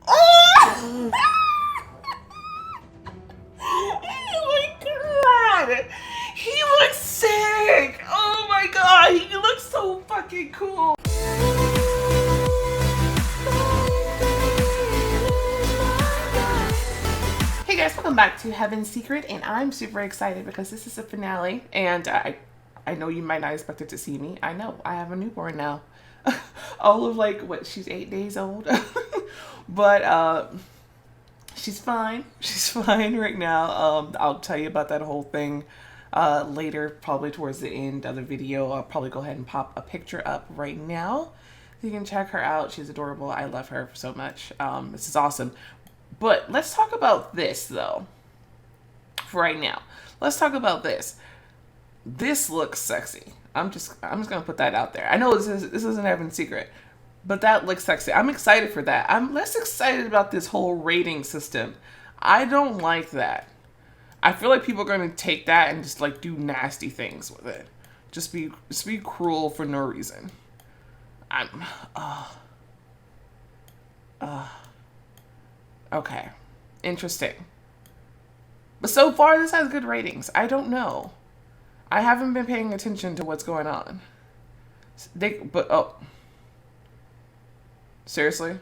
Oh! Oh my god! He looks sick! Oh my god, he looks so fucking cool! Hey guys, welcome back to Heaven's Secret, and I'm super excited because this is the finale, and I know you might not expect it to see me. I know, I have a newborn now. All of like, what, she's 8 days old? But, she's fine. She's fine right now. I'll tell you about that whole thing later, probably towards the end of the video. I'll probably go ahead and pop a picture up right now so you can check her out. She's adorable. I love her so much. This is awesome. But let's talk about this though. For right now, let's talk about this. This looks sexy. I'm just gonna put that out there. I know this isn't Heaven's Secret, but that looks sexy. I'm excited for that. I'm less excited about this whole rating system. I don't like that. I feel like people are going to take that and just like do nasty things with it. Just be cruel for no reason. Okay. Interesting. But so far this has good ratings. I don't know. I haven't been paying attention to what's going on. Seriously?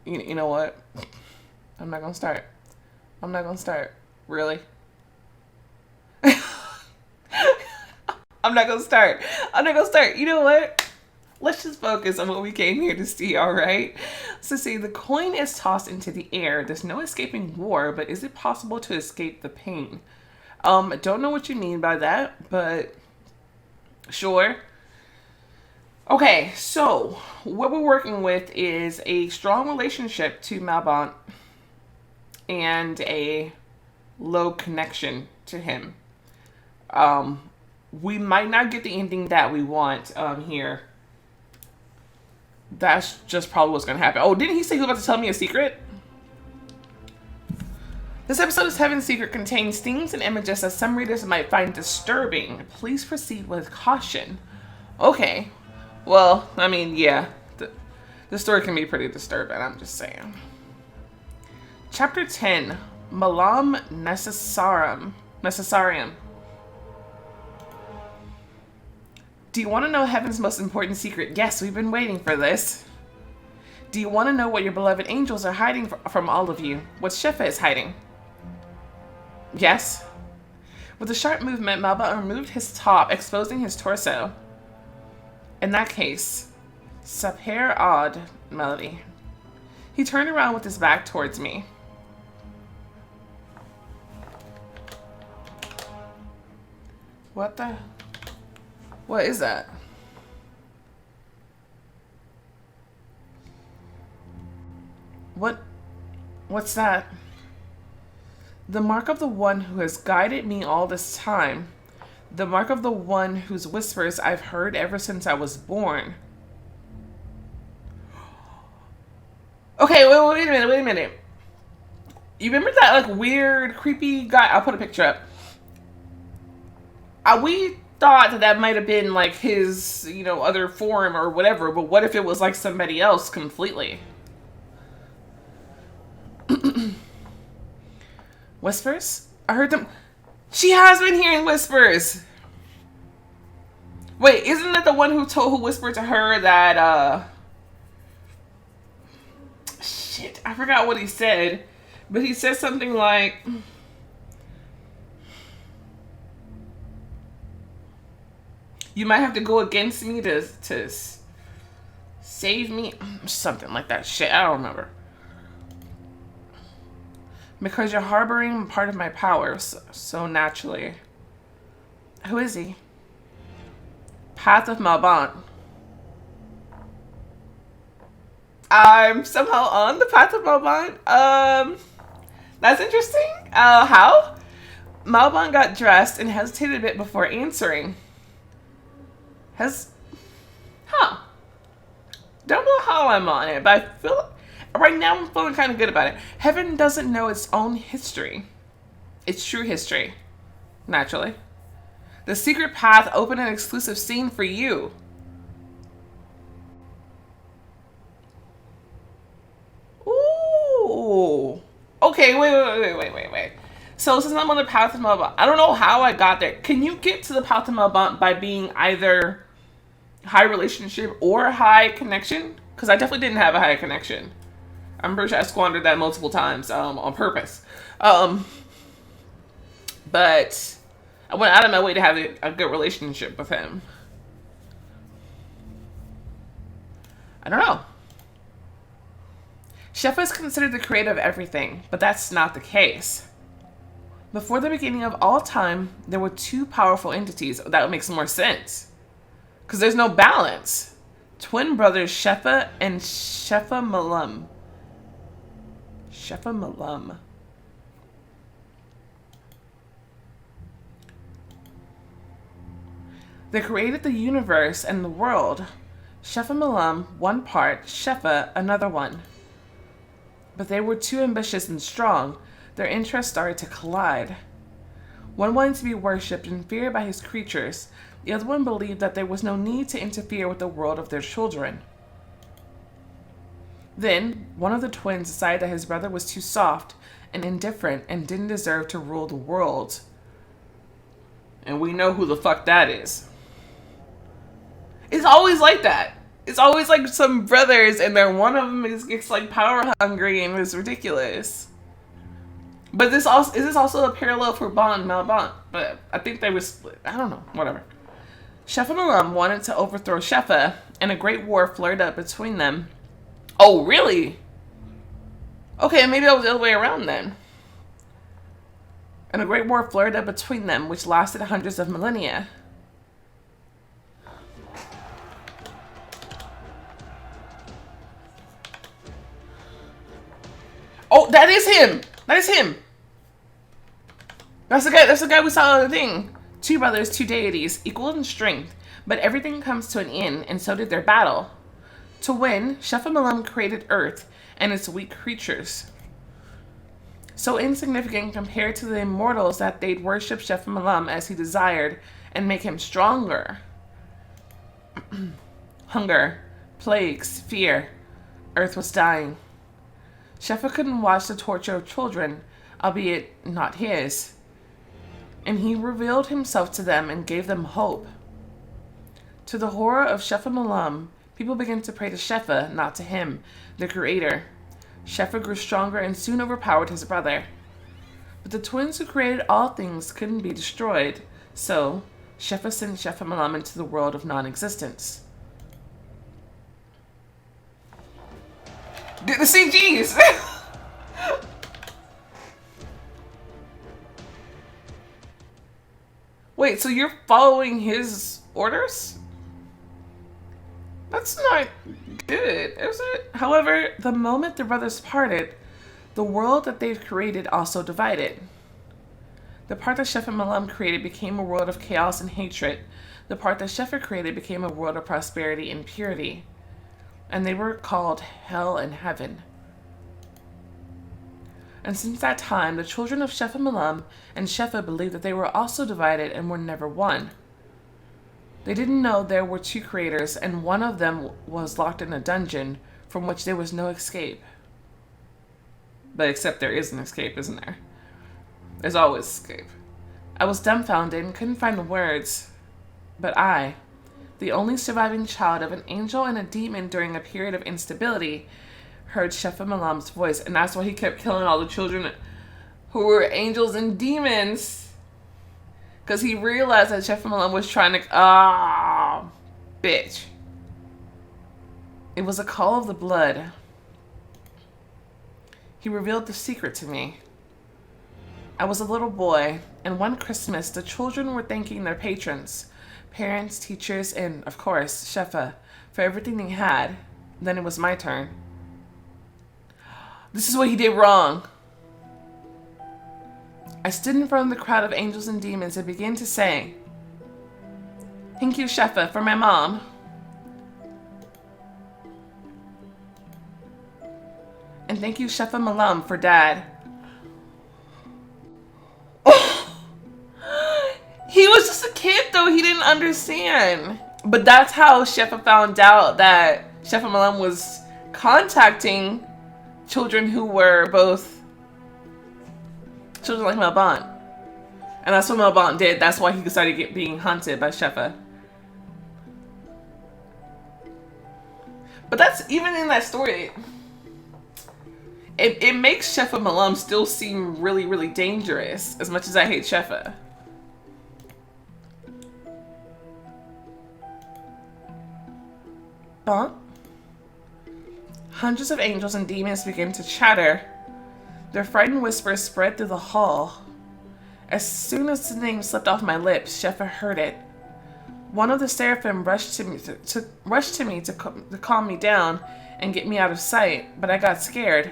You know what? I'm not gonna start. I'm not gonna start. Really? I'm not gonna start. I'm not gonna start. You know what? Let's just focus on what we came here to see, alright? So see, the coin is tossed into the air. There's no escaping war, but is it possible to escape the pain? I don't know what you mean by that, but sure. Okay, so what we're working with is a strong relationship to Malbon and a low connection to him. We might not get the ending that we want here. That's just probably what's going to happen. Oh, didn't he say he was about to tell me a secret? This episode of Heaven's Secret contains themes and images that some readers might find disturbing. Please proceed with caution. Okay. Well, I mean, yeah. The story can be pretty disturbing, I'm just saying. Chapter 10. Malam Necessarium. Do you want to know Heaven's most important secret? Yes, we've been waiting for this. Do you want to know what your beloved angels are hiding from all of you? What Shefa is hiding? Yes. With a sharp movement, Malbon removed his top, exposing his torso. In that case, Saper Odd Melody. He turned around with his back towards me. What is that? What's that? The mark of the one who has guided me all this time. The mark of the one whose whispers I've heard ever since I was born. Okay, wait a minute. You remember that like weird, creepy guy? I'll put a picture up. We thought that might have been like his, other form or whatever, but what if it was like somebody else completely? Whispers? I heard them. She has been hearing whispers. Wait, isn't that the one who whispered to her that, shit, I forgot what he said, but he said something like, you might have to go against me to save me, something like that. Shit, I don't remember. Because you're harboring part of my powers so naturally. Who is he? Path of Malbon. I'm somehow on the Path of Malbon. That's interesting. How? Malbon got dressed and hesitated a bit before answering. Don't know how I'm on it, but I feel right now I'm feeling kind of good about it. Heaven doesn't know its own history. Its true history. Naturally. The secret path opened an exclusive scene for you. Okay, wait. So since I'm on the path to Malbon, I don't know how I got there. Can you get to the path to Malbon by being either high relationship or high connection? Because I definitely didn't have a high connection. I'm pretty sure I squandered that multiple times on purpose. But I went out of my way to have a good relationship with him. I don't know. Shefa is considered the creator of everything, but that's not the case. Before the beginning of all time, there were two powerful entities. That makes more sense. Because there's no balance. Twin brothers Shefa and Shefa Malum. Shefa Malum. They created the universe and the world. Shefa Malum, one part, Shefa, another one. But they were too ambitious and strong. Their interests started to collide. One wanted to be worshipped and feared by his creatures. The other one believed that there was no need to interfere with the world of their children. Then, one of the twins decided that his brother was too soft and indifferent and didn't deserve to rule the world. And we know who the fuck that is. It's always like that. It's always like some brothers and then one of them gets like power hungry and it's ridiculous. But is this also a parallel for Bon and Malbon? But I think they were split. I don't know. Whatever. Shefa Malum wanted to overthrow Shefa, and a great war flared up between them. Oh, really? Okay, maybe that was the other way around then. And a great war flared up between them, which lasted hundreds of millennia. Oh, that is him! That is him! That's the guy we saw on the thing. Two brothers, two deities, equal in strength, but everything comes to an end, and so did their battle. To win, Shefa Malum created Earth and its weak creatures. So insignificant compared to the immortals that they'd worship Shefa Malum as he desired and make him stronger. Hunger, plagues, fear. Earth was dying. Shefa couldn't watch the torture of children, albeit not his. And he revealed himself to them and gave them hope. To the horror of Shefa Malum, people began to pray to Shefa, not to him, the creator. Shefa grew stronger and soon overpowered his brother. But the twins who created all things couldn't be destroyed, so Shefa sent Shefa Malum into the world of non-existence. The CGs! Wait, so you're following his orders? That's not good, is it? However, the moment the brothers parted, the world that they've created also divided. The part that Shefa Malum created became a world of chaos and hatred. The part that Shefa created became a world of prosperity and purity. And they were called Hell and Heaven. And since that time, the children of Shefa Malum and Shefa believed that they were also divided and were never one. They didn't know there were two creators, and one of them was locked in a dungeon from which there was no escape. But except there is an escape, isn't there? There's always escape. I was dumbfounded and couldn't find the words. But I, the only surviving child of an angel and a demon during a period of instability, heard Shefa Malum's voice, and that's why he kept killing all the children who were angels and demons. Because he realized that Shefa Malum was trying to... bitch. It was a call of the blood. He revealed the secret to me. I was a little boy, and one Christmas, the children were thanking their patrons, parents, teachers, and, of course, Shefa, for everything they had. Then it was my turn. This is what he did wrong. I stood in front of the crowd of angels and demons and began to say, "Thank you, Shefa, for my mom. And thank you, Shefa Malum, for Dad." He was just a kid, though. He didn't understand. But that's how Shefa found out that Shefa Malum was contacting children who were both children like Malbon. And that's what Malbon did. That's why he started being hunted by Shefa. But that's, even in that story, it makes Shefa Malum still seem really, really dangerous, as much as I hate Shefa. Bon? Hundreds of angels and demons began to chatter. Their frightened whispers spread through the hall. As soon as the name slipped off my lips, Shefa heard it. One of the seraphim rushed to me to calm me down and get me out of sight, but I got scared.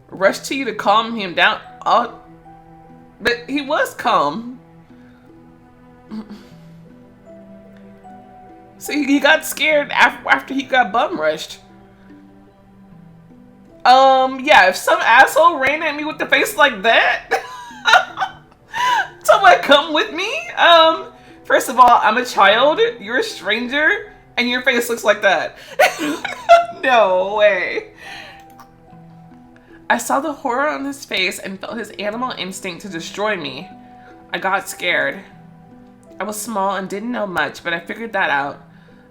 Rushed to you to calm him down? Oh, but he was calm. So he got scared after he got bum rushed. Yeah, if some asshole ran at me with the face like that, someone come with me? First of all, I'm a child, you're a stranger, and your face looks like that. No way. I saw the horror on his face and felt his animal instinct to destroy me. I got scared. I was small and didn't know much, but I figured that out,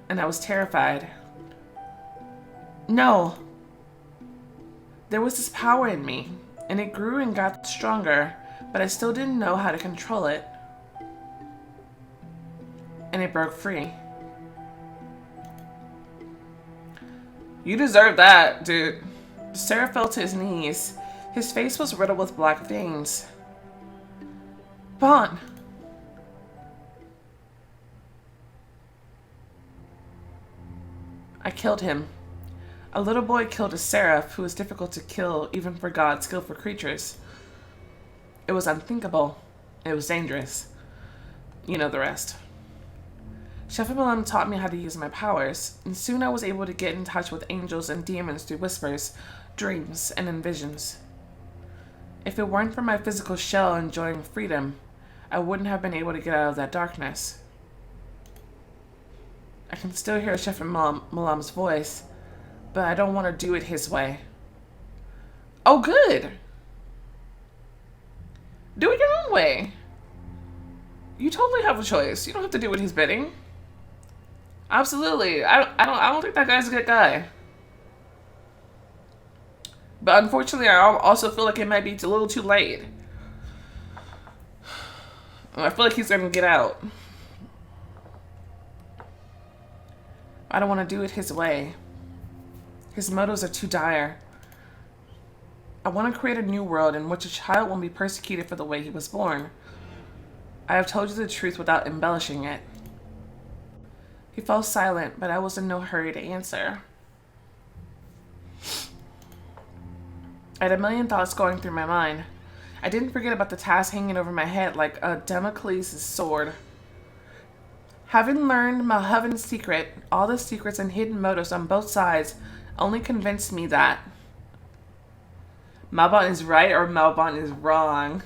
and I was terrified. No. There was this power in me, and it grew and got stronger, but I still didn't know how to control it. And it broke free. You deserve that, dude. Sarah fell to his knees. His face was riddled with black veins. Bon. I killed him. A little boy killed a seraph who was difficult to kill even for God's skillful creatures. It was unthinkable. It was dangerous. You know the rest. Shefa Malum taught me how to use my powers, and soon I was able to get in touch with angels and demons through whispers, dreams, and in visions. If it weren't for my physical shell enjoying freedom, I wouldn't have been able to get out of that darkness. I can still hear Shefa Malum's voice, but I don't want to do it his way. Oh, good! Do it your own way. You totally have a choice. You don't have to do what he's bidding. Absolutely. I don't think that guy's a good guy. But unfortunately, I also feel like it might be a little too late. I feel like he's gonna get out. I don't want to do it his way. His motives are too dire. I want to create a new world in which a child won't be persecuted for the way he was born. I have told you the truth without embellishing it. He fell silent, but I was in no hurry to answer. I had a million thoughts going through my mind. I didn't forget about the task hanging over my head like a Damocles' sword. Having learned Malheaven's secret, all the secrets and hidden motives on both sides only convinced me that Malbon is right or Malbon is wrong.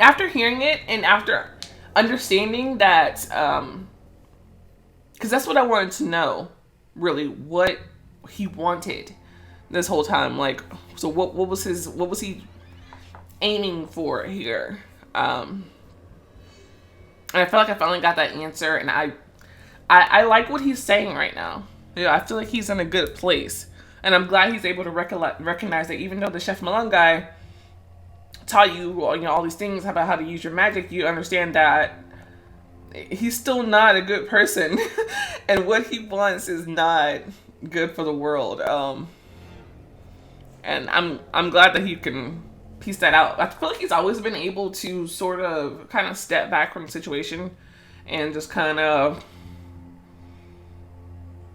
After hearing it and after understanding that, because that's what I wanted to know, really, what he wanted this whole time. Like, so what was he aiming for here? And I feel like I finally got that answer, and I like what he's saying right now. Yeah, I feel like he's in a good place, and I'm glad he's able to recognize that even though the Chef Malone guy taught you, all these things about how to use your magic, you understand that he's still not a good person, and what he wants is not good for the world. And I'm glad that he can piece that out. I feel like he's always been able to sort of kind of step back from the situation and just kind of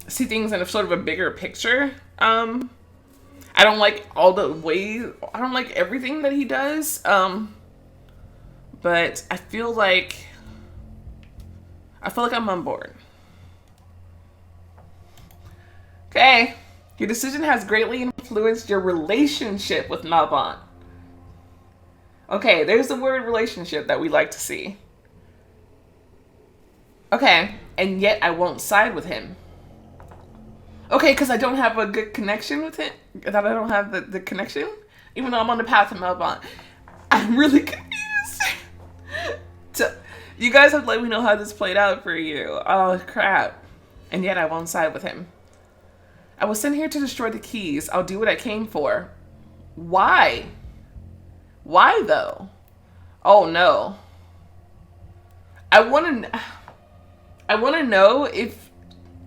see things in a sort of a bigger picture. I don't like all the ways, I don't like everything that he does, but I feel like I'm on board. Okay, your decision has greatly influenced your relationship with Malbon. Okay, there's the word relationship that we like to see. Okay, and yet I won't side with him. Okay, because I don't have a good connection with him. That I don't have the connection, even though I'm on the path to Malbon. I'm really confused. So, you guys have to let me know how this played out for you. Oh crap! And yet I won't side with him. I was sent here to destroy the keys. I'll do what I came for. Why? Why though? Oh no. I want to know if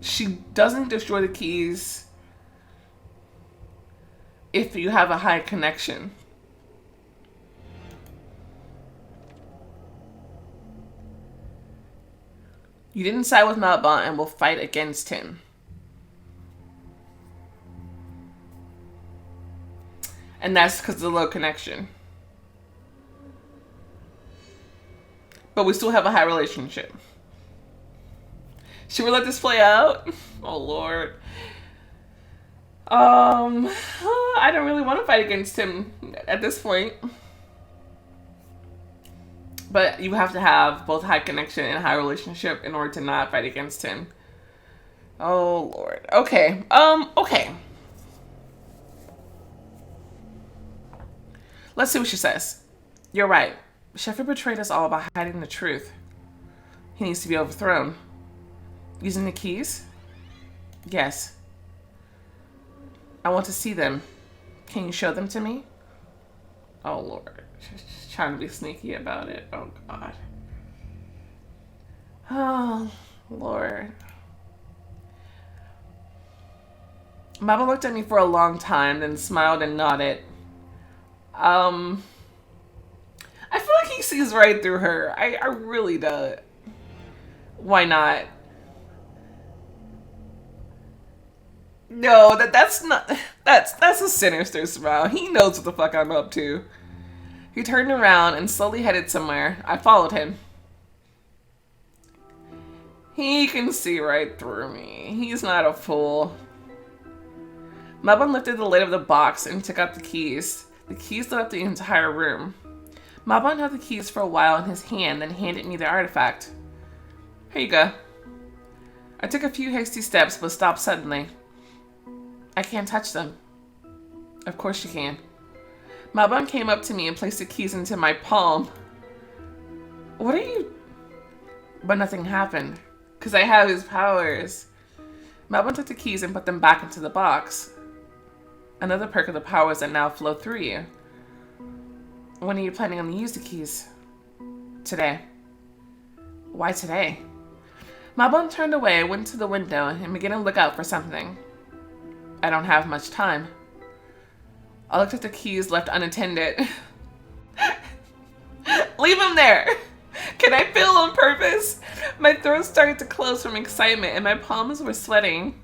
she doesn't destroy the keys if you have a high connection. You didn't side with Malbon and will fight against him. And that's because of the low connection. But we still have a high relationship. Should we let this play out? Oh Lord. I don't really want to fight against him at this point. But you have to have both high connection and high relationship in order to not fight against him. Oh Lord. Okay. Okay. Let's see what she says. You're right. Sheffield betrayed us all by hiding the truth. He needs to be overthrown. Using the keys? Yes. I want to see them. Can you show them to me? Oh Lord. She's trying to be sneaky about it. Oh God. Oh Lord. Mama looked at me for a long time, then smiled and nodded. I feel like he sees right through her. I really do. Why not? No, that's a sinister smile. He knows what the fuck I'm up to. He turned around and slowly headed somewhere. I followed him. He can see right through me. He's not a fool. Malbon lifted the lid of the box and took out the keys. The keys lit up the entire room. Malbon held the keys for a while in his hand, then handed me the artifact. Here you go. I took a few hasty steps, but stopped suddenly. I can't touch them. Of course you can. Malbon came up to me and placed the keys into my palm. What are you... But nothing happened, because I have his powers. Malbon took the keys and put them back into the box. Another perk of the powers that now flow through you. When are you planning on to use the keys? Today. Why today? Malbon turned away, went to the window, and began to look out for something. I don't have much time. I looked at the keys left unattended. Leave them there! Can I feel on purpose? My throat started to close from excitement and my palms were sweating.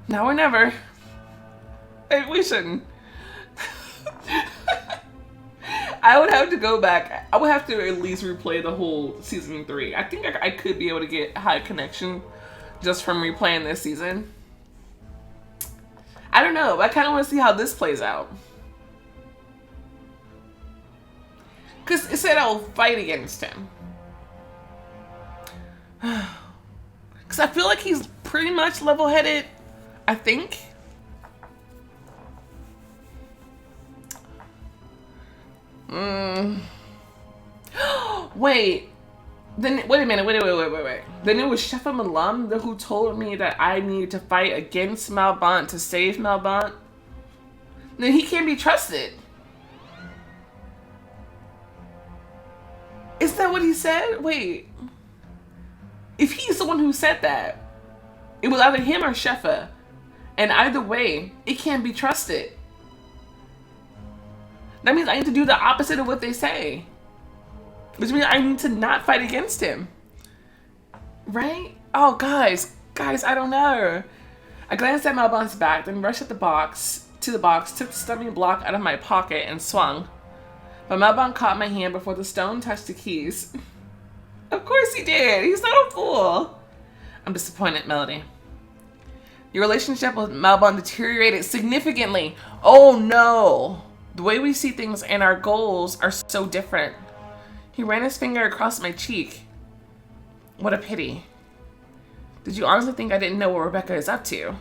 Now or never. We shouldn't. I would have to go back. I would have to at least replay the whole season 3. I think I could be able to get high connection just from replaying this season. I don't know. I kind of want to see how this plays out. Because it said I'll fight against him. Because I feel like he's pretty much level-headed, I think. Wait. Then wait a minute. Wait. Then it was Sheffield Malum who told me that I needed to fight against Malbonte to save Malbonte. Then he can't be trusted. Is that what he said? Wait. If he's the one who said that, it was either him or Sheffa. And either way, it can't be trusted. That means I need to do the opposite of what they say. Which means I need to not fight against him. Right? Oh, guys, I don't know. I glanced at Malbonte's back, then rushed to the box, took the stumbling block out of my pocket, and swung. But Malbon caught my hand before the stone touched the keys. Of course he did. He's not a fool. I'm disappointed, Melody. Your relationship with Malbon deteriorated significantly. Oh no. The way we see things and our goals are so different. He ran his finger across my cheek. What a pity. Did you honestly think I didn't know what Rebecca is up to?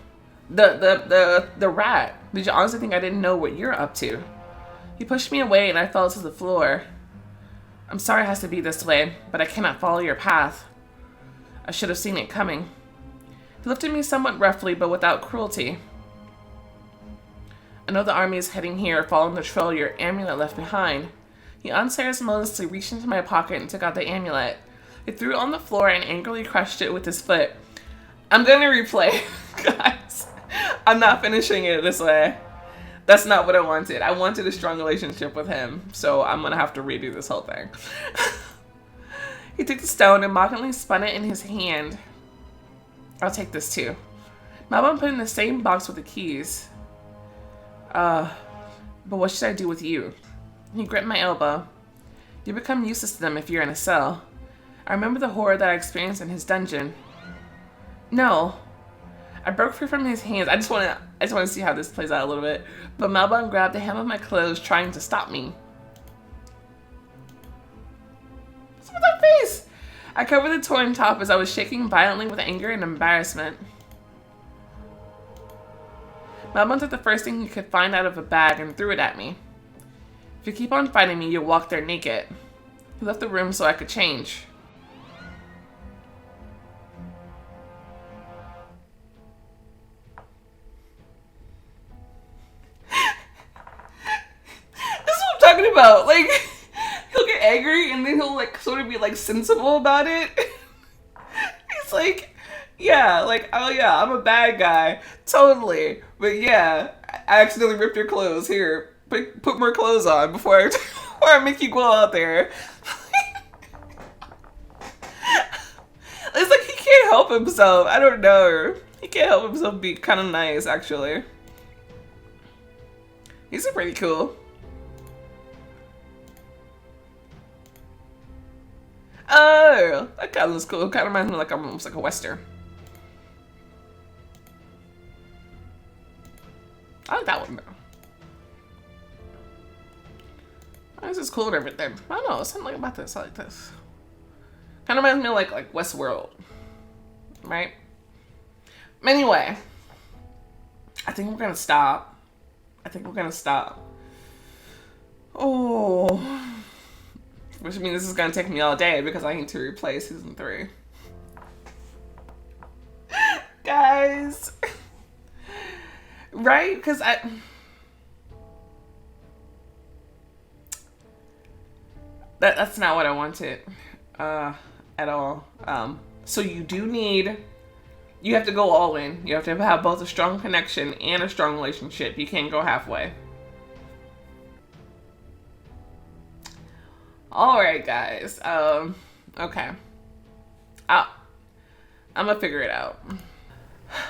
The rat. Did you honestly think I didn't know what you're up to? He pushed me away and I fell to the floor. I'm sorry it has to be this way, but I cannot follow your path. I should have seen it coming. He lifted me somewhat roughly, but without cruelty. I know the army is heading here, following the trail your amulet left behind. He unceremoniously reached into my pocket and took out the amulet. He threw it on the floor and angrily crushed it with his foot. I'm gonna replay, guys. I'm not finishing it this way. That's not what I wanted. I wanted a strong relationship with him, so I'm gonna have to redo this whole thing. He took the stone and mockingly spun it in his hand. I'll take this too. Malbon put it in the same box with the keys. But what should I do with you? He gripped my elbow. You become useless to them if you're in a cell. I remember the horror that I experienced in his dungeon. No. I broke free from his hands. I just want to see how this plays out a little bit. But Malbon grabbed the hem of my clothes, trying to stop me. What's with that face? I covered the torn top as I was shaking violently with anger and embarrassment. Malbon took the first thing he could find out of a bag and threw it at me. If you keep on fighting me, you'll walk there naked. He left the room so I could change. Talking about, like, he'll get angry and then he'll like sort of be like sensible about it. He's like, yeah, like, oh yeah, I'm a bad guy, totally, but yeah, I accidentally ripped your clothes. Here, put more clothes on before I make you go out there. It's like he can't help himself. I don't know. He can't help himself be kind of nice, actually. He's pretty cool. Oh, that kind of looks cool. It kind of reminds me like I'm almost like a Western. I like that one though. This is cool and everything. I don't know, something like about this. I like this. Kind of reminds me of like Westworld, right? Anyway, I think we're gonna stop. Oh. Which means this is gonna take me all day because I need to replay season 3. Guys. Right? Because that's not what I wanted. At all. So you have to go all in. You have to have both a strong connection and a strong relationship. You can't go halfway. Alright, guys. Okay. I'm gonna figure it out.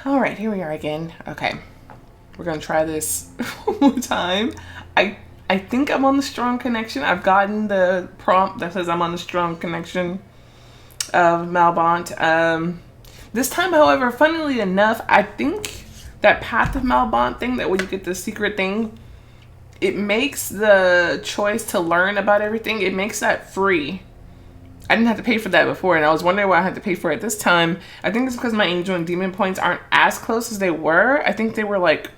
Alright, here we are again. Okay. We're gonna try this one more time. I think I'm on the strong connection. I've gotten the prompt that says I'm on the strong connection of Malbonte. This time, however, funnily enough, I think that Path of Malbonte thing, that when you get the secret thing, it makes the choice to learn about everything, it makes that free. I didn't have to pay for that before, and I was wondering why I had to pay for it this time. I think it's because my angel and demon points aren't as close as they were. I think they were like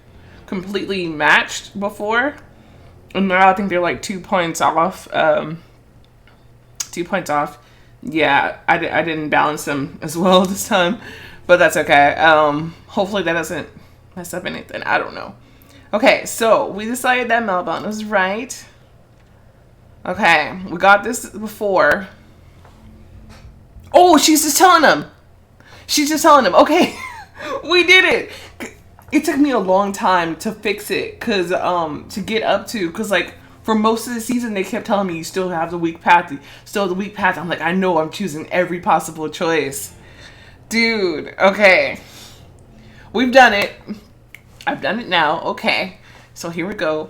completely matched before, and now I think they're like 2 points off. 2 points off. Yeah, I didn't balance them as well this time, but that's okay. Hopefully that doesn't mess up anything. I don't know. Okay, so we decided that Malbon was right. Okay, we got this before. Oh, she's just telling him. Okay, we did it. It took me a long time to fix it, cause like for most of the season they kept telling me you still have the weak path. I'm like, I know, I'm choosing every possible choice, dude. Okay, we've done it. I've done it now. Okay, so here we go.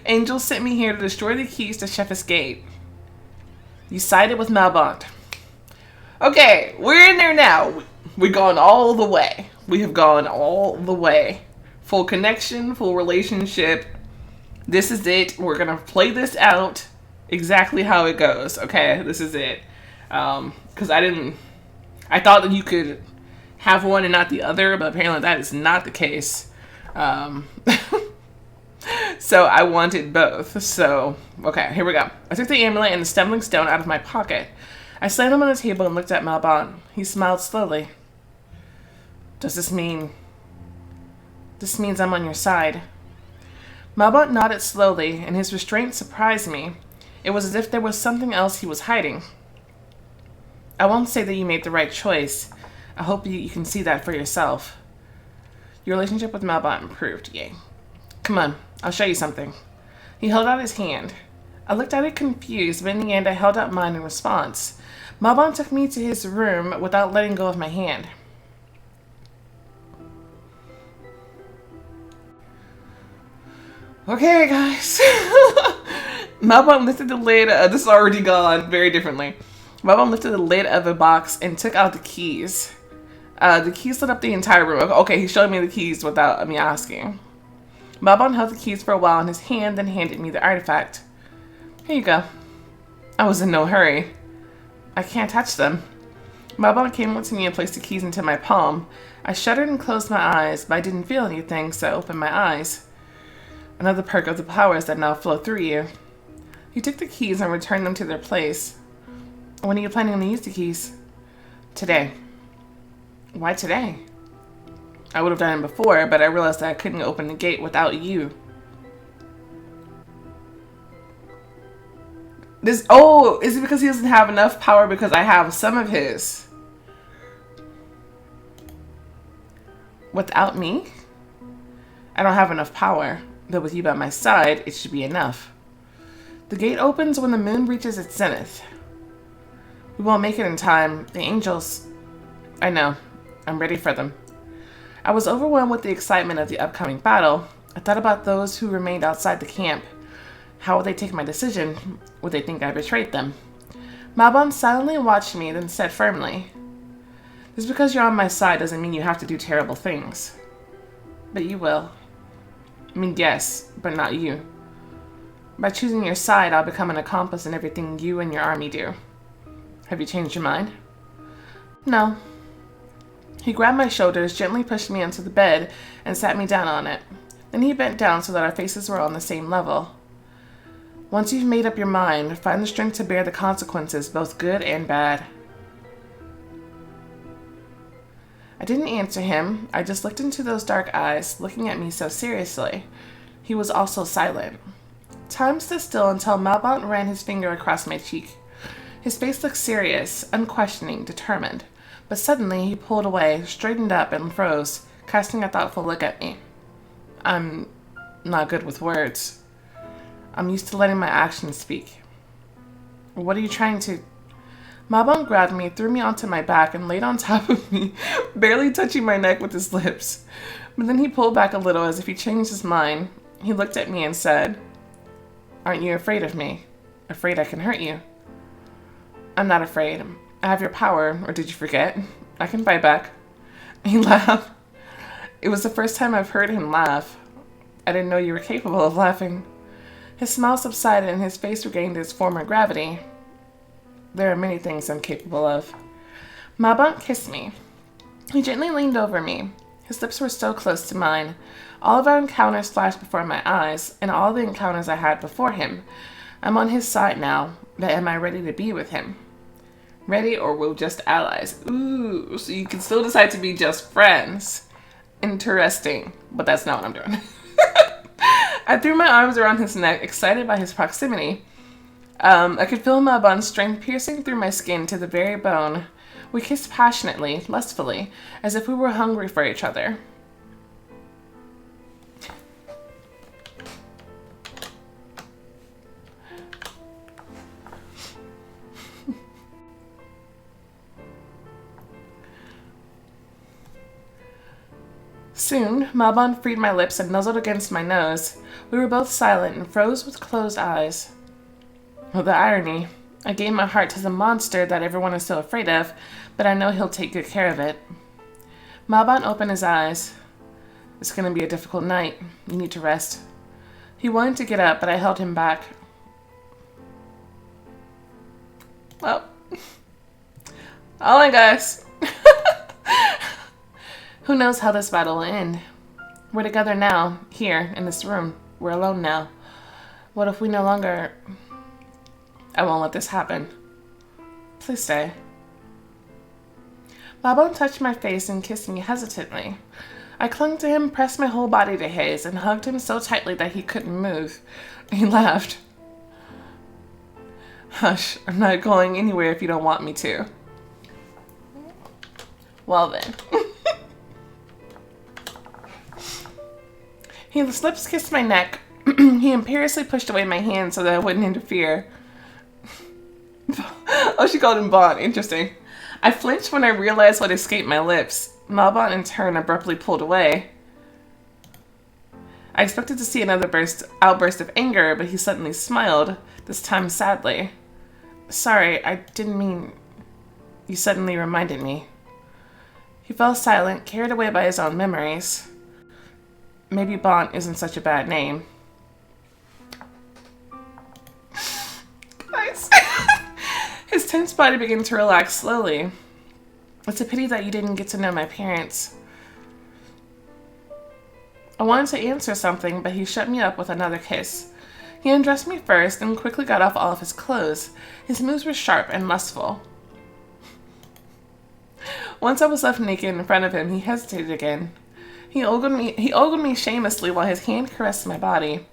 Angel sent me here to destroy the keys to Shepherd's Gate. You sided with Malbonte. Okay, we're in there now. We've gone all the way. We have gone all the way. Full connection, full relationship. This is it. We're gonna play this out exactly how it goes. Okay, this is it. Because I thought that you could have one and not the other, but apparently that is not the case. Um, so I wanted both. So, okay, here we go. I took the amulet and the stumbling stone out of my pocket. I slammed them on the table and looked at Malbon. He smiled slowly. Does this mean... This means I'm on your side. Malbon nodded slowly, and his restraint surprised me. It was as if there was something else he was hiding. I won't say that you made the right choice. I hope you can see that for yourself. Your relationship with Malbon improved, yay. Come on, I'll show you something. He held out his hand. I looked at it confused, but in the end I held out mine in response. Malbon took me to his room without letting go of my hand. Okay, guys. Malbon lifted the lid. This is already gone very differently. Malbon lifted the lid of a box and took out the keys. The keys lit up the entire room. Okay, he showed me the keys without me asking. Malbon held the keys for a while in his hand, then handed me the artifact. Here you go. I was in no hurry. I can't touch them. Malbon came up to me and placed the keys into my palm. I shuddered and closed my eyes, but I didn't feel anything, so I opened my eyes. Another perk of the powers that now flow through you. He took the keys and returned them to their place. When are you planning to use the keys? Today. Why today? I would have done it before, but I realized that I couldn't open the gate without you. Is it because he doesn't have enough power because I have some of his? Without me? I don't have enough power. But with you by my side, it should be enough. The gate opens when the moon reaches its zenith. We won't make it in time. The angels... I know. I'm ready for them. I was overwhelmed with the excitement of the upcoming battle. I thought about those who remained outside the camp. How would they take my decision? Would they think I betrayed them? Malbon silently watched me, then said firmly, Just because you're on my side doesn't mean you have to do terrible things. But you will. I mean, yes, but not you. By choosing your side, I'll become an accomplice in everything you and your army do. Have you changed your mind? No. He grabbed my shoulders, gently pushed me onto the bed, and sat me down on it. Then he bent down so that our faces were on the same level. Once you've made up your mind, find the strength to bear the consequences, both good and bad. I didn't answer him. I just looked into those dark eyes, looking at me so seriously. He was also silent. Time stood still until Malbon ran his finger across my cheek. His face looked serious, unquestioning, determined. But suddenly he pulled away, straightened up, and froze, casting a thoughtful look at me. I'm not good with words. I'm used to letting my actions speak. What are you trying to... Malbon grabbed me, threw me onto my back, and laid on top of me, barely touching my neck with his lips. But then he pulled back a little as if he changed his mind. He looked at me and said, Aren't you afraid of me? Afraid I can hurt you? I'm not afraid. I have your power, or did you forget? I can fight back. He laughed. It was the first time I've heard him laugh. I didn't know you were capable of laughing. His smile subsided and his face regained its former gravity. There are many things I'm capable of. Malbon kissed me. He gently leaned over me. His lips were so close to mine. All of our encounters flashed before my eyes, and all the encounters I had before him. I'm on his side now, but am I ready to be with him? Ready, or we're just allies? Ooh, so you can still decide to be just friends. Interesting, but that's not what I'm doing. I threw my arms around his neck, excited by his proximity. I could feel Malbon's strength piercing through my skin to the very bone. We kissed passionately, lustfully, as if we were hungry for each other. Soon, Malbon freed my lips and nuzzled against my nose. We were both silent and froze with closed eyes. Well, the irony. I gave my heart to the monster that everyone is so afraid of, but I know he'll take good care of it. Malbon opened his eyes. It's going to be a difficult night. You need to rest. He wanted to get up, but I held him back. Well, Oh my gosh. Who knows how this battle will end? We're together now, here, in this room. We're alone now. What if we no longer... I won't let this happen. Please stay. Malbon touched my face and kissed me hesitantly. I clung to him, pressed my whole body to his, and hugged him so tightly that he couldn't move. He laughed. Hush, I'm not going anywhere if you don't want me to. Well then. His lips kissed my neck. He imperiously pushed away my hand so that I wouldn't interfere. Oh, she called him Bon. Interesting. I flinched when I realized what escaped my lips. Malbon, in turn, abruptly pulled away. I expected to see another outburst of anger, but he suddenly smiled, this time sadly. Sorry, I didn't mean... You suddenly reminded me. He fell silent, carried away by his own memories. Maybe Bon isn't such a bad name. Guys. His tense body began to relax slowly. It's a pity that you didn't get to know my parents. I wanted to answer something, but he shut me up with another kiss. He undressed me first and quickly got off all of his clothes. His moves were sharp and lustful. Once I was left naked in front of him, he hesitated again. He ogled me shamelessly while his hand caressed my body.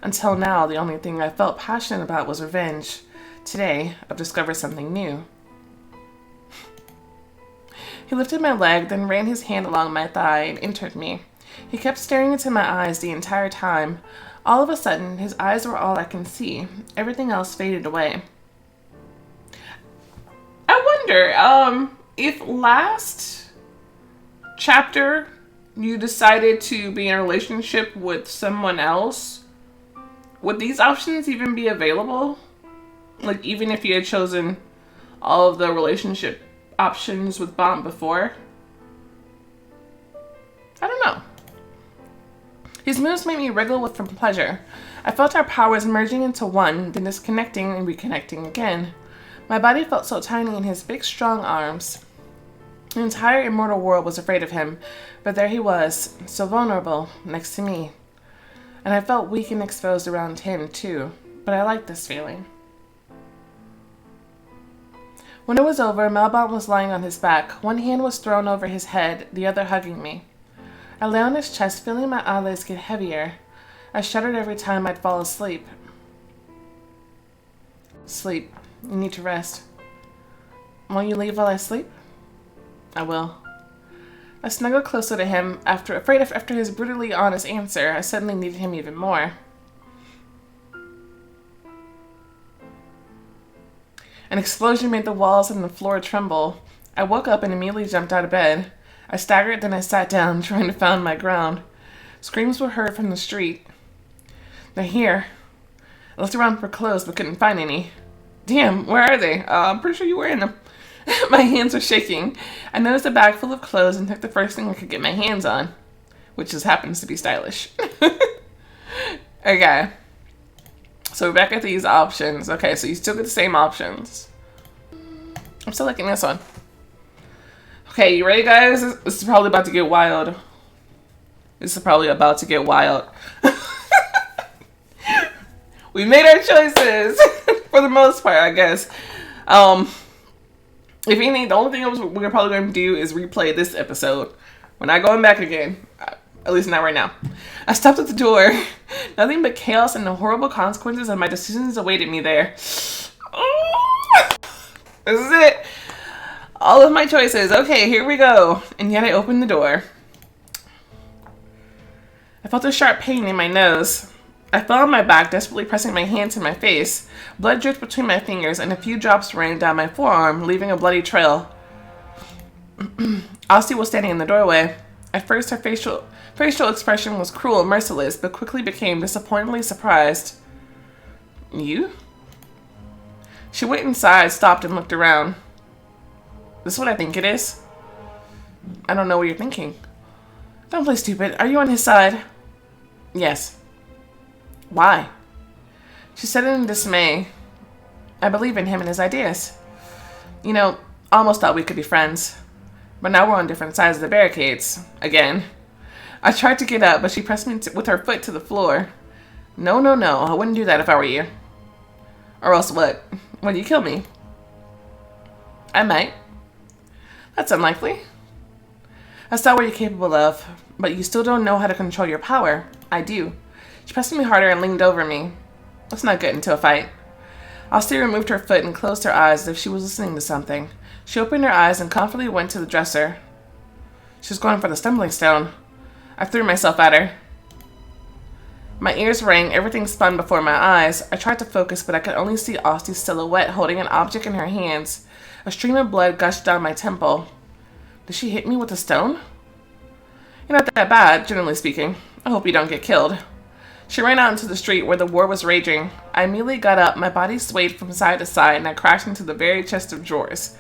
Until now, the only thing I felt passionate about was revenge. Today, I've discovered something new. He lifted my leg, then ran his hand along my thigh and entered me. He kept staring into my eyes the entire time. All of a sudden, his eyes were all I can see. Everything else faded away. I wonder, if last chapter you decided to be in a relationship with someone else, would these options even be available? Like, even if you had chosen all of the relationship options with Bon before? I don't know. His moves made me wriggle from pleasure. I felt our powers merging into one, then disconnecting and reconnecting again. My body felt so tiny in his big, strong arms. The entire immortal world was afraid of him, but there he was, so vulnerable, next to me. And I felt weak and exposed around him, too, but I liked this feeling. When it was over, Malbon was lying on his back. One hand was thrown over his head, the other hugging me. I lay on his chest, feeling my eyelids get heavier. I shuddered every time I'd fall asleep. Sleep. You need to rest. Won't you leave while I sleep? I will. I snuggled closer to him. After his brutally honest answer, I suddenly needed him even more. An explosion made the walls and the floor tremble. I woke up and immediately jumped out of bed. I staggered, then I sat down, trying to find my ground. Screams were heard from the street. They're here. I looked around for clothes, but couldn't find any. Damn, where are they? I'm pretty sure you were in them. My hands were shaking. I noticed a bag full of clothes and took the first thing I could get my hands on, which just happens to be stylish. Okay. So we're back at these options. Okay, so you still get the same options. I'm still liking this one. Okay, you ready, guys? This is probably about to get wild. This is probably about to get wild. We made our choices for the most part, I guess. If anything, the only thing we're probably going to do is replay this episode. We're not going back again. At least not right now. I stopped at the door. Nothing but chaos and the horrible consequences of my decisions awaited me there. Oh, this is it. All of my choices. Okay, here we go. And yet I opened the door. I felt a sharp pain in my nose. I fell on my back, desperately pressing my hand to my face. Blood dripped between my fingers, and a few drops ran down my forearm, leaving a bloody trail. Aussie was standing in the doorway. At first, her facial expression was cruel and merciless, but quickly became disappointingly surprised. You? She went inside, stopped, and looked around. This is what I think it is? I don't know what you're thinking. Don't play stupid. Are you on his side? Yes. Why? She said it in dismay. I believe in him and his ideas. You know, Almost thought we could be friends. But now we're on different sides of the barricades. Again. I tried to get up, but she pressed me with her foot to the floor. No, no, no. I wouldn't do that if I were you. Or else what? Would you kill me? I might. That's unlikely. I saw what you're capable of, but you still don't know how to control your power. I do. She pressed me harder and leaned over me. Let's not get into a fight. Asti removed her foot and closed her eyes as if she was listening to something. She opened her eyes and confidently went to the dresser. She was going for the stumbling stone. I threw myself at her. My ears rang, everything spun before my eyes. I tried to focus, but I could only see Asti's silhouette holding an object in her hands. A stream of blood gushed down my temple. Did she hit me with a stone? You're not that bad, generally speaking. I hope you don't get killed. She ran out into the street where the war was raging. I immediately got up, my body swayed from side to side, and I crashed into the very chest of drawers.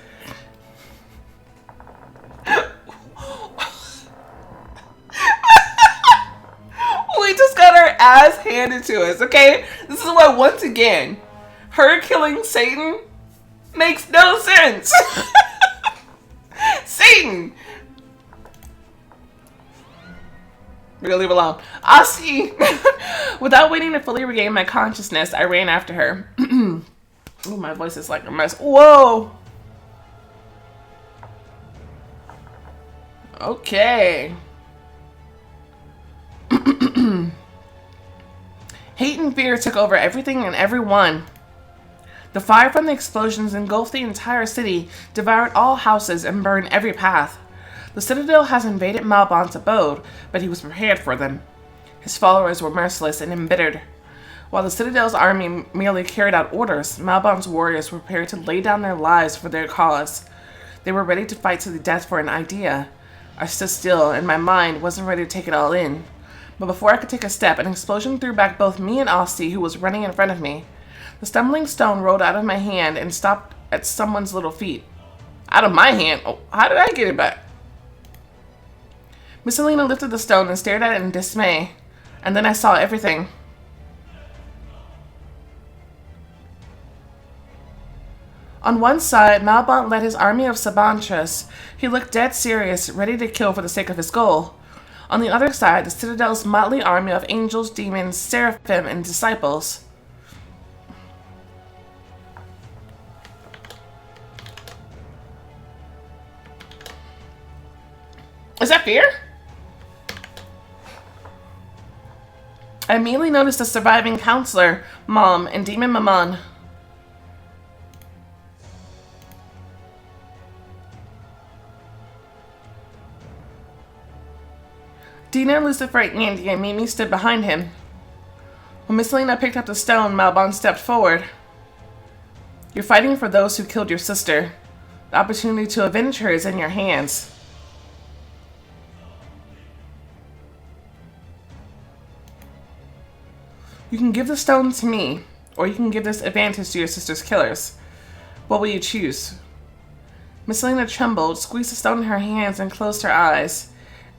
We just got our ass handed to us, okay? This is why, once again, her killing Satan makes no sense. Satan! We're gonna leave it alone. Asti! Without waiting to fully regain my consciousness, I ran after her. Ooh, my voice is like a mess. Whoa! Okay. Hate and fear took over everything and everyone. The fire from the explosions engulfed the entire city, devoured all houses, and burned every path. The Citadel has invaded Malbonte's abode, but he was prepared for them. His followers were merciless and embittered. While the Citadel's army merely carried out orders, Malbonte's warriors were prepared to lay down their lives for their cause. They were ready to fight to the death for an idea. I stood still, and my mind wasn't ready to take it all in. But before I could take a step, an explosion threw back both me and Asti, who was running in front of me. The stumbling stone rolled out of my hand and stopped at someone's little feet. Out of my hand? Oh, how did I get it back? Miss Selena lifted the stone and stared at it in dismay. And then I saw everything. On one side, Malbon led his army of Sabantras. He looked dead serious, ready to kill for the sake of his goal. On the other side, the Citadel's motley army of angels, demons, seraphim, and disciples. Is that fear? I immediately noticed the surviving counselor, Mom, and Demon Mammon. Dina, Lucifer, Andy, and Mimi stood behind him. When Miss Selena picked up the stone, Malbon stepped forward. You're fighting for those who killed your sister. The opportunity to avenge her is in your hands. You can give the stone to me, or you can give this advantage to your sister's killers. What will you choose? Miss Selena trembled, squeezed the stone in her hands, and closed her eyes.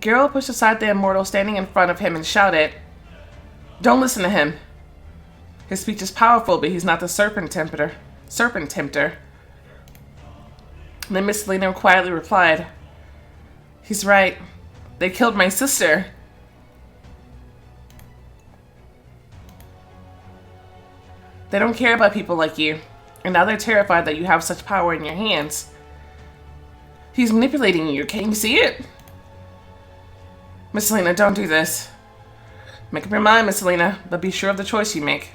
Geralt pushed aside the immortal standing in front of him and shouted, Don't listen to him. His speech is powerful, but he's not the serpent tempter. Then Miss Selena quietly replied, He's right. They killed my sister. They don't care about people like you, and now they're terrified that you have such power in your hands. He's manipulating you, can't you see it? Miss Selena, don't do this. Make up your mind, Miss Selena, but be sure of the choice you make.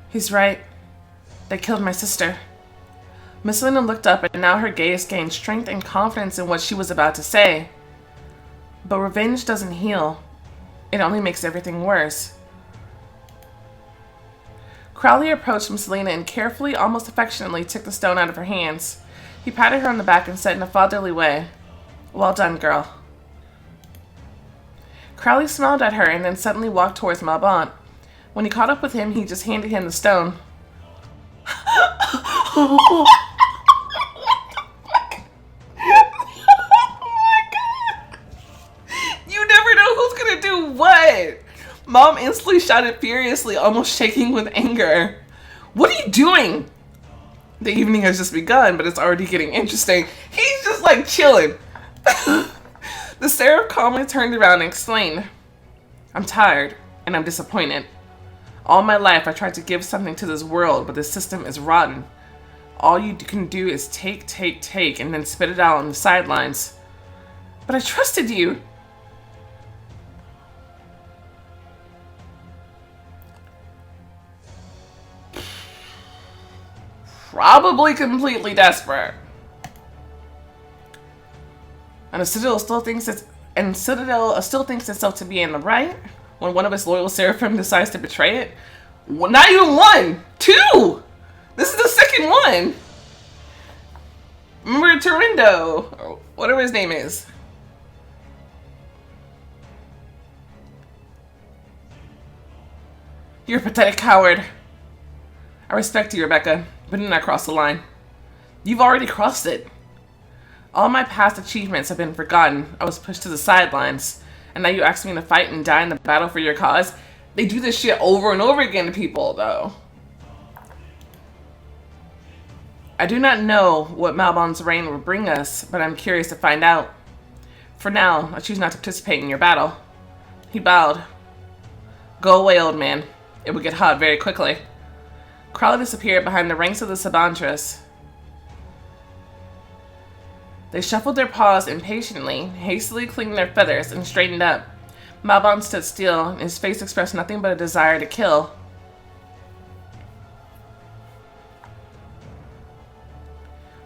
He's right. They killed my sister. Miss Selena looked up, and now her gaze gained strength and confidence in what she was about to say. But revenge doesn't heal. It only makes everything worse. Crowley approached Miss Selena and carefully, almost affectionately, took the stone out of her hands. He patted her on the back and said in a fatherly way, Well done, girl. Crowley smiled at her and then suddenly walked towards Malbon. When he caught up with him, he just handed him the stone. Oh my god! You never know who's gonna do what! Mom instantly shouted furiously, almost shaking with anger. What are you doing? The evening has just begun, but it's already getting interesting. He's just like chilling. The seraph calmly turned around and explained, I'm tired and I'm disappointed. All my life I tried to give something to this world, but the system is rotten. All you can do is take, and then spit it out on the sidelines. But I trusted you. Probably completely desperate. And Citadel still thinks itself to be in the right when one of its loyal seraphim decides to betray it. Well, not even one, two. This is the second one. Remember Torindo, or whatever his name is. You're a pathetic coward. I respect you, Rebecca, but do not cross the line. You've already crossed it. All my past achievements have been forgotten. I was pushed to the sidelines. And now you ask me to fight and die in the battle for your cause? They do this shit over and over again to people, though. I do not know what Malbon's reign will bring us, but I'm curious to find out. For now, I choose not to participate in your battle. He bowed. Go away, old man. It will get hot very quickly. Crowley disappeared behind the ranks of the Sabantras. They shuffled their paws impatiently, hastily cleaned their feathers, and straightened up. Malbon stood still, and his face expressed nothing but a desire to kill.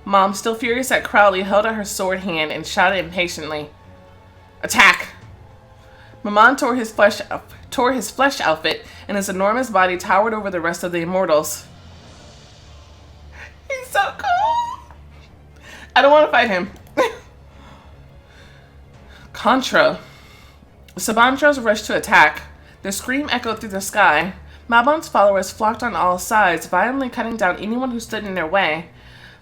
Mom, still furious at Crowley, held out her sword hand and shouted impatiently, Attack! Mammon tore his flesh outfit, and his enormous body towered over the rest of the immortals. He's so cool! I don't want to fight him. Contra. The Sabantras rushed to attack. Their scream echoed through the sky. Malbon's followers flocked on all sides, violently cutting down anyone who stood in their way.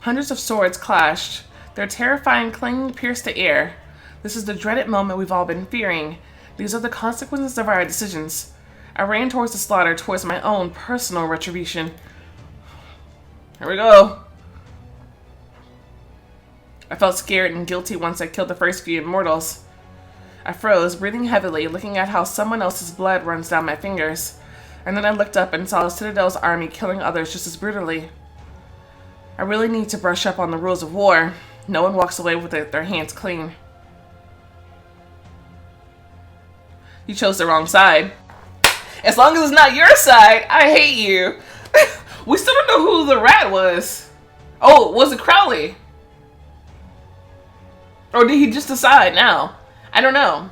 Hundreds of swords clashed. Their terrifying clang pierced the air. This is the dreaded moment we've all been fearing. These are the consequences of our decisions. I ran towards the slaughter, towards my own personal retribution. Here we go. I felt scared and guilty once I killed the first few immortals. I froze, breathing heavily, looking at how someone else's blood runs down my fingers. And then I looked up and saw the Citadel's army killing others just as brutally. I really need to brush up on the rules of war. No one walks away with their hands clean. You chose the wrong side. As long as it's not your side, I hate you. We still don't know who the rat was. Oh, was it Crowley? Or did he just decide now? I don't know.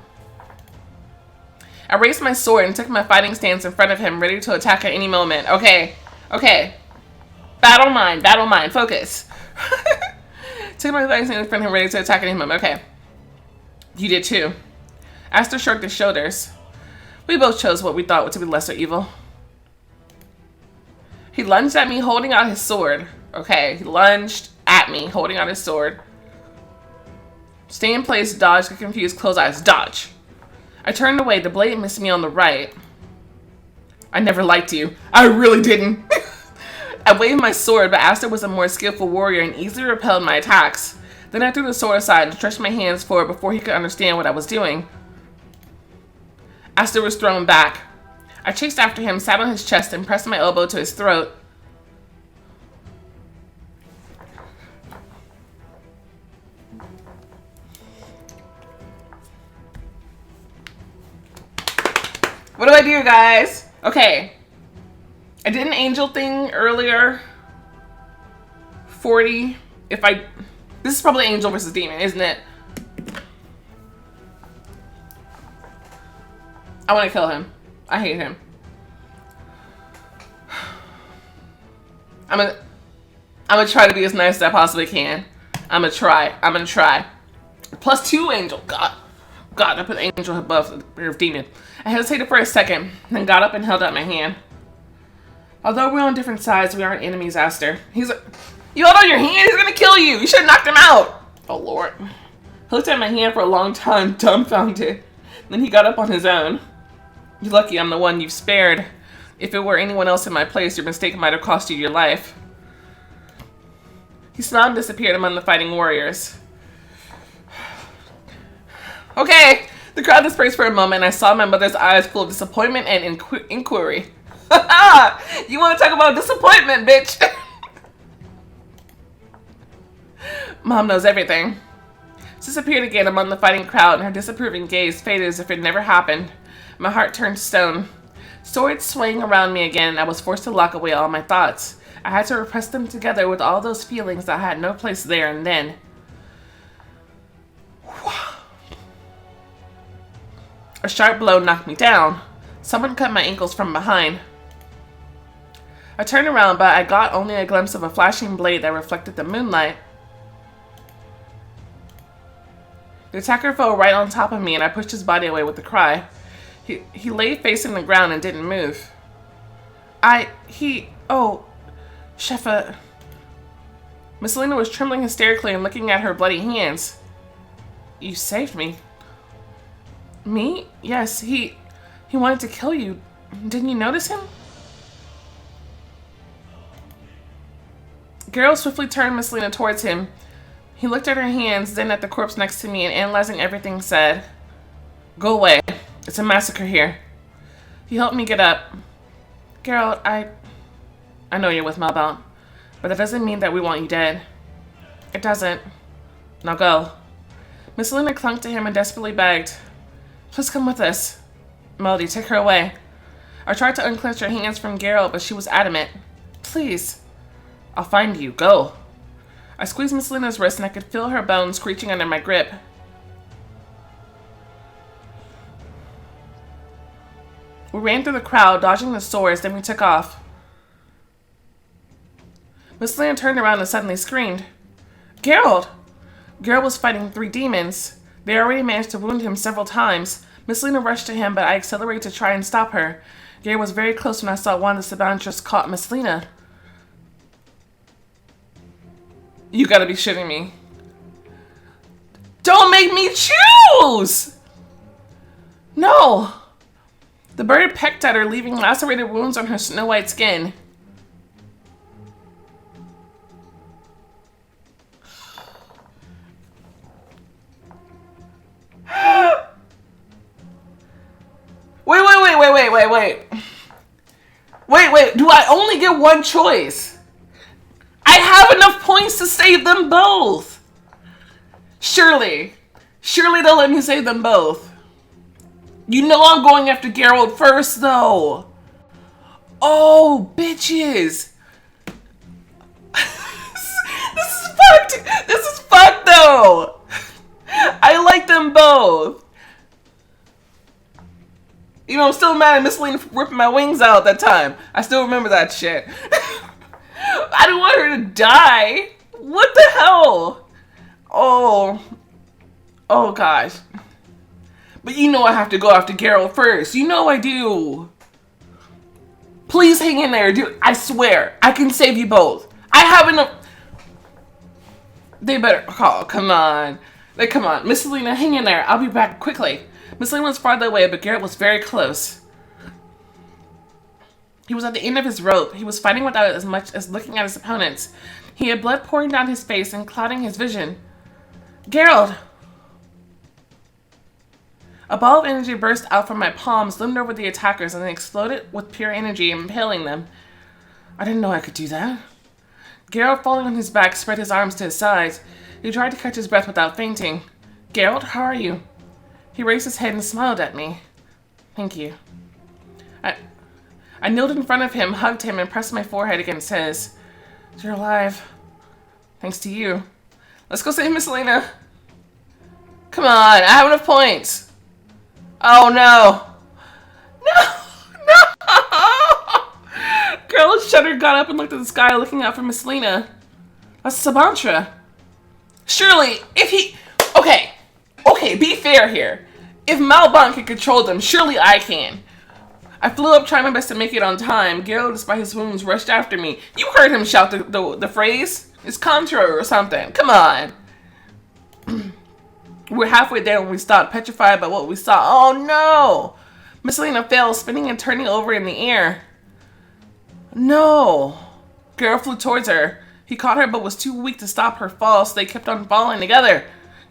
I raised my sword and took my fighting stance in front of him, ready to attack at any moment. Okay. Okay. Battle mind, focus. Took my fighting stance in front of him, ready to attack at any moment. Okay. You did too. Aster shrugged his shoulders. We both chose what we thought to be lesser evil. He lunged at me, holding out his sword. Okay, he lunged at me, holding out his sword. Stay in place, dodge, get confused, close eyes, dodge. I turned away, the blade missed me on the right. I never liked you. I really didn't. I waved my sword, but Aster was a more skillful warrior and easily repelled my attacks. Then I threw the sword aside and stretched my hands forward before he could understand what I was doing. Aster was thrown back. I chased after him, sat on his chest, and pressed my elbow to his throat. What do I do, guys? Okay. I did an angel thing earlier. 40. This is probably angel versus demon, isn't it? I want to kill him. I hate him. I'm gonna try to be as nice as I possibly can. I'm gonna try. +2 angel. God, I put angel above the demon. I hesitated for a second, then got up and held out my hand. Although we're on different sides, we aren't enemies, Aster. You held out your hand? He's gonna kill you! You should have knocked him out! Oh, Lord. He looked at my hand for a long time, dumbfounded. Then he got up on his own. You're lucky I'm the one you've spared. If it were anyone else in my place, your mistake might have cost you your life. He smiled and disappeared among the fighting warriors. Okay, the crowd dispersed for a moment, and I saw my mother's eyes full of disappointment and inquiry. You want to talk about disappointment, bitch? Mom knows everything. She disappeared again among the fighting crowd, and her disapproving gaze faded as if it never happened. My heart turned to stone. Swords swaying around me again, I was forced to lock away all my thoughts. I had to repress them together with all those feelings that had no place there and then. A sharp blow knocked me down. Someone cut my ankles from behind. I turned around, but I got only a glimpse of a flashing blade that reflected the moonlight. The attacker fell right on top of me, and I pushed his body away with a cry. He lay facing the ground and didn't move. Oh, Shefa. Miss Lena was trembling hysterically and looking at her bloody hands. You saved me. Me? Yes, he wanted to kill you. Didn't you notice him? Geralt swiftly turned Miss Lena towards him. He looked at her hands, then at the corpse next to me, and analyzing everything said, Go away. It's a massacre here. He helped me get up. Geralt, I know you're with Malbon, but that doesn't mean that we want you dead. It doesn't. Now go. Miss Lena clung to him and desperately begged, Please come with us. Melody, take her away. I tried to unclench her hands from Geralt, but she was adamant. Please. I'll find you. Go. I squeezed Miss Lena's wrist and I could feel her bones screeching under my grip. We ran through the crowd, dodging the swords, then we took off. Miss Lena turned around and suddenly screamed. Geralt! Geralt was fighting 3 demons. They already managed to wound him several times. Miss Lena rushed to him, but I accelerated to try and stop her. Geralt was very close when I saw one of the Sabantress caught Miss Lena. You gotta be shitting me. Don't make me choose! No! The bird pecked at her, leaving lacerated wounds on her snow-white skin. Wait. Do I only get one choice? I have enough points to save them both. Surely they'll let me save them both. You know I'm going after Geralt first, though. Oh, bitches. This is fucked, though. I like them both. You know, I'm still mad at Miss Lena for ripping my wings out that time. I still remember that shit. I don't want her to die. What the hell? Oh gosh. But you know I have to go after Geralt first. You know I do. Please hang in there, dude. I swear, I can save you both. I have enough. They better. Oh, come on. Come on. Miss Lena, hang in there. I'll be back quickly. Miss Lena was farther away, but Geralt was very close. He was at the end of his rope. He was fighting without as much as looking at his opponents. He had blood pouring down his face and clouding his vision. Geralt! A ball of energy burst out from my palms, loomed over the attackers, and then exploded with pure energy, impaling them. I didn't know I could do that. Geralt, falling on his back, spread his arms to his sides. He tried to catch his breath without fainting. Geralt, how are you? He raised his head and smiled at me. Thank you. I kneeled in front of him, hugged him, and pressed my forehead against his. You're alive. Thanks to you. Let's go save Miss Lena. Come on, I have enough points. Oh no. No! Geralt shuddered, got up, and looked at the sky, looking out for Miss Lena. That's Sabantra. Surely, if he... Okay, be fair here. If Malbon can control them, surely I can. I flew up, trying my best to make it on time. Geralt, despite his wounds, rushed after me. You heard him shout the phrase? It's Contra or something. Come on. We're halfway there when we stopped, petrified by what we saw. Oh no! Miss Lena fell, spinning and turning over in the air. No! Geralt flew towards her. He caught her but was too weak to stop her fall, so they kept on falling together.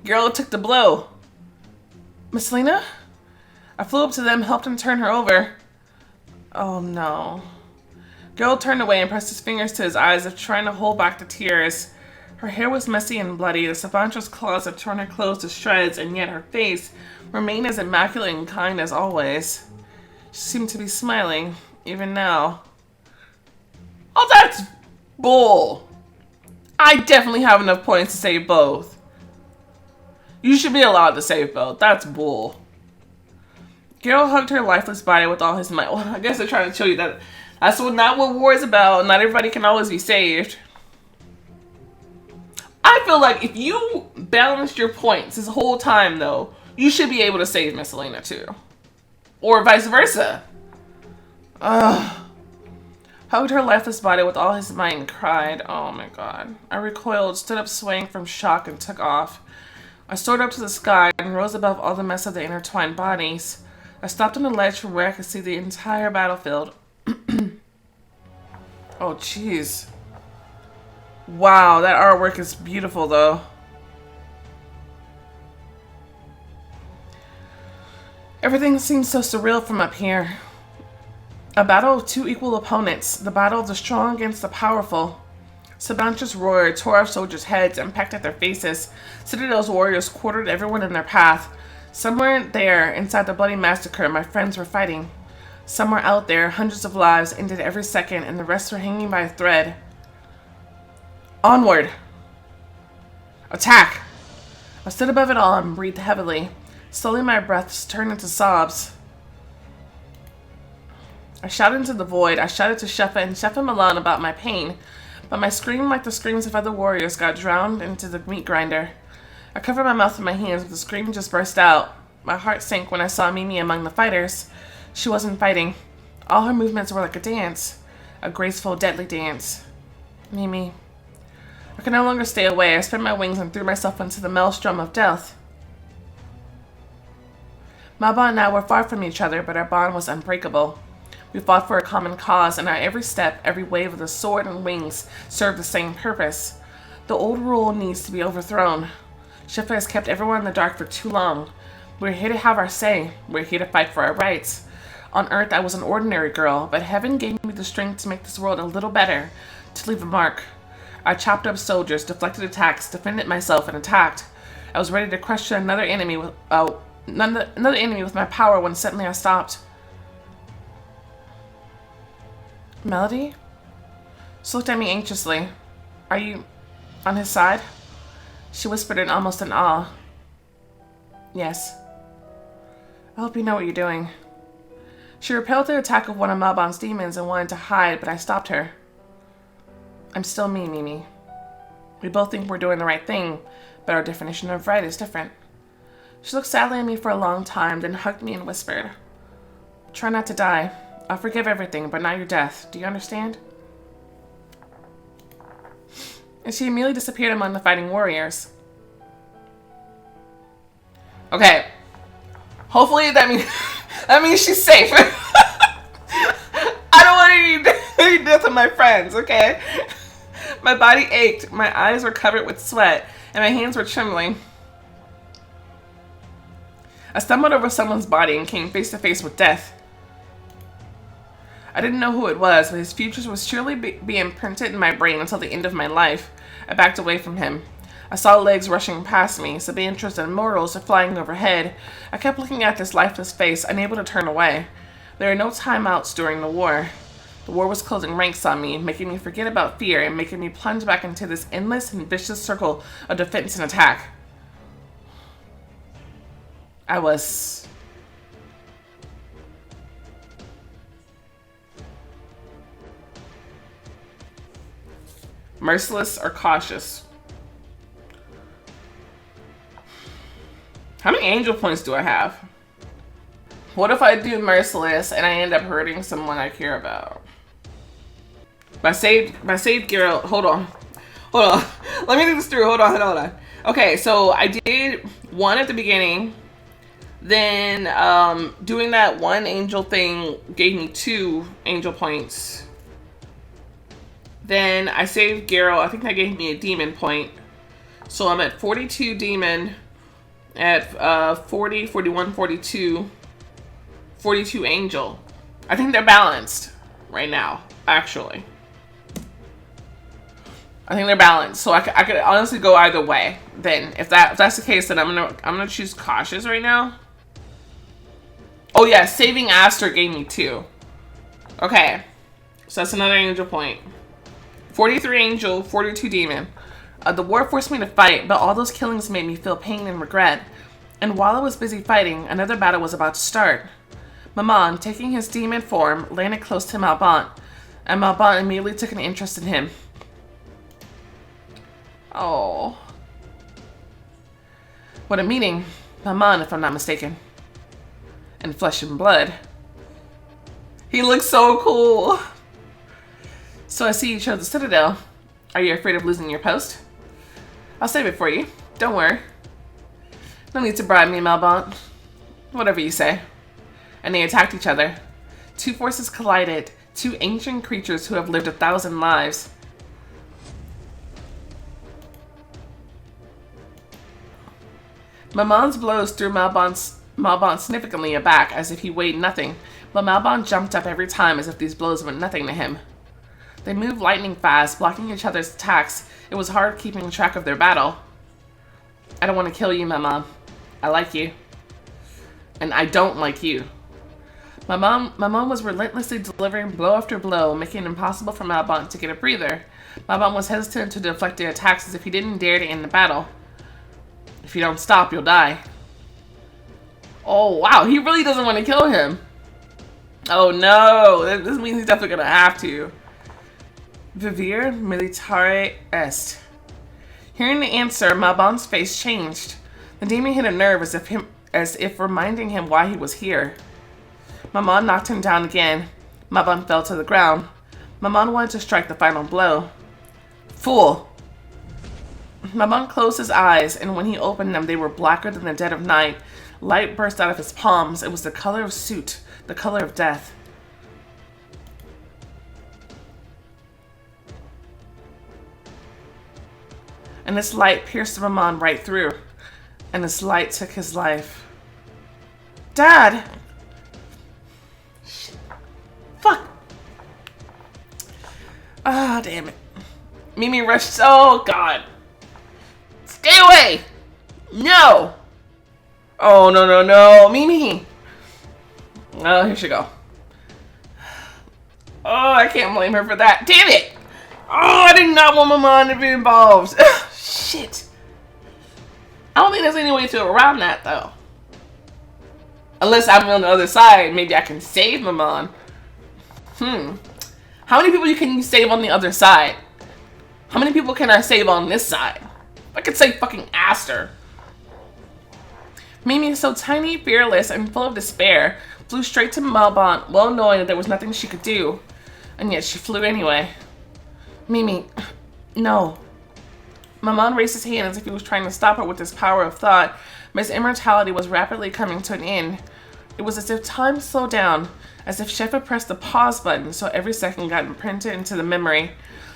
Geralt took the blow. Miss Lena? I flew up to them, helped him turn her over. Oh no. Geralt turned away and pressed his fingers to his eyes, as if trying to hold back the tears. Her hair was messy and bloody. The Savantra's claws had torn her clothes to shreds, and yet her face remained as immaculate and kind as always. She seemed to be smiling, even now. Oh, that's bull! I definitely have enough points to save both. You should be allowed to save both. That's bull. Geralt hugged her lifeless body with all his might. Well, I guess they're trying to show you that that's not what war is about. Not everybody can always be saved. I feel like if you balanced your points this whole time, though, you should be able to save Miss Lena too. Or vice versa. Ugh. Hugged her lifeless body with all his might and cried. Oh my god. I recoiled, stood up swaying from shock, and took off. I soared up to the sky and rose above all the mess of the intertwined bodies. I stopped on a ledge from where I could see the entire battlefield. Oh, jeez. Wow, that artwork is beautiful, though. Everything seems so surreal from up here. A battle of two equal opponents. The battle of the strong against the powerful. Savantra's roared, tore off soldiers' heads, and pecked at their faces. Citadel's warriors quartered everyone in their path. Somewhere there, inside the bloody massacre, my friends were fighting. Somewhere out there, hundreds of lives ended every second, and the rest were hanging by a thread. Onward! Attack! I stood above it all and breathed heavily. Slowly my breaths turned into sobs. I shouted into the void. I shouted to Shefa and Shefa Milan about my pain, but my scream, like the screams of other warriors, got drowned into the meat grinder. I covered my mouth with my hands, but the scream just burst out. My heart sank when I saw Mimi among the fighters. She wasn't fighting. All her movements were like a dance. A graceful, deadly dance. Mimi. I could no longer stay away. I spread my wings and threw myself into the maelstrom of death. Malbon and I were far from each other, but our bond was unbreakable. We fought for a common cause, and our every step, every wave of the sword and wings served the same purpose. The old rule needs to be overthrown. Shefa has kept everyone in the dark for too long. We're here to have our say. We're here to fight for our rights. On Earth, I was an ordinary girl, but heaven gave me the strength to make this world a little better, to leave a mark. I chopped up soldiers, deflected attacks, defended myself, and attacked. I was ready to crush another enemy with my power when suddenly I stopped. Melody? She looked at me anxiously. Are you on his side? She whispered in almost an awe. Yes. I hope you know what you're doing. She repelled the attack of one of Malbon's demons and wanted to hide, but I stopped her. I'm still me, Mimi. We both think we're doing the right thing, but our definition of right is different. She looked sadly at me for a long time, then hugged me and whispered, Try not to die. I'll forgive everything, but not your death. Do you understand? And she immediately disappeared among the fighting warriors. Okay. Hopefully that means she's safe. I don't want any death of my friends, okay? My body ached, my eyes were covered with sweat, and my hands were trembling. I stumbled over someone's body and came face to face with death. I didn't know who it was, but his features would surely be imprinted in my brain until the end of my life. I backed away from him. I saw legs rushing past me, Sabantras and mortals are flying overhead. I kept looking at this lifeless face, unable to turn away. There were no timeouts during the war. The war was closing ranks on me, making me forget about fear and making me plunge back into this endless and vicious circle of defense and attack. I was... merciless or cautious? How many angel points do I have? What if I do merciless and I end up hurting someone I care about? My saved Geralt. Hold on. Let me do this through. Hold on. Okay, so I did one at the beginning. Then doing that one angel thing gave me 2 angel points. Then I saved Garo. I think that gave me a demon point. So I'm at 42 demon, at 40, 41, 42, 42 angel. I think they're balanced right now, actually. I think they're balanced. So I could honestly go either way. Then if that's the case, then I'm gonna choose cautious right now. Oh yeah, saving Aster gave me 2. Okay. So that's another angel point. 43 angel, 42 demon. The war forced me to fight, but all those killings made me feel pain and regret. And while I was busy fighting, another battle was about to start. Malbon, taking his demon form, landed close to Malbonte, and Malbonte immediately took an interest in him. Oh. What a meeting. Malbon, if I'm not mistaken. And flesh and blood. He looks so cool. So I see you chose the Citadel. Are you afraid of losing your post? I'll save it for you. Don't worry. No need to bribe me, Malbonte. Whatever you say. And they attacked each other. 2 forces collided. 2 ancient creatures who have lived 1,000 lives. Malbonte's blows threw Malbonte significantly aback, as if he weighed nothing, but Malbonte jumped up every time as if these blows meant nothing to him. They moved lightning fast, blocking each other's attacks. It was hard keeping track of their battle. I don't want to kill you, Malbon. I like you. And I don't like you. Malbon was relentlessly delivering blow after blow, making it impossible for Malbonte to get a breather. Malbon was hesitant to deflect the attacks as if he didn't dare to end the battle. If you don't stop, you'll die. Oh, wow. He really doesn't want to kill him. Oh, no. This means he's definitely going to have to. Vivir militare est. Hearing the answer, Malbonte's face changed. The demon hit a nerve as if reminding him why he was here. Malbon knocked him down again. Malbon fell to the ground. Malbon wanted to strike the final blow. Fool! Malbon closed his eyes, and when he opened them, they were blacker than the dead of night. Light burst out of his palms. It was the color of soot, the color of death. And this light pierced Malbon right through. And this light took his life. Dad! Shit. Fuck! Ah, damn it. Mimi rushed. Oh, God. Stay away! No! Oh, no, no, no. Mimi! Oh, here she go. Oh, I can't blame her for that. Damn it! Oh, I did not want my mom to be involved. Shit. I don't think there's any way to around that, though. Unless I'm on the other side, maybe I can save my mom. How many people can you save on the other side? How many people can I save on this side? I could save fucking Aster. Mimi, so tiny, fearless, and full of despair, flew straight to Malbonte, well knowing that there was nothing she could do. And yet she flew anyway. Mimi, no. Malbonte raised his hand as if he was trying to stop her with his power of thought, but his immortality was rapidly coming to an end. It was as if time slowed down, as if Chef had pressed the pause button so every second got imprinted into the memory,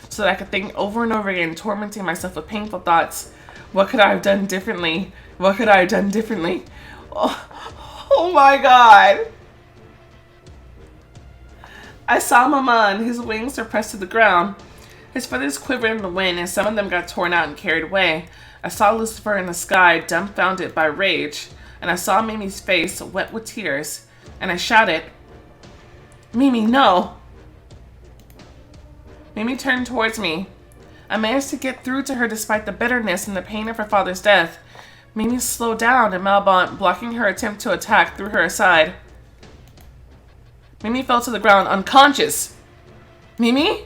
so that I could think over and over again, tormenting myself with painful thoughts. What could I have done differently? What could I have done differently? Oh my God. I saw Malbon. His wings were pressed to the ground. His feathers quivered in the wind, and some of them got torn out and carried away. I saw Lucifer in the sky, dumbfounded by rage, and I saw Mimi's face, wet with tears, and I shouted, Mimi, no! Mimi turned towards me. I managed to get through to her despite the bitterness and the pain of her father's death. Mimi slowed down, and Malbonte, blocking her attempt to attack, threw her aside. Mimi fell to the ground, unconscious. Mimi?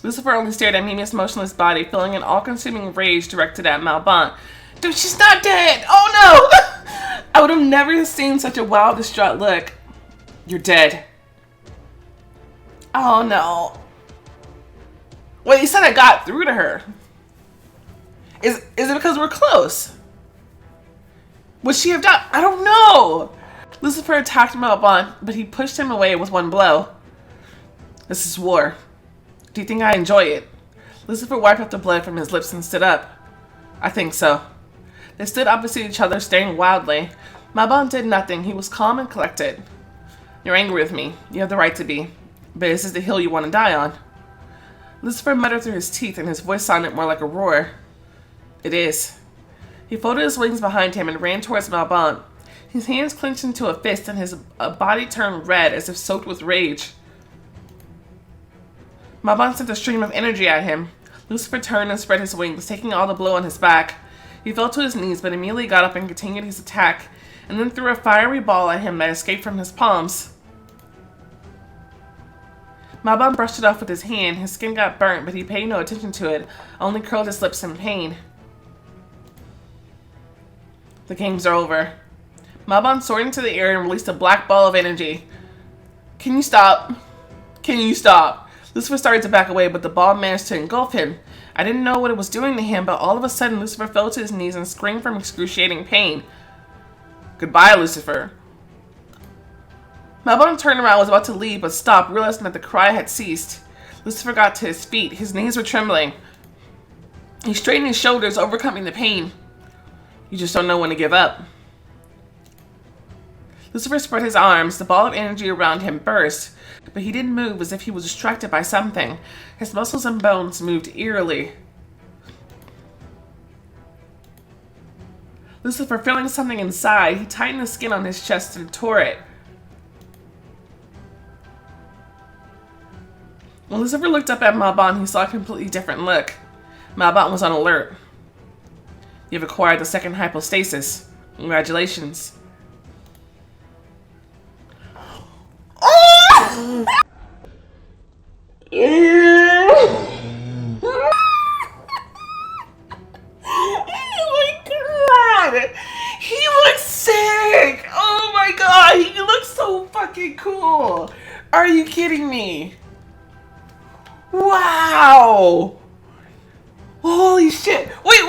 Lucifer only stared at Mimi's motionless body, feeling an all-consuming rage directed at Malbonte. Dude, she's not dead! Oh no! I would have never seen such a wild, distraught look. You're dead. Oh no. Wait, you said I got through to her. Is it because we're close? Would she have done? I don't know. Lucifer attacked Malbonte, but he pushed him away with one blow. This is war. Do you think I enjoy it? Lucifer wiped off the blood from his lips and stood up. I think so. They stood opposite each other, staring wildly. Malbon did nothing. He was calm and collected. You're angry with me. You have the right to be. But this is the hill you want to die on. Lucifer muttered through his teeth, and his voice sounded more like a roar. It is. He folded his wings behind him and ran towards Malbon. His hands clenched into a fist, and his body turned red as if soaked with rage. Malbon sent a stream of energy at him. Lucifer turned and spread his wings, taking all the blow on his back. He fell to his knees, but immediately got up and continued his attack, and then threw a fiery ball at him that escaped from his palms. Malbon brushed it off with his hand. His skin got burnt, but he paid no attention to it, only curled his lips in pain. The games are over. Malbon soared into the air and released a black ball of energy. Can you stop? Can you stop? Lucifer started to back away, but the ball managed to engulf him. I didn't know what it was doing to him, but all of a sudden Lucifer fell to his knees and screamed from excruciating pain. Goodbye, Lucifer. Malbon turned around, was about to leave, but stopped, realizing that the cry had ceased. Lucifer got to his feet. His knees were trembling. He straightened his shoulders, overcoming the pain. You just don't know when to give up. Lucifer spread his arms. The ball of energy around him burst, but he didn't move, as if he was distracted by something. His muscles and bones moved eerily. Lucifer, feeling something inside, he tightened the skin on his chest and tore it. When Lucifer looked up at Malbon, he saw a completely different look. Malbon was on alert. You've acquired the second hypostasis. Congratulations. Oh! Oh my god! He looks sick! Oh my god, he looks so fucking cool! Are you kidding me? Wow! Holy shit! Wait,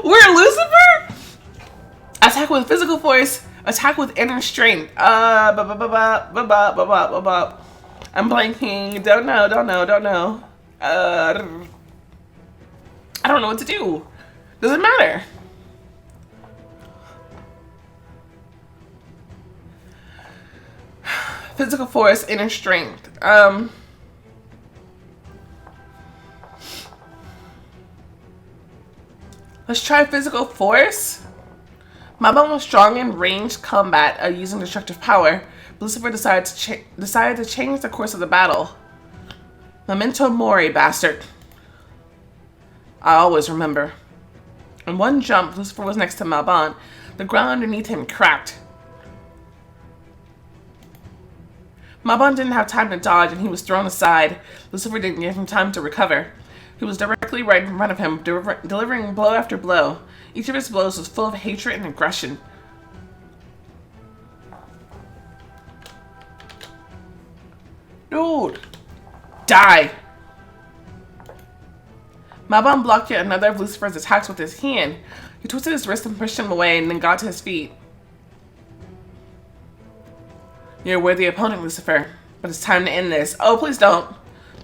we're Lucifer? Attack with physical force. Attack with inner strength. I'm blanking. Don't know. I don't know what to do. Doesn't matter. Physical force, inner strength. Let's try physical force. Malbon was strong in ranged combat using destructive power. Lucifer decided to change the course of the battle. Memento mori, bastard. I always remember. In one jump, Lucifer was next to Malbon. The ground underneath him cracked. Malbon didn't have time to dodge, and he was thrown aside. Lucifer didn't give him time to recover. He was directly right in front of him, delivering blow after blow. Each of his blows was full of hatred and aggression. Dude! Die! Malbon blocked yet another of Lucifer's attacks with his hand. He twisted his wrist and pushed him away, and then got to his feet. You're a worthy opponent, Lucifer, but it's time to end this. Oh, please don't.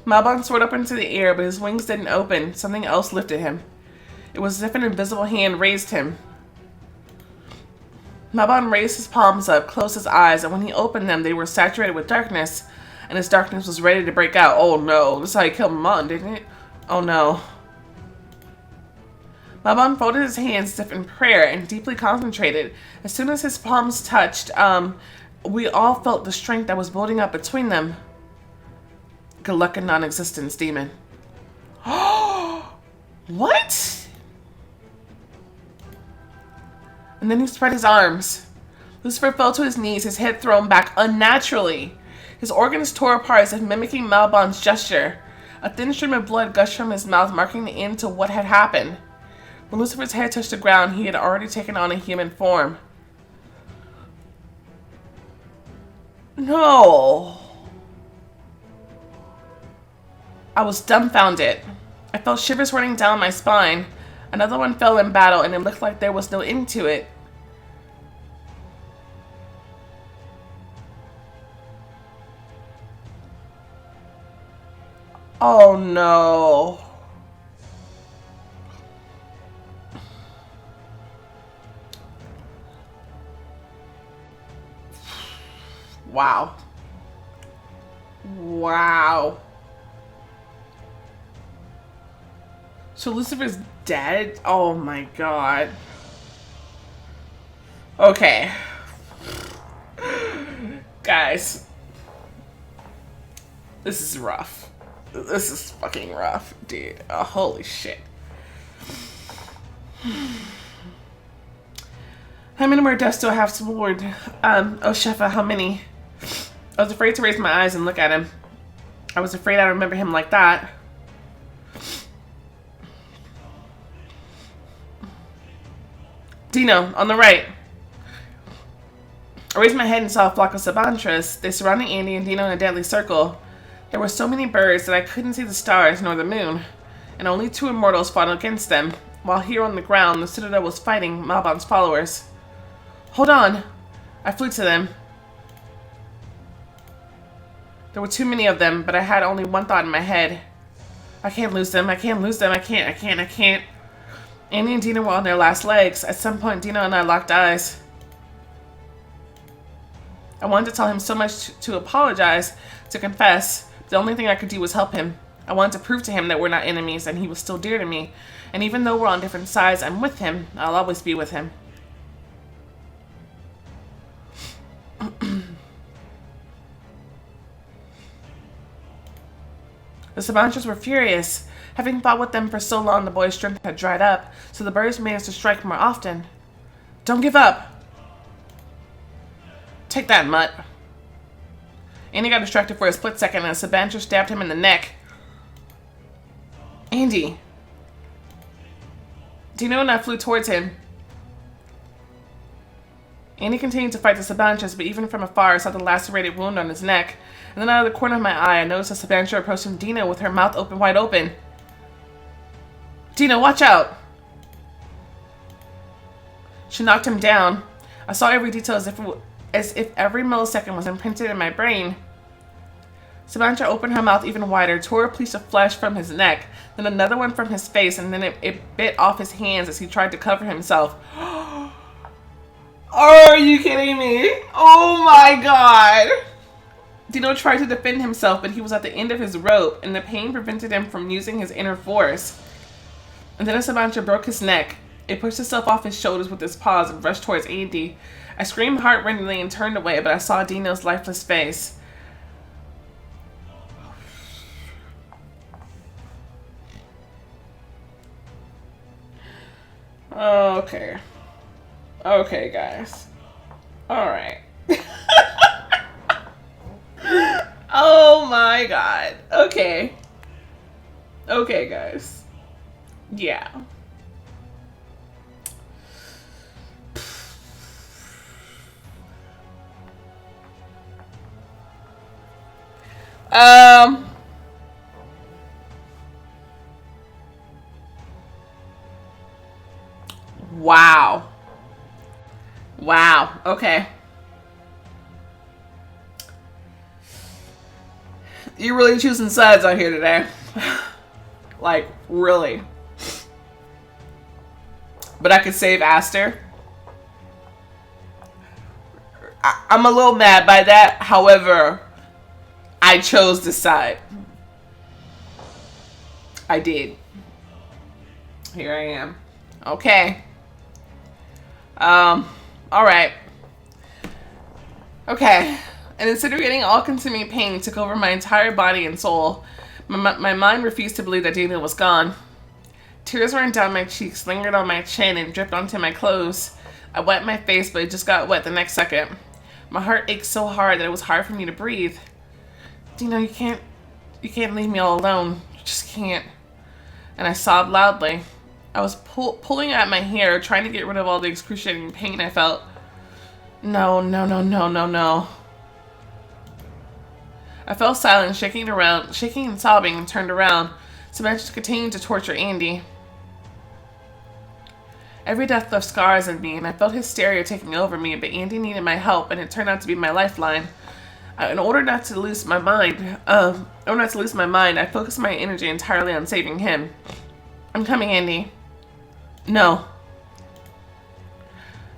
Malbon soared up into the air, but his wings didn't open. Something else lifted him. It was as if an invisible hand raised him. Malbon raised his palms up, closed his eyes, and when he opened them, they were saturated with darkness, and his darkness was ready to break out. Oh no, this is how you killed Malbon, didn't it? Oh no. Malbon folded his hands as if in prayer and deeply concentrated. As soon as his palms touched, we all felt the strength that was building up between them. Good luck in non-existence, demon. What? And then he spread his arms. Lucifer fell to his knees, his head thrown back unnaturally. His organs tore apart as if mimicking Malbon's gesture. A thin stream of blood gushed from his mouth, marking the end to what had happened. When Lucifer's head touched the ground, he had already taken on a human form. No. I was dumbfounded. I felt shivers running down my spine. Another one fell in battle, and it looked like there was no end to it. Oh no. Wow. Wow. So Lucifer's dead? Oh my god. Okay. Guys. This is rough. This is fucking rough, dude. Oh, holy shit. How many more deaths do I have to ward? Oh, Shefa, how many? I was afraid to raise my eyes and look at him. I was afraid I'd remember him like that. Dino, on the right. I raised my head and saw a flock of sabantras. They surrounded Andy and Dino in a deadly circle. There were so many birds that I couldn't see the stars nor the moon, and only 2 immortals fought against them, while here on the ground the citadel was fighting Malbon's followers. Hold on! I flew to them. There were too many of them, but I had only one thought in my head. I can't lose them, I can't lose them, I can't. Andy and Dino were on their last legs. At some point, Dino and I locked eyes. I wanted to tell him so much to apologize, to confess. The only thing I could do was help him. I wanted to prove to him that we're not enemies and he was still dear to me. And even though we're on different sides, I'm with him. I'll always be with him. The Sabantras were furious. Having fought with them for so long, the boy's strength had dried up, so the birds made us to strike more often. Don't give up! Take that, Mutt. Andy got distracted for a split second and a Sabantra stabbed him in the neck. Andy. Dino and I flew towards him. Andy continued to fight the Sabantras, but even from afar I saw the lacerated wound on his neck. And then out of the corner of my eye, I noticed a Sabantra approaching Dino with her mouth wide open. Dino, watch out! She knocked him down. I saw every detail as if every millisecond was imprinted in my brain. Sabantra opened her mouth even wider, tore a piece of flesh from his neck, then another one from his face, and then it bit off his hands as he tried to cover himself. Are you kidding me? Oh my god! Dino tried to defend himself, but he was at the end of his rope, and the pain prevented him from using his inner force. And then a Sabantra broke his neck. It pushed itself off his shoulders with its paws and rushed towards Andy. I screamed heart-rendingly and turned away, but I saw Dino's lifeless face. Okay. Okay, guys. Alright. Oh my god. Okay. Okay, guys. Yeah. Wow. Wow. Okay. You're really choosing sides out here today. Like, really. But I could save Aster. I'm a little mad by that. However, I chose this side. I did. Here I am. Okay. Alright. Okay. An incinerating, all-consuming pain took over my entire body and soul. My mind refused to believe that Daniel was gone. Tears ran down my cheeks, lingered on my chin, and dripped onto my clothes. I wiped my face, but it just got wet the next second. My heart ached so hard that it was hard for me to breathe. Dino, you can't leave me all alone. You just can't. And I sobbed loudly. I was pulling at my hair, trying to get rid of all the excruciating pain I felt. No, no, no, no, no, no. I fell silent, shaking and sobbing, and turned around. Samantha continued to torture Andy. Every death left scars in me, and I felt hysteria taking over me, but Andy needed my help, and it turned out to be my lifeline. In order not to lose my mind, I focused my energy entirely on saving him. I'm coming, Andy. No.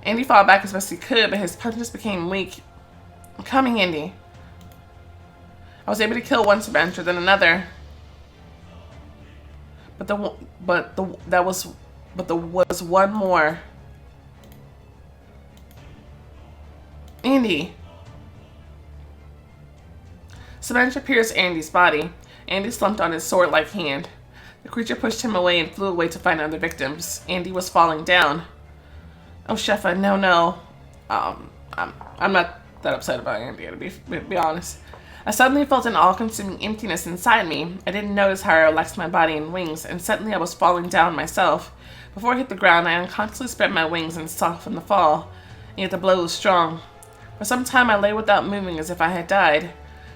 Andy fought back as best he could, but his punches became weak. I'm coming, Andy. I was able to kill one Sebastian, then another. But there was one more. Andy. Sebastian pierced Andy's body. Andy slumped on his sword-like hand. The creature pushed him away and flew away to find other victims. Andy was falling down. Oh, Shefa, no. I'm not that upset about Andy, to be honest. I suddenly felt an all-consuming emptiness inside me. I didn't notice how I relaxed my body and wings, and suddenly I was falling down myself. Before I hit the ground, I unconsciously spread my wings and softened the fall, and yet the blow was strong. For some time, I lay without moving as if I had died.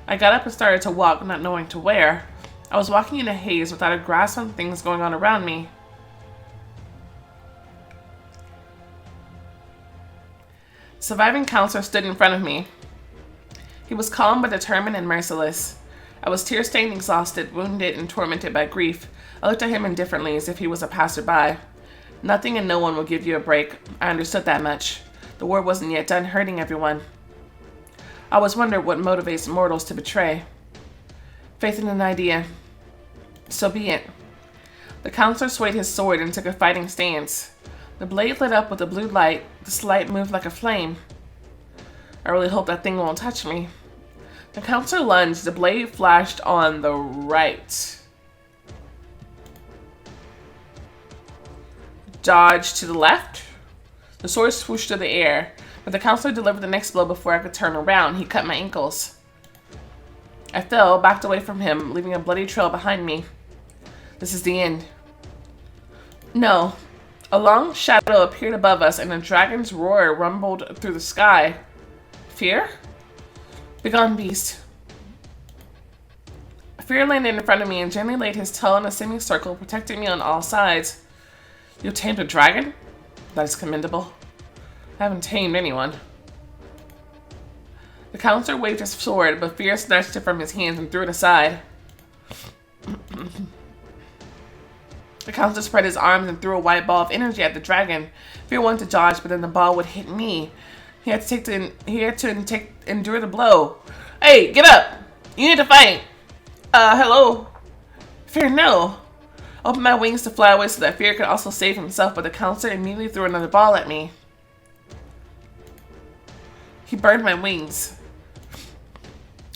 I got up and started to walk, not knowing to where. I was walking in a haze without a grasp on things going on around me. Surviving counselor stood in front of me. He was calm but determined and merciless. I was tear-stained, exhausted, wounded, and tormented by grief. I looked at him indifferently as if he was a passerby. Nothing and no one will give you a break. I understood that much. The war wasn't yet done hurting everyone. I always wondered what motivates mortals to betray. Faith in an idea. So be it. The counselor swayed his sword and took a fighting stance. The blade lit up with a blue light. This light moved like a flame. I really hope that thing won't touch me. The counselor lunged. The blade flashed on the right. Dodge to the left. The sword swooshed through the air, but the counselor delivered the next blow before I could turn around. He cut my ankles. I fell, backed away from him, leaving a bloody trail behind me. This is the end. No. A long shadow appeared above us, and a dragon's roar rumbled through the sky. Fear? Begone, beast. Fear landed in front of me and gently laid his tail in a semicircle, protecting me on all sides. You tamed a dragon? That is commendable. I haven't tamed anyone. The counselor waved his sword, but Fear snatched it from his hands and threw it aside. The counselor spread his arms and threw a white ball of energy at the dragon. Fear wanted to dodge, but then the ball would hit me. He had to endure the blow. Hey, get up! You need to fight! Hello? Fear, no! I opened my wings to fly away so that Fear could also save himself, but the counselor immediately threw another ball at me. He burned my wings.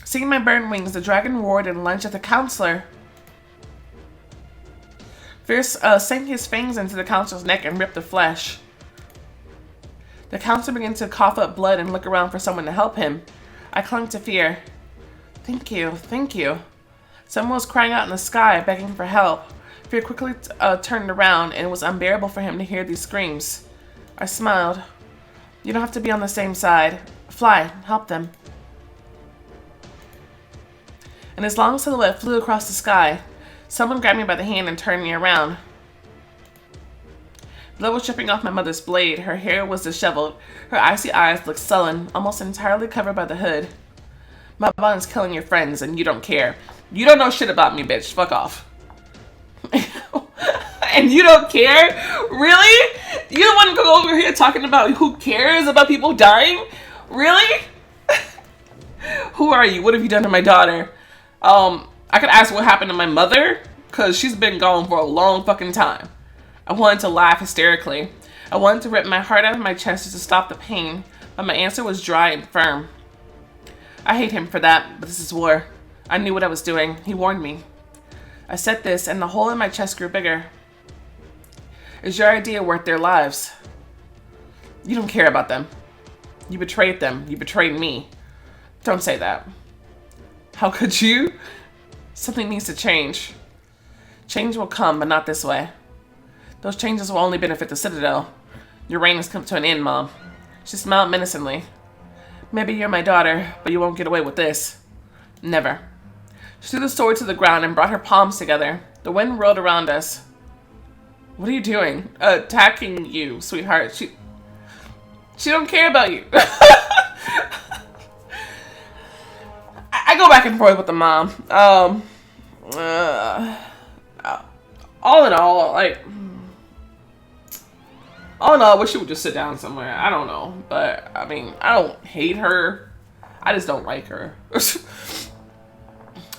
Seeing my burned wings, the dragon roared and lunged at the counselor. Fear sank his fangs into the counselor's neck and ripped the flesh. The counselor began to cough up blood and look around for someone to help him. I clung to Fear. Thank you, thank you. Someone was crying out in the sky, begging for help. Fear quickly turned around, and it was unbearable for him to hear these screams. I smiled. You don't have to be on the same side. Fly, help them. And his long silhouette flew across the sky. Someone grabbed me by the hand and turned me around. Blood was dripping off my mother's blade. Her hair was disheveled. Her icy eyes looked sullen, almost entirely covered by the hood. Malbon is killing your friends, and you don't care. You don't know shit about me, bitch. Fuck off. And you don't care? Really? You don't want to go over here talking about who cares about people dying? Really? Who are you? What have you done to my daughter? I could ask what happened to my mother, because she's been gone for a long fucking time. I wanted to laugh hysterically. I wanted to rip my heart out of my chest just to stop the pain, but my answer was dry and firm. I hate him for that, but this is war. I knew what I was doing. He warned me. I said this, and the hole in my chest grew bigger. Is your idea worth their lives? You don't care about them. You betrayed them. You betrayed me. Don't say that. How could you? Something needs to change. Change will come, but not this way. Those changes will only benefit the Citadel. Your reign has come to an end, Mom. She smiled menacingly. Maybe you're my daughter, but you won't get away with this. Never. She threw the sword to the ground and brought her palms together. The wind whirled around us. What are you doing? Attacking you, sweetheart. She don't care about you. I go back and forth with the mom. Uh, all in all, like, all in all, I wish she would just sit down somewhere. I don't know, but I mean, I don't hate her. I just don't like her.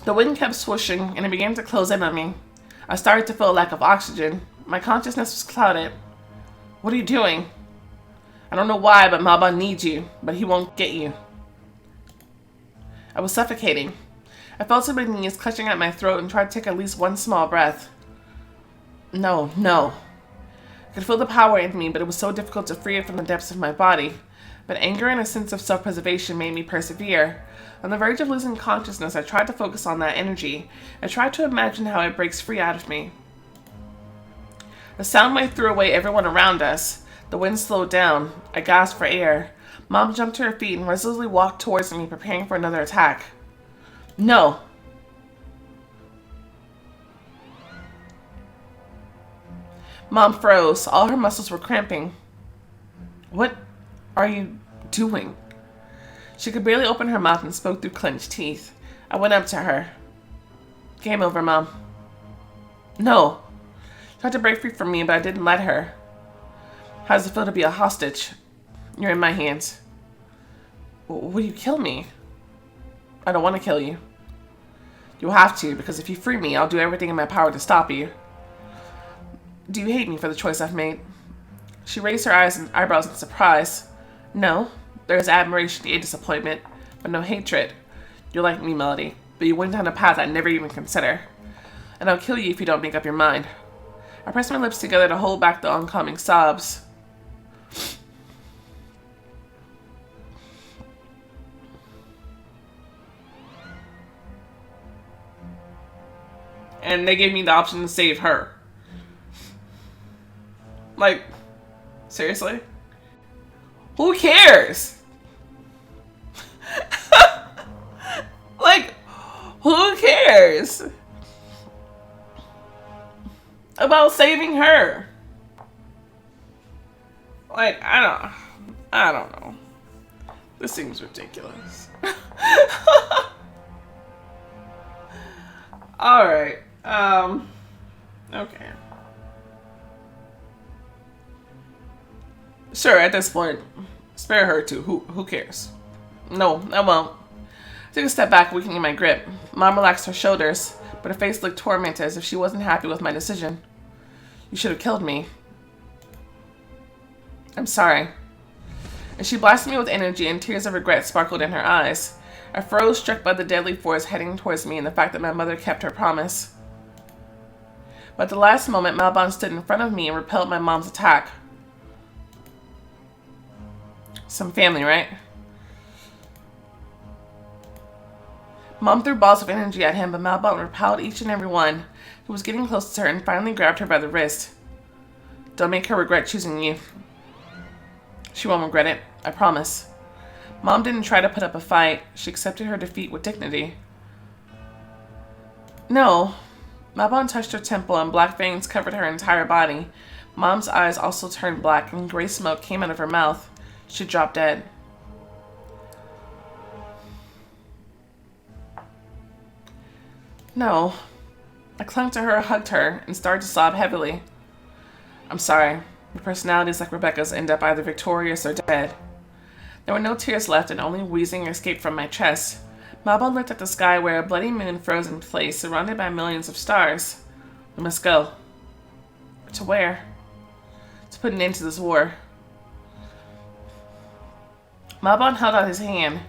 The wind kept swooshing, and it began to close in on me. I started to feel a lack of oxygen. My consciousness was clouded. What are you doing? I don't know why, but Malbon needs you, but he won't get you. I was suffocating. I felt my knees clutching at my throat and tried to take at least one small breath. No. I could feel the power in me, but it was so difficult to free it from the depths of my body. But anger and a sense of self-preservation made me persevere. On the verge of losing consciousness, I tried to focus on that energy. I tried to imagine how it breaks free out of me. The sound wave threw away everyone around us. The wind slowed down. I gasped for air. Mom jumped to her feet and resolutely walked towards me, preparing for another attack. No. Mom froze. All her muscles were cramping. What are you doing? She could barely open her mouth and spoke through clenched teeth. I went up to her. Game over, Mom. No. She tried to break free from me, but I didn't let her. How does it feel to be a hostage? You're in my hands. Will you kill me? I don't want to kill you. You'll have to, because if you free me, I'll do everything in my power to stop you. Do you hate me for the choice I've made? She raised her eyebrows in surprise. No, there is admiration and disappointment, but no hatred. You're like me, Melody, but you went down a path I'd never even consider. And I'll kill you if you don't make up your mind. I pressed my lips together to hold back the oncoming sobs. And they gave me the option to save her. Like, seriously? Who cares? Like, who cares about saving her? Like, I don't know. This seems ridiculous. Alright. Okay. Sure, at this point, spare her too. Who cares? No, I won't. I took a step back, weakening my grip. Mom relaxed her shoulders, but her face looked tormented as if she wasn't happy with my decision. You should have killed me. I'm sorry. And she blasted me with energy, and tears of regret sparkled in her eyes. I froze, struck by the deadly force heading towards me and the fact that my mother kept her promise. But at the last moment, Malbon stood in front of me and repelled my mom's attack. Some family, right? Mom threw balls of energy at him, but Malbon repelled each and every one. He was getting close to her and finally grabbed her by the wrist. Don't make her regret choosing you. She won't regret it, I promise. Mom didn't try to put up a fight. She accepted her defeat with dignity. No. Malbon touched her temple and black veins covered her entire body. Mom's eyes also turned black and gray smoke came out of her mouth. She dropped dead. No. I clung to her, hugged her, and started to sob heavily. I'm sorry. Your personalities like Rebecca's end up either victorious or dead. There were no tears left and only wheezing escaped from my chest. Malbon looked at the sky where a bloody moon froze in place, surrounded by millions of stars. We must go. To where? To put an end to this war. Malbon held out his hand,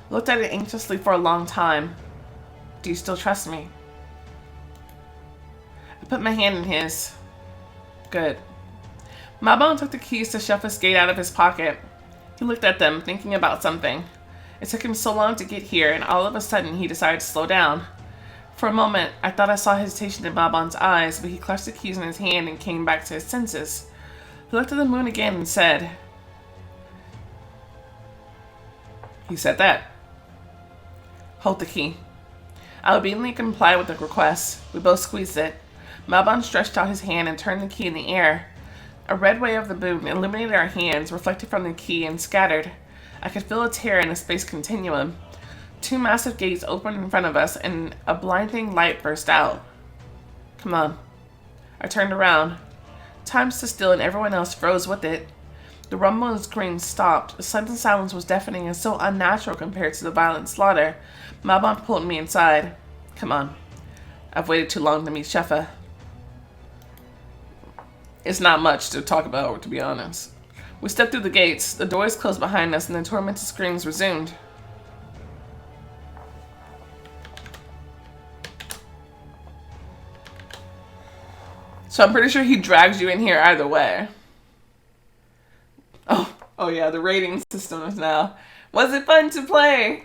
looked at it anxiously for a long time. Do you still trust me? I put my hand in his. Good. Malbon took the keys to Chef's gate out of his pocket. He looked at them, thinking about something. It took him so long to get here, and all of a sudden he decided to slow down. For a moment, I thought I saw hesitation in Malbon's eyes, but he clutched the keys in his hand and came back to his senses. He looked at the moon again and said... He said that. Hold the key. I obediently complied with the request. We both squeezed it. Malbon stretched out his hand and turned the key in the air. A red ray of the moon illuminated our hands, reflected from the key, and scattered. I could feel a tear in the space continuum. Two massive gates opened in front of us, and a blinding light burst out. Come on. I turned around. Time stood still, and everyone else froze with it. The rumble and screams stopped. The sudden silence was deafening and so unnatural compared to the violent slaughter. Malbon pulled me inside. Come on. I've waited too long to meet Shefa. It's not much to talk about, to be honest. We stepped through the gates. The doors closed behind us, and the tormented screams resumed. So I'm pretty sure he drags you in here either way. Oh yeah, the rating system is now. Was it fun to play?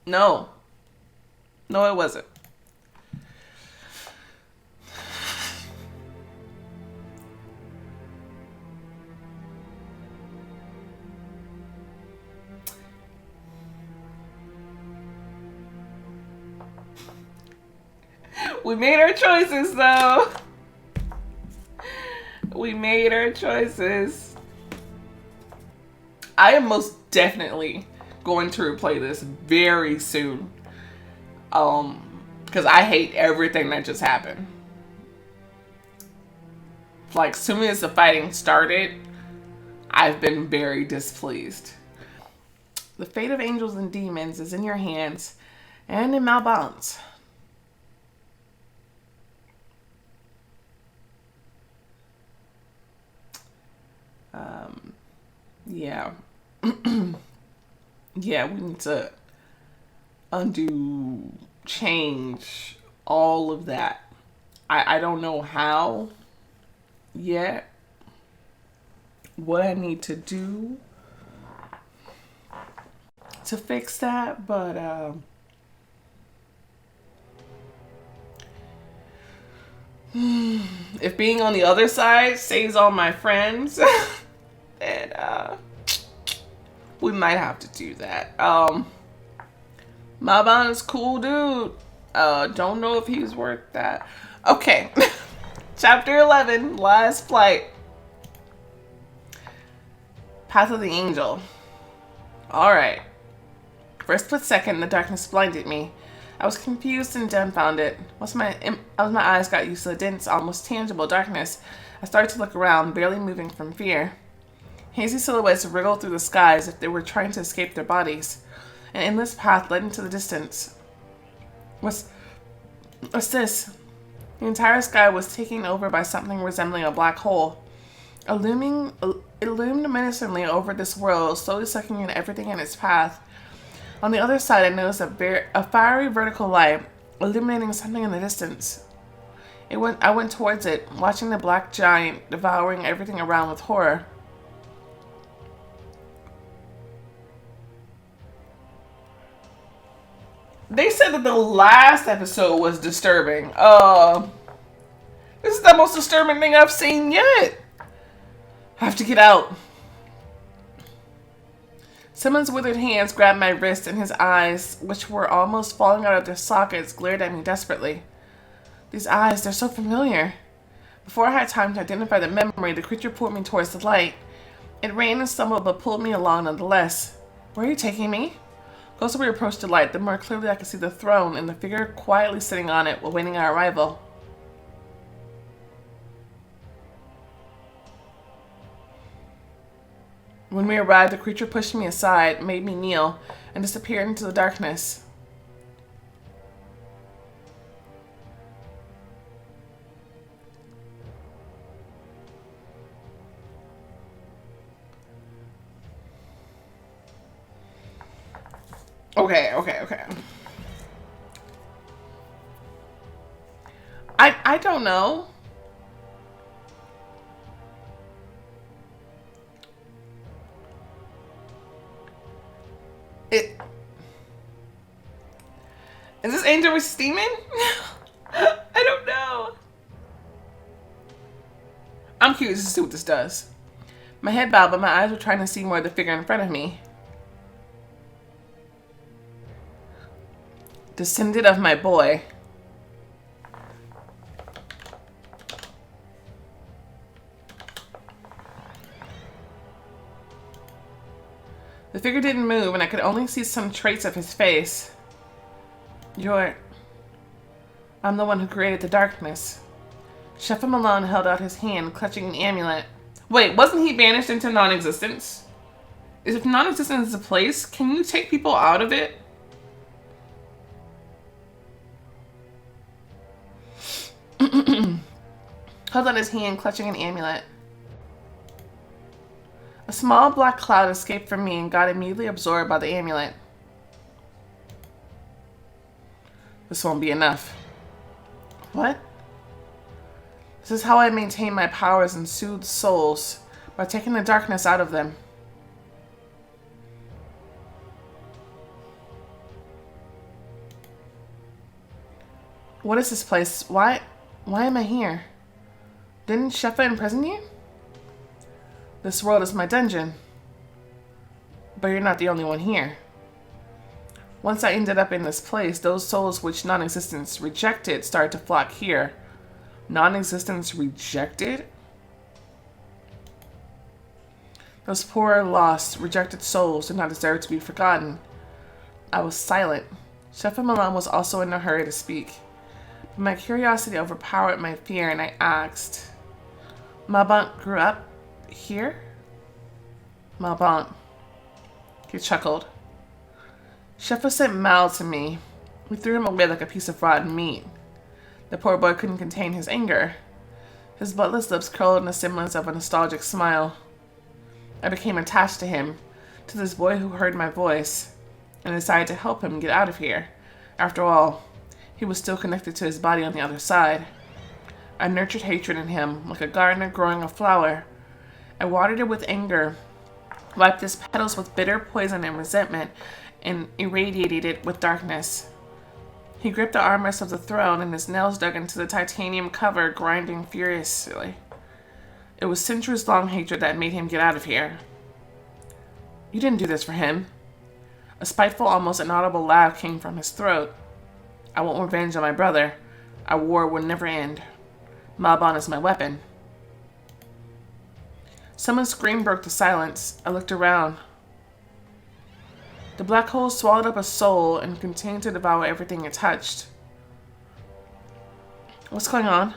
No. No, it wasn't. We made our choices, though. We made our choices. I am most definitely going to replay this very soon. Because I hate everything that just happened. Like, as soon as the fighting started, I've been very displeased. The fate of angels and demons is in your hands and in Malbonte's. Yeah. Yeah, we need to undo, change all of that. I don't know how yet, what I need to do to fix that, but if being on the other side saves all my friends, then we might have to do that. Malbon is cool dude. Don't know if he's worth that. Okay. Chapter 11, Last Flight. Path of the Angel. Alright. For a split second, the darkness blinded me. I was confused and dumbfounded. As my eyes got used to the dense, almost tangible darkness, I started to look around, barely moving from fear. Hazy silhouettes wriggled through the sky as if they were trying to escape their bodies. An endless path led into the distance. What's this? The entire sky was taken over by something resembling a black hole. It loomed menacingly over this world, slowly sucking in everything in its path. On the other side, I noticed a fiery vertical light, illuminating something in the distance. I went towards it, watching the black giant devouring everything around with horror. They said that the last episode was disturbing. This is the most disturbing thing I've seen yet. I have to get out. Someone's withered hands grabbed my wrist, and his eyes, which were almost falling out of their sockets, glared at me desperately. These eyes, they're so familiar. Before I had time to identify the memory, the creature pulled me towards the light. It ran and stumbled, but pulled me along nonetheless. Where are you taking me? The closer we approached the light, the more clearly I could see the throne and the figure quietly sitting on it, awaiting our arrival. When we arrived, the creature pushed me aside, made me kneel, and disappeared into the darkness. Okay. I don't know. Is this angel with steaming? I don't know. I'm curious to see what this does. My head bowed, but my eyes were trying to see more of the figure in front of me. Descendant of my boy. only see some traits of his face. I'm the one who created the darkness. Chef Malone held out his hand, clutching an amulet. Wait, wasn't he banished into non-existence? If non-existence is a place, can you take people out of it? Held out his hand, clutching an amulet. A small black cloud escaped from me and got immediately absorbed by the amulet. This won't be enough. What? This is how I maintain my powers and soothe souls, by taking the darkness out of them. What is this place? Why am I here? Didn't Shefa imprison you? This world is my dungeon. But you're not the only one here. Once I ended up in this place, those souls which non-existence rejected started to flock here. Non-existence rejected? Those poor, lost, rejected souls did not deserve to be forgotten. I was silent. Shefa Malone was also in a hurry to speak. But my curiosity overpowered my fear, and I asked, Malbon grew up here? Malbon. He chuckled. Shefa said Mal to me. We threw him away like a piece of rotten meat. The poor boy couldn't contain his anger. His bloodless lips curled in a semblance of a nostalgic smile. I became attached to him, to this boy who heard my voice, and decided to help him get out of here. After all, he was still connected to his body on the other side. I nurtured hatred in him, like a gardener growing a flower. I watered it with anger, wiped its petals with bitter poison and resentment, and irradiated it with darkness. He gripped the armrest of the throne, and his nails dug into the titanium cover, grinding furiously. It was centuries-long hatred that made him get out of here. You didn't do this for him. A spiteful, almost inaudible laugh came from his throat. I want revenge on my brother. Our war will never end. Malbon is my weapon. Someone's scream broke the silence. I looked around. The black hole swallowed up a soul and continued to devour everything it touched. What's going on?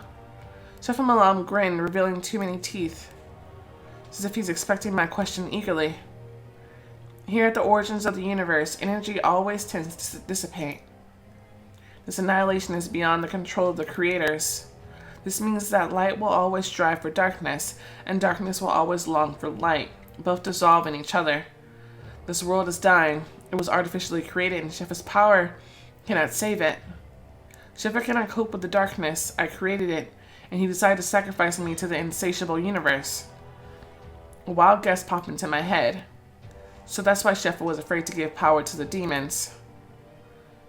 Chef Malone grinned, revealing too many teeth. As if he's expecting my question eagerly. Here at the origins of the universe, energy always tends to dissipate. This annihilation is beyond the control of the creators. This means that light will always strive for darkness, and darkness will always long for light. Both dissolve in each other. This world is dying. It was artificially created, and Shefa's power cannot save it. Shefa cannot cope with the darkness. I created it, and he decided to sacrifice me to the insatiable universe. A wild guess popped into my head. So that's why Shefa was afraid to give power to the demons.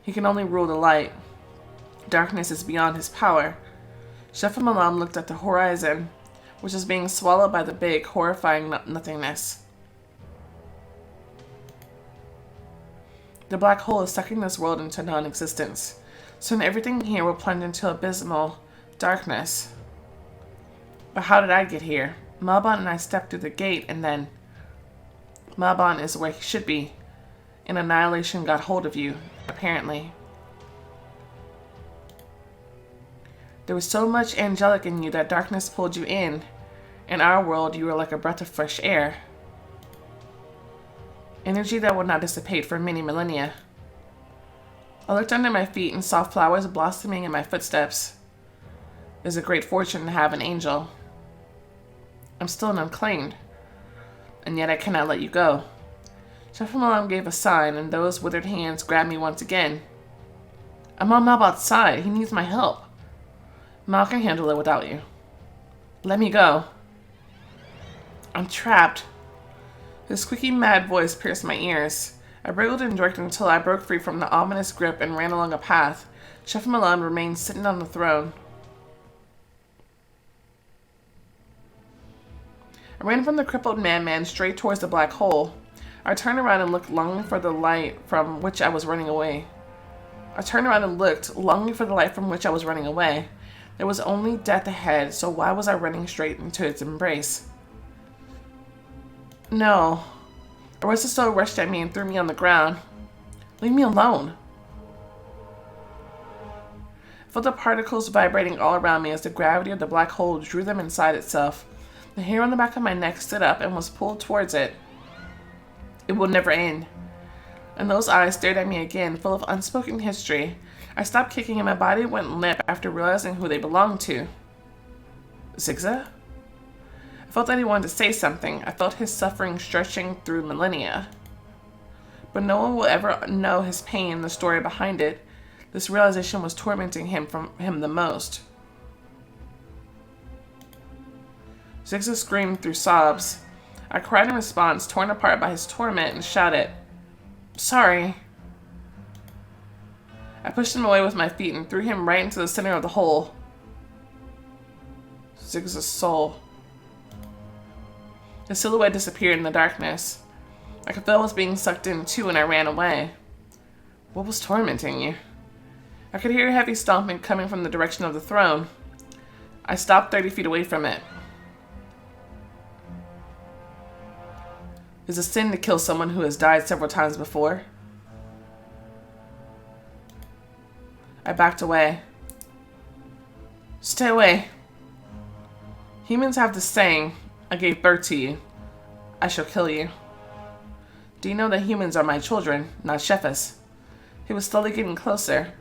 He can only rule the light. Darkness is beyond his power. Shefa Malone looked at the horizon, which is being swallowed by the big, horrifying nothingness. The black hole is sucking this world into non-existence. Soon everything here will plunge into abysmal darkness. But how did I get here? Malbon and I stepped through the gate, and then... Malbon is where he should be. And annihilation got hold of you, apparently. There was so much angelic in you that darkness pulled you in. In our world, you were like a breath of fresh air. Energy that will not dissipate for many millennia. I looked under my feet and saw flowers blossoming in my footsteps. It is a great fortune to have an angel. I'm still an unclaimed, and yet I cannot let you go. Chef Malone gave a sign, and those withered hands grabbed me once again. I'm on Malbon's side. He needs my help. Mal can handle it without you. Let me go. I'm trapped. His squeaky, mad voice pierced my ears. I wriggled and jerked until I broke free from the ominous grip and ran along a path. Chef Malone remained sitting on the throne. I ran from the crippled madman straight towards the black hole. I turned around and looked, longing for the light from which I was running away. There was only death ahead, so why was I running straight into its embrace? No. Aristotle rushed at me and threw me on the ground. Leave me alone. I felt the particles vibrating all around me as the gravity of the black hole drew them inside itself. The hair on the back of my neck stood up and was pulled towards it. It will never end. And those eyes stared at me again, full of unspoken history. I stopped kicking and my body went limp after realizing who they belonged to. Zigza? I felt that he wanted to say something. I felt his suffering stretching through millennia. But no one will ever know his pain and the story behind it. This realization was tormenting him the most. Zigza screamed through sobs. I cried in response, torn apart by his torment, and shouted, "Sorry." I pushed him away with my feet and threw him right into the center of the hole. Zigza's soul. His silhouette disappeared in the darkness. I could feel I was being sucked in too, and I ran away. What was tormenting you? I could hear heavy stomping coming from the direction of the throne. I stopped 30 feet away from it. It's a sin to kill someone who has died several times before. I backed away. Stay away. Humans have this saying, I gave birth to you. I shall kill you. Do you know that humans are my children, not Shepha's? He was slowly getting closer.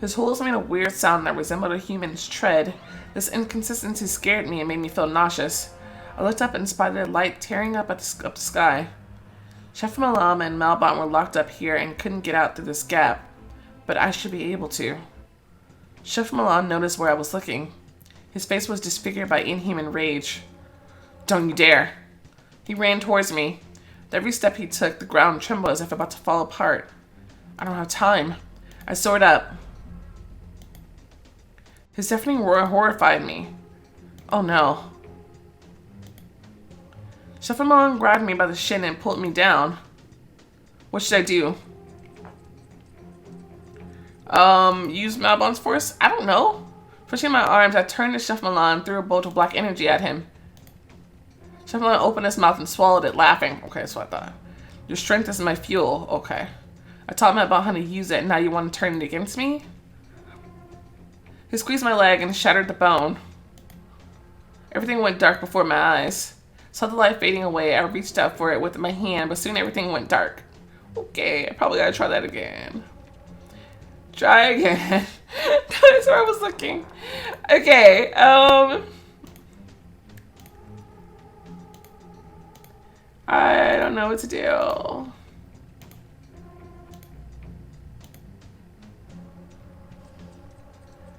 His hooves made a weird sound that resembled a human's tread. This inconsistency scared me and made me feel nauseous. I looked up and spotted a light tearing up the sky. Chef Malbon and Malbon were locked up here and couldn't get out through this gap. But I should be able to. Chef Malbon noticed where I was looking. His face was disfigured by inhuman rage. Don't you dare. He ran towards me. With every step he took, the ground trembled as if about to fall apart. I don't have time. I soared up. His deafening roar horrified me. Oh no. Chef Malbon grabbed me by the shin and pulled me down. What should I do? Use Malbon's force? I don't know. Pushing my arms, I turned to Chef Malbon and threw a bolt of black energy at him. Chef Malbon opened his mouth and swallowed it, laughing. Okay, that's what I thought. Your strength is my fuel. Okay. I taught Malbon how to use it, and now you want to turn it against me? He squeezed my leg and shattered the bone. Everything went dark before my eyes. Saw the light fading away. I reached out for it with my hand, but soon everything went dark. Okay, I probably gotta try that again. Try again. That's where I was looking. Okay, I don't know what to do.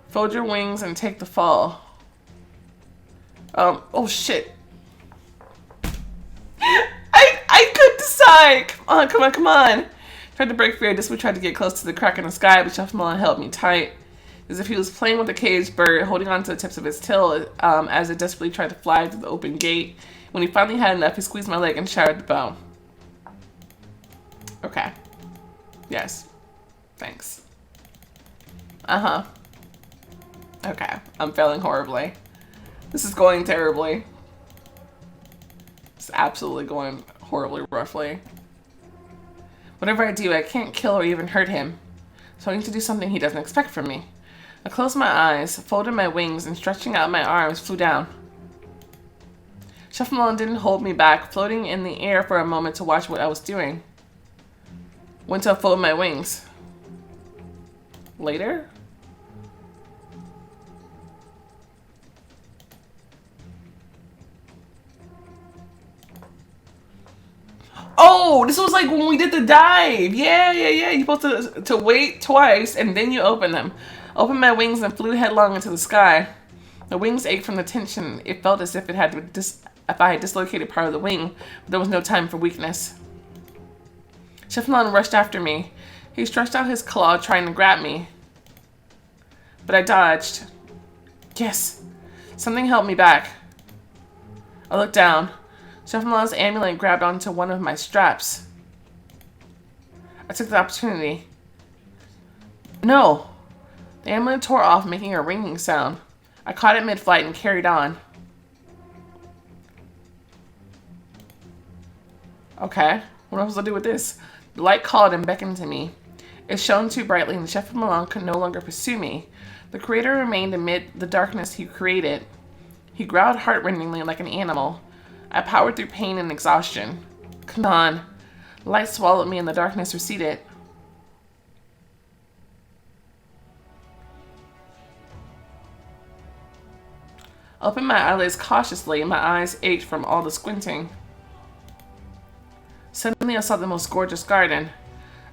Fold your wings and take the fall. Oh shit. I could decide. Come on, come on. Tried to break free. I just tried to get close to the crack in the sky, but Chef Malbon held me tight. As if he was playing with a caged bird, holding on to the tips of his tail as it desperately tried to fly through the open gate. When he finally had enough, he squeezed my leg and shattered the bone. Okay. Yes. Thanks. Uh-huh. Okay. I'm failing horribly. This is going terribly. It's absolutely going horribly roughly. Whatever I do, I can't kill or even hurt him. So I need to do something he doesn't expect from me. I closed my eyes, folded my wings, and stretching out my arms, flew down. Chef Malbon didn't hold me back, floating in the air for a moment to watch what I was doing. Went to fold my wings. Later? Oh, this was like when we did the dive. Yeah. You're supposed to wait twice and then you open them. Opened my wings and flew headlong into the sky. The wings ached from the tension. It felt as if I had dislocated part of the wing, but there was no time for weakness. Chef Malbon rushed after me. He stretched out his claw, trying to grab me. But I dodged. Yes. Something held me back. I looked down. Chef Malbon's amulet grabbed onto one of my straps. I took the opportunity. No! The amulet tore off, making a ringing sound. I caught it mid-flight and carried on. Okay. What else to do with this? The light called and beckoned to me. It shone too brightly, and the Chef of Malon could no longer pursue me. The creator remained amid the darkness he created. He growled heartrendingly like an animal. I powered through pain and exhaustion. Come on. The light swallowed me and the darkness receded. I opened my eyelids cautiously, and my eyes ached from all the squinting. Suddenly I saw the most gorgeous garden.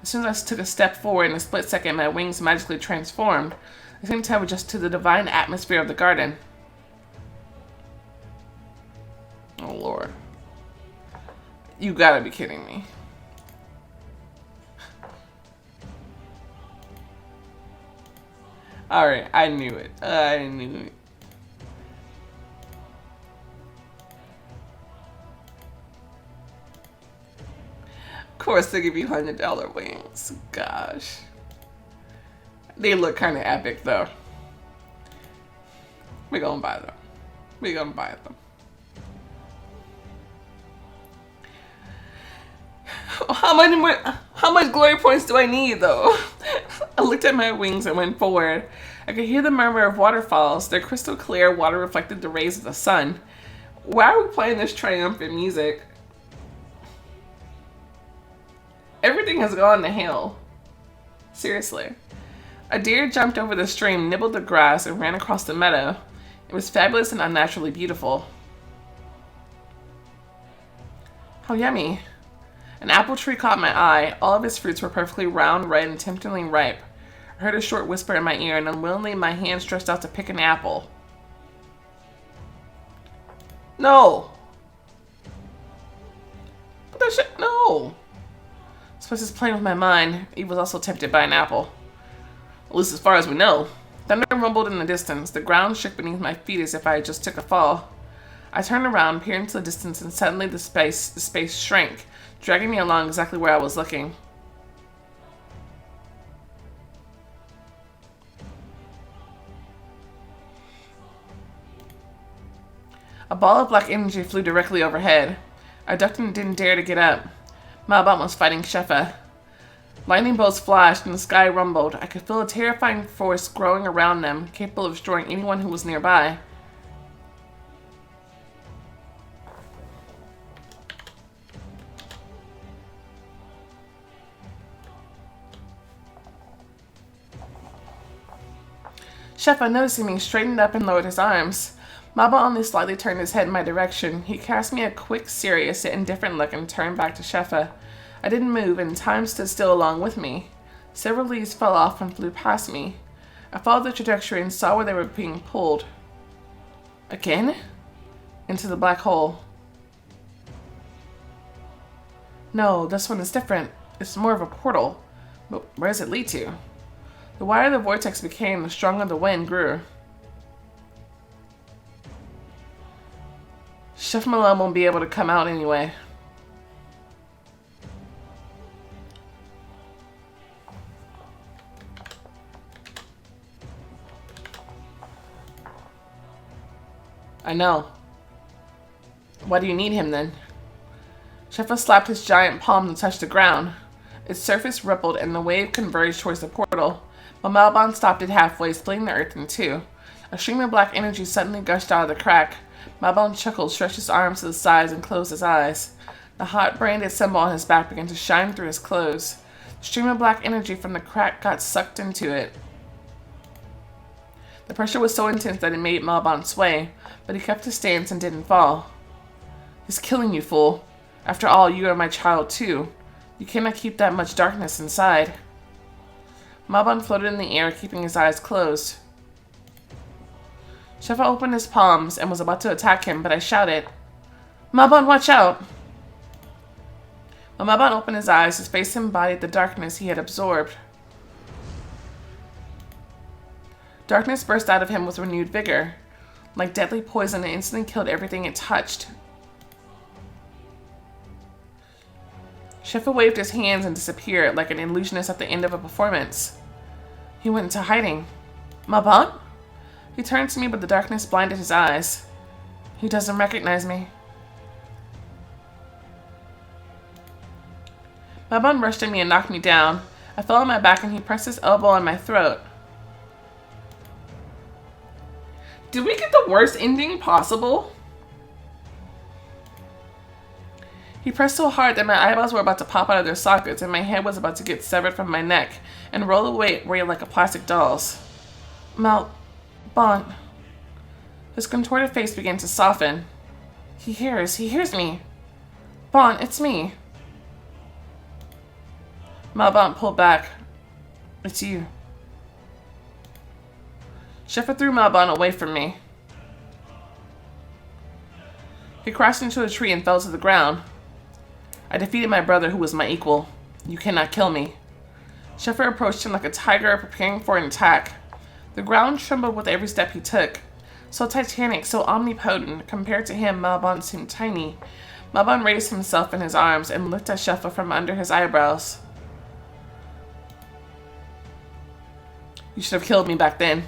As soon as I took a step forward, in a split second my wings magically transformed. I seemed to adjust to the divine atmosphere of the garden. Oh Lord. You gotta be kidding me. Alright, I knew it. I knew it. Of course they give you $100 wings. Gosh. They look kind of epic though. We're gonna buy them. We're gonna buy them. How much glory points do I need though? I looked at my wings and went forward. I could hear the murmur of waterfalls. Their crystal clear water reflected the rays of the sun. Why are we playing this triumphant music? Everything has gone to hell. Seriously. A deer jumped over the stream, nibbled the grass, and ran across the meadow. It was fabulous and unnaturally beautiful. How yummy. An apple tree caught my eye. All of its fruits were perfectly round, red, and temptingly ripe. I heard a short whisper in my ear, and unwillingly my hand stretched out to pick an apple. No! What the shit? No! This place is playing with my mind. He was also tempted by an apple. At least as far as we know. Thunder rumbled in the distance. The ground shook beneath my feet as if I had just took a fall. I turned around, peered into the distance, and suddenly the space shrank, dragging me along exactly where I was looking. A ball of black energy flew directly overhead. I ducked and didn't dare to get up. Malbon was fighting Shefa. Lightning bolts flashed and the sky rumbled. I could feel a terrifying force growing around them, capable of destroying anyone who was nearby. Shefa, noticing me, straightened up and lowered his arms. Malbon only slightly turned his head in my direction. He cast me a quick, serious, yet indifferent look and turned back to Shefa. I didn't move, and time stood still along with me. Several leaves fell off and flew past me. I followed the trajectory and saw where they were being pulled. Again? Into the black hole. No, this one is different. It's more of a portal. But where does it lead to? The wider the vortex became, the stronger the wind grew. Chef Malone won't be able to come out anyway. I know. Why do you need him then? Shefa slapped his giant palm to touch the ground. Its surface rippled and the wave converged towards the portal, but Malbon stopped it halfway, splitting the earth in two. A stream of black energy suddenly gushed out of the crack. Malbon chuckled, stretched his arms to the sides, and closed his eyes. The hot branded symbol on his back began to shine through his clothes. The stream of black energy from the crack got sucked into it. The pressure was so intense that it made Malbon sway, but he kept his stance and didn't fall. He's killing you, fool. After all, you are my child too. You cannot keep that much darkness inside. Malbon floated in the air, keeping his eyes closed. Shefa opened his palms and was about to attack him, but I shouted, Malbon, watch out! When Malbon opened his eyes, his face embodied the darkness he had absorbed. Darkness burst out of him with renewed vigor. Like deadly poison, it instantly killed everything it touched. Shefa waved his hands and disappeared like an illusionist at the end of a performance. He went into hiding. Malbon? He turned to me, but the darkness blinded his eyes. He doesn't recognize me. Malbon rushed at me and knocked me down. I fell on my back and he pressed his elbow on my throat. Did we get the worst ending possible? He pressed so hard that my eyeballs were about to pop out of their sockets and my head was about to get severed from my neck and roll away like a plastic doll's. Malbon. His contorted face began to soften. He hears me. Bon, it's me. Malbon pulled back. It's you. Sheffa threw Malbon away from me. He crashed into a tree and fell to the ground. I defeated my brother, who was my equal. You cannot kill me. Sheffa approached him like a tiger preparing for an attack. The ground trembled with every step he took. So titanic, so omnipotent, compared to him, Malbon seemed tiny. Malbon raised himself in his arms and looked at Sheffa from under his eyebrows. You should have killed me back then.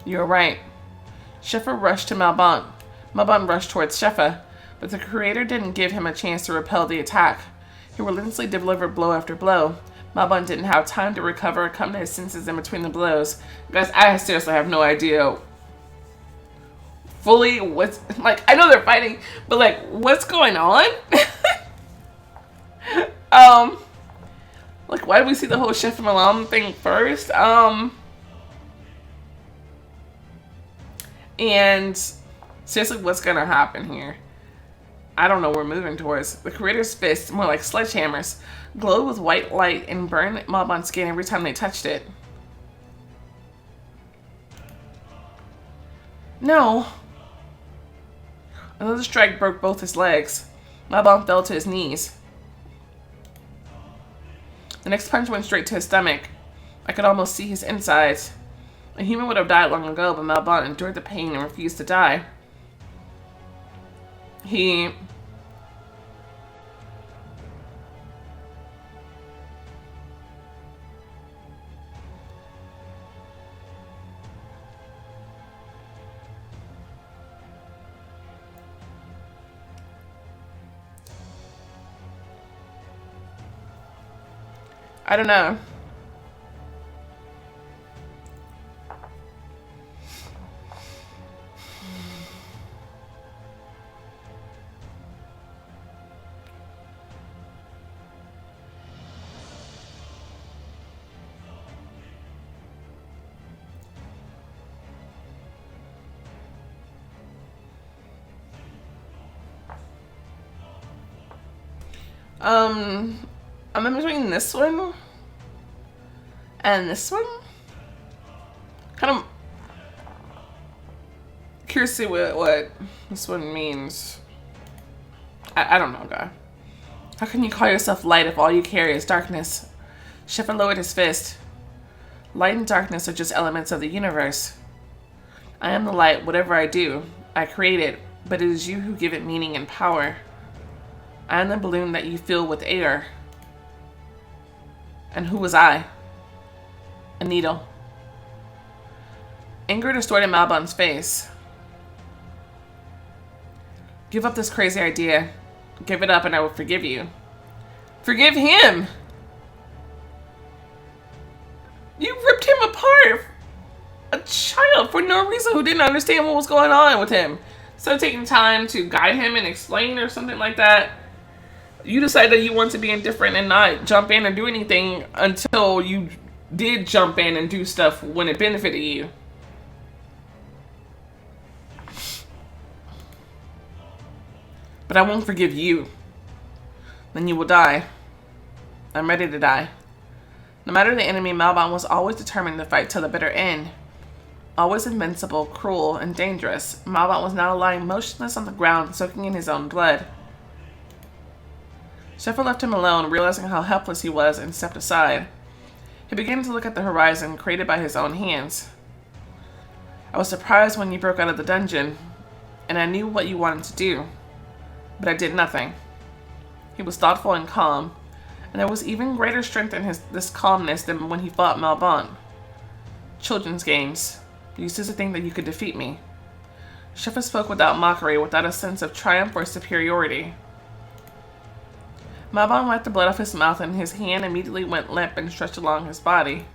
You're right. Sheffa rushed to Malbon. Malbon rushed towards Sheffa, but the creator didn't give him a chance to repel the attack. He relentlessly delivered blow after blow. Malbon didn't have time to recover or come to his senses in between the blows. Guys, I seriously have no idea fully what's, like, I know they're fighting, but like, what's going on? Like, why did we see the whole Sheffa Malbon thing first? And seriously, what's gonna happen here? I don't know what we're moving towards. The creator's fists, more like sledgehammers, glowed with white light and burned Malbon's skin every time they touched it. No. Another strike broke both his legs. Malbon fell to his knees. The next punch went straight to his stomach. I could almost see his insides. A human would have died long ago, but Malbon endured the pain and refused to die. I don't know. I'm in between this one and this one. Kind of curious to see what this one means. I don't know, guy. How can you call yourself light if all you carry is darkness? Sheffa lowered his fist. Light and darkness are just elements of the universe. I am the light, whatever I do. I create it, but it is you who give it meaning and power. I am the balloon that you fill with air. And who was I? A needle. Anger distorted Malbon's face. Give up this crazy idea. Give it up and I will forgive you. Forgive him! You ripped him apart! A child for no reason who didn't understand what was going on with him. Instead of taking time to guide him and explain or something like that, you decided that you want to be indifferent and not jump in and do anything until you did jump in and do stuff when it benefited you. But I won't forgive you. Then you will die. I'm ready to die. No matter the enemy, Malbon was always determined to fight till the bitter end. Always invincible, cruel, and dangerous, Malbon was now lying motionless on the ground, soaking in his own blood. Sheffa left him alone, realizing how helpless he was, and stepped aside. He began to look at the horizon, created by his own hands. I was surprised when you broke out of the dungeon, and I knew what you wanted to do, but I did nothing. He was thoughtful and calm, and there was even greater strength in this calmness than when he fought Malbon. Children's games. You used to think that you could defeat me. Sheffa spoke without mockery, without a sense of triumph or superiority. Malbon wiped the blood off his mouth and his hand immediately went limp and stretched along his body.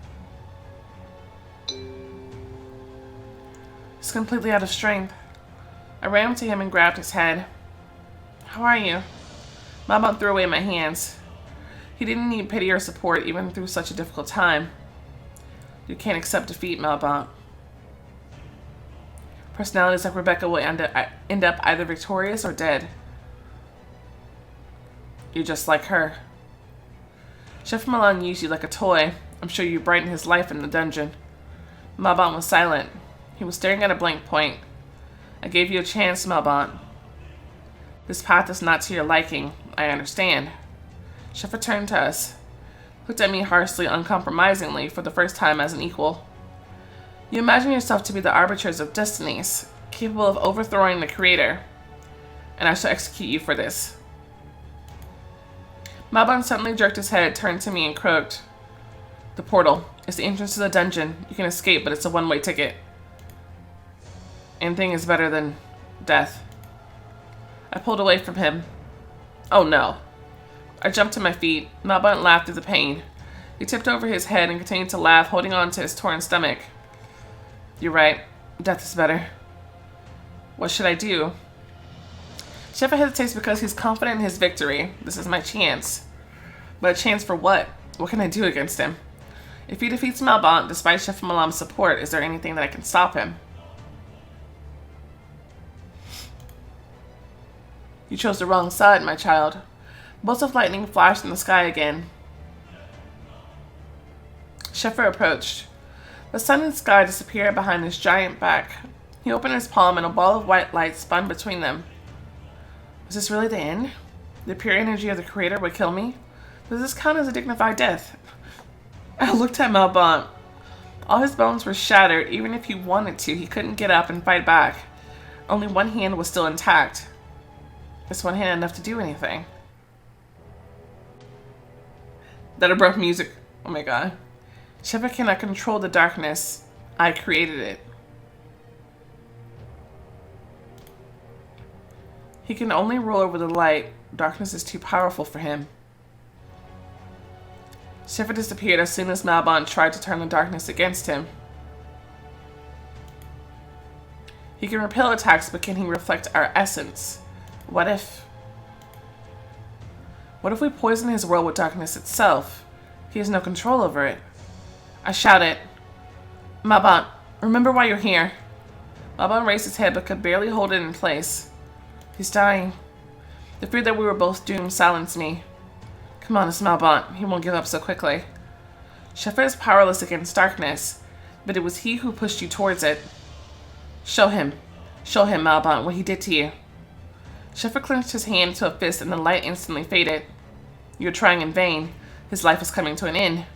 He's completely out of strength. I ran to him and grabbed his head. How are you? Malbon threw away my hands. He didn't need pity or support even through such a difficult time. You can't accept defeat, Malbon. Personalities like Rebecca will end up either victorious or dead. You're just like her. Chef Malon used you like a toy. I'm sure you brightened his life in the dungeon. Malbon was silent. He was staring at a blank point. I gave you a chance, Malbon. This path is not to your liking. I understand. Chef turned to us, looked at me harshly, uncompromisingly, for the first time as an equal. You imagine yourself to be the arbiters of destinies, capable of overthrowing the Creator, and I shall execute you for this. Malbon suddenly jerked his head, turned to me, and croaked. The portal is the entrance to the dungeon. You can escape, but it's a one-way ticket. Anything is better than death. I pulled away from him. Oh no. I jumped to my feet. Malbon laughed through the pain. He tipped over his head and continued to laugh, holding on to his torn stomach. You're right. Death is better. What should I do? Shepard hesitates because he's confident in his victory. This is my chance. But a chance for what? What can I do against him? If he defeats Malbon, despite Chef Malam's support, is there anything that I can stop him? You chose the wrong side, my child. Bolts of lightning flashed in the sky again. Sheffer approached. The sun and sky disappeared behind his giant back. He opened his palm and a ball of white light spun between them. Was this really the end? The pure energy of the Creator would kill me? Does this count as a dignified death? I looked at Malbon. All his bones were shattered. Even if he wanted to, he couldn't get up and fight back. Only one hand was still intact. This one hand enough to do anything. That abrupt music. Oh my god. Shepard cannot control the darkness. I created it. He can only rule over the light. Darkness is too powerful for him. Shepard disappeared as soon as Malbon tried to turn the darkness against him. He can repel attacks, but can he reflect our essence? What if we poison his world with darkness itself? He has no control over it. I shouted, Malbon, remember why you're here. Malbon raised his head but could barely hold it in place. He's dying. The fear that we were both doomed silenced me. Come on, it's Malbon. He won't give up so quickly. Shepard is powerless against darkness, but it was he who pushed you towards it. Show him, Malbon, what he did to you. Shepard clenched his hand into a fist and the light instantly faded. You're trying in vain. His life is coming to an end.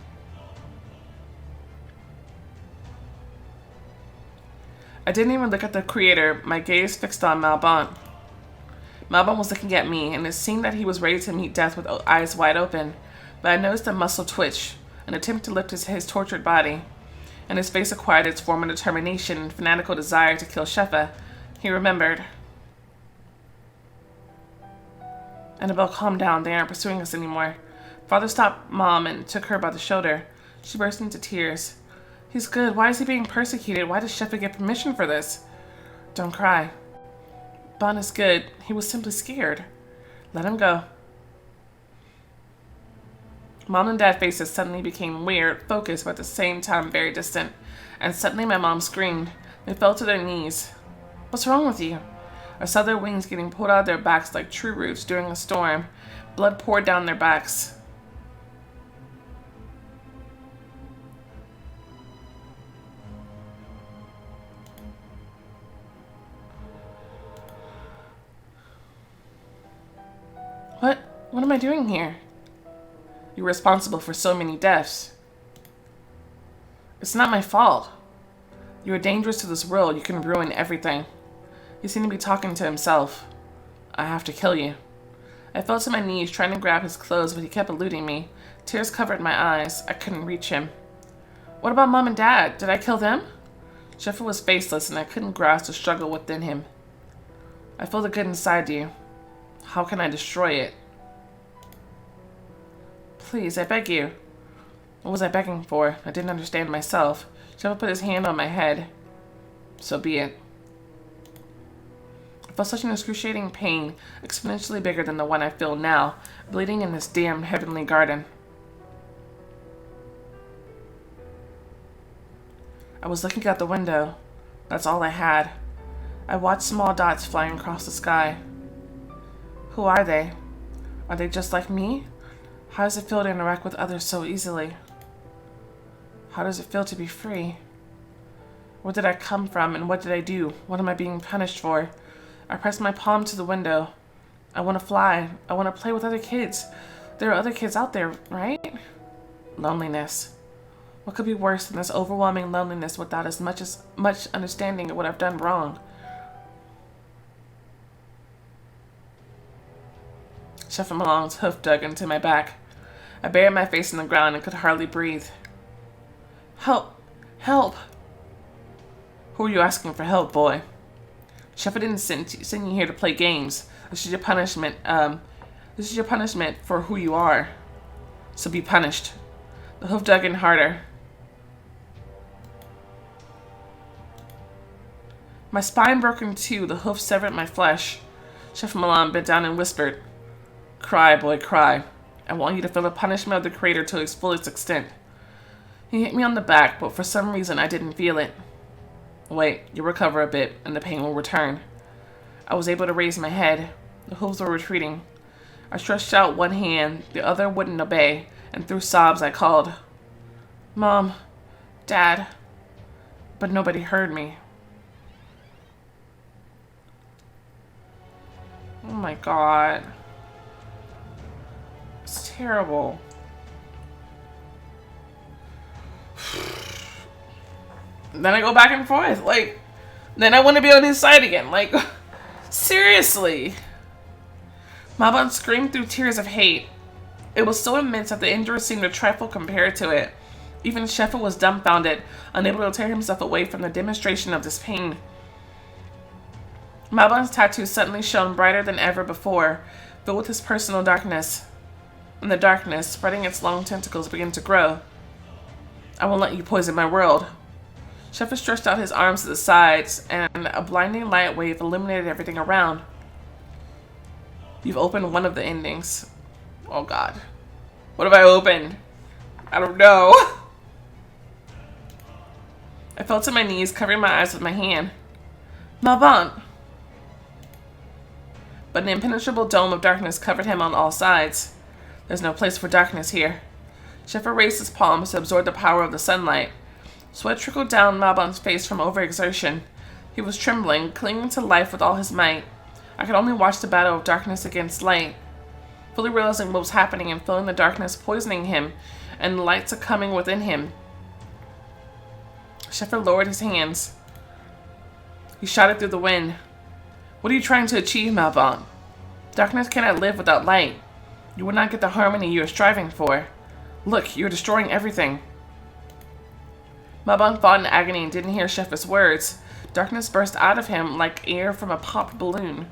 I didn't even look at the Creator, my gaze fixed on Malbon. Malbon was looking at me, and it seemed that he was ready to meet death with eyes wide open, but I noticed a muscle twitch, an attempt to lift his tortured body, and his face acquired its former determination and fanatical desire to kill Shepard. He remembered. Annabelle, calm down. They aren't pursuing us anymore. Father stopped Mom and took her by the shoulder. She burst into tears. He's good. Why is he being persecuted? Why does Shepard get permission for this? Don't cry. Bon is good. He was simply scared. Let him go. Mom and Dad faces suddenly became weird, focused, but at the same time very distant. And suddenly my mom screamed. They fell to their knees. What's wrong with you? I saw their wings getting pulled out of their backs like tree roots during a storm. Blood poured down their backs. What am I doing here? You're responsible for so many deaths. It's not my fault. You are dangerous to this world. You can ruin everything. He seemed to be talking to himself. I have to kill you. I fell to my knees trying to grab his clothes, but he kept eluding me. Tears covered my eyes. I couldn't reach him. What about Mom and Dad? Did I kill them? Sheffer was faceless, and I couldn't grasp the struggle within him. I feel the good inside you. How can I destroy it? please, I beg you. What was I begging for? I didn't understand myself. Sheffa put his hand on my head. So be it. I felt such an excruciating pain, exponentially bigger than the one I feel now, bleeding in this damn heavenly garden. I was looking out the window. That's all I had. I watched small dots flying across the sky. Who are they? Are they just like me? How does it feel to interact with others so easily? How does it feel to be free? Where did I come from and what did I do? What am I being punished for? I pressed my palm to the window. I want to fly. I want to play with other kids. There are other kids out there, right? Loneliness. What could be worse than this overwhelming loneliness without as much understanding of what I've done wrong? Sheffa Malon's hoof dug into my back. I buried my face in the ground and could hardly breathe. Help! Help! Who are you asking for help, boy? Sheffa didn't send you here to play games. This is your punishment. This is your punishment for who you are. So be punished. The hoof dug in harder. My spine broke in two. The hoof severed my flesh. Sheffa Malon bent down and whispered, "Cry, boy, cry. I want you to feel the punishment of the Creator to its fullest extent." He hit me on the back, but for some reason I didn't feel it. Wait, you'll recover a bit, and the pain will return. I was able to raise my head. The hooves were retreating. I stretched out one hand, the other wouldn't obey, and through sobs I called, "Mom, Dad," but nobody heard me. Oh my God. It's terrible. Then I go back and forth. Then I want to be on his side again. Seriously. Malbon screamed through tears of hate. It was so immense that the injury seemed a trifle compared to it. Even Sheffa was dumbfounded, unable to tear himself away from the demonstration of this pain. Malbon's tattoo suddenly shone brighter than ever before, filled with his personal darkness. In the darkness, spreading its long tentacles, began to grow. I won't let you poison my world. Sheffa stretched out his arms to the sides, and a blinding light wave illuminated everything around. You've opened one of the endings. Oh God. What have I opened? I don't know. I fell to my knees, covering my eyes with my hand. Malbon! But an impenetrable dome of darkness covered him on all sides. There's no place for darkness here. Sheffa raised his palms to absorb the power of the sunlight. Sweat trickled down Malbon's face from overexertion. He was trembling, clinging to life with all his might. I could only watch the battle of darkness against light, fully realizing what was happening and feeling the darkness poisoning him and the light succumbing within him. Sheffa lowered his hands. He shouted through the wind. What are you trying to achieve, Malbon? Darkness cannot live without light. You will not get the harmony you are striving for. Look, you are destroying everything. Malbon fought in agony and didn't hear Sheffa's words. Darkness burst out of him like air from a popped balloon.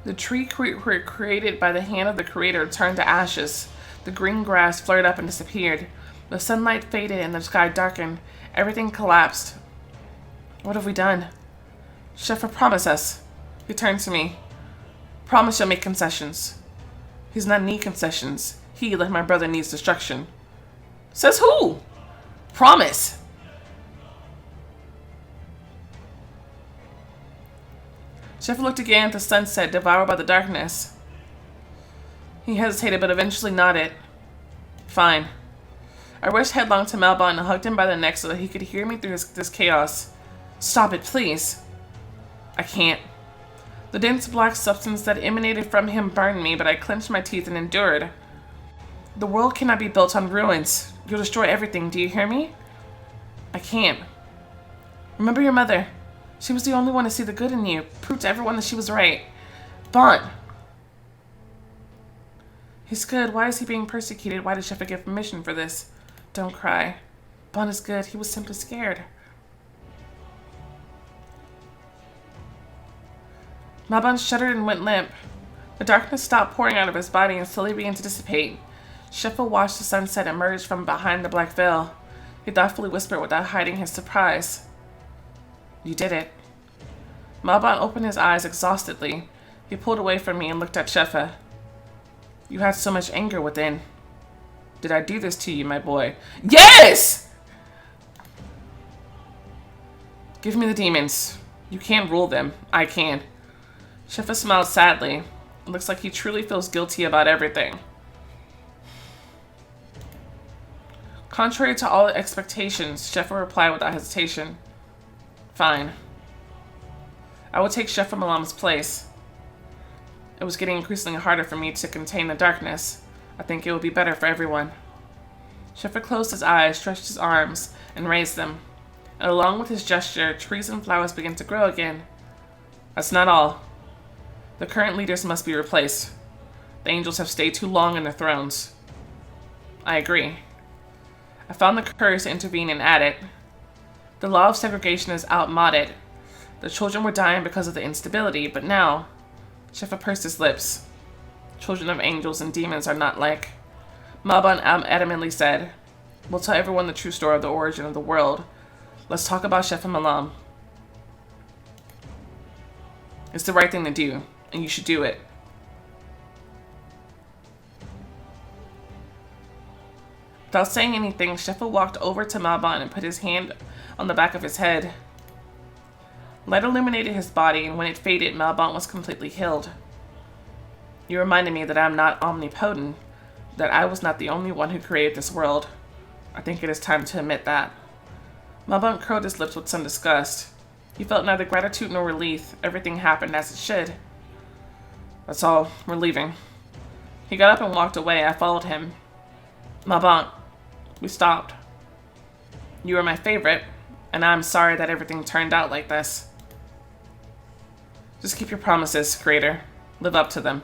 The tree created by the hand of the Creator turned to ashes. The green grass flared up and disappeared. The sunlight faded and the sky darkened. Everything collapsed. What have we done? Sheffa, promise us. He turned to me. Promise you'll make concessions. He does not need concessions. He, like my brother, needs destruction. Says who? Promise. Sheffa looked again at the sunset, devoured by the darkness. He hesitated, but eventually nodded. Fine. I rushed headlong to Malbon and hugged him by the neck so that he could hear me through this chaos. Stop it, please. I can't. The dense black substance that emanated from him burned me, but I clenched my teeth and endured. The world cannot be built on ruins. You'll destroy everything, do you hear me? I can't. Remember your mother. She was the only one to see the good in you, prove to everyone that she was right. Bon! He's good. Why is he being persecuted? Why did Sheffa give permission for this? Don't cry. Bon is good. He was simply scared. Malbon shuddered and went limp. The darkness stopped pouring out of his body and slowly began to dissipate. Sheffield watched the sunset emerge from behind the black veil. He thoughtfully whispered without hiding his surprise. You did it. Malbon opened his eyes exhaustedly. He pulled away from me and looked at Sheffa. You had so much anger within. Did I do this to you, my boy? Yes! Give me the demons. You can't rule them. I can. Sheffa smiled sadly. It looks like he truly feels guilty about everything. Contrary to all expectations, Sheffa replied without hesitation. Fine. I will take Sheffa Malam's place. It was getting increasingly harder for me to contain the darkness. I think it will be better for everyone. Sheffa closed his eyes, stretched his arms, and raised them. And along with his gesture, trees and flowers began to grow again. That's not all. The current leaders must be replaced. The angels have stayed too long in their thrones. I agree. I found the courage to intervene and add it. The law of segregation is outmoded. The children were dying because of the instability, but now... Sheffa pursed his lips. Children of angels and demons are not like... Malbon adamantly said, we'll tell everyone the true story of the origin of the world. Let's talk about Sheffa Malam. It's the right thing to do, and you should do it. Without saying anything, Sheffa walked over to Malbon and put his hand on the back of his head. Light illuminated his body, and when it faded, Malbon was completely healed. You reminded me that I am not omnipotent, that I was not the only one who created this world. I think it is time to admit that. Malbon curled his lips with some disgust. He felt neither gratitude nor relief. Everything happened as it should. That's all. We're leaving. He got up and walked away. I followed him. Malbon. We stopped. You were my favorite, and I'm sorry that everything turned out like this. Just keep your promises, Creator. Live up to them.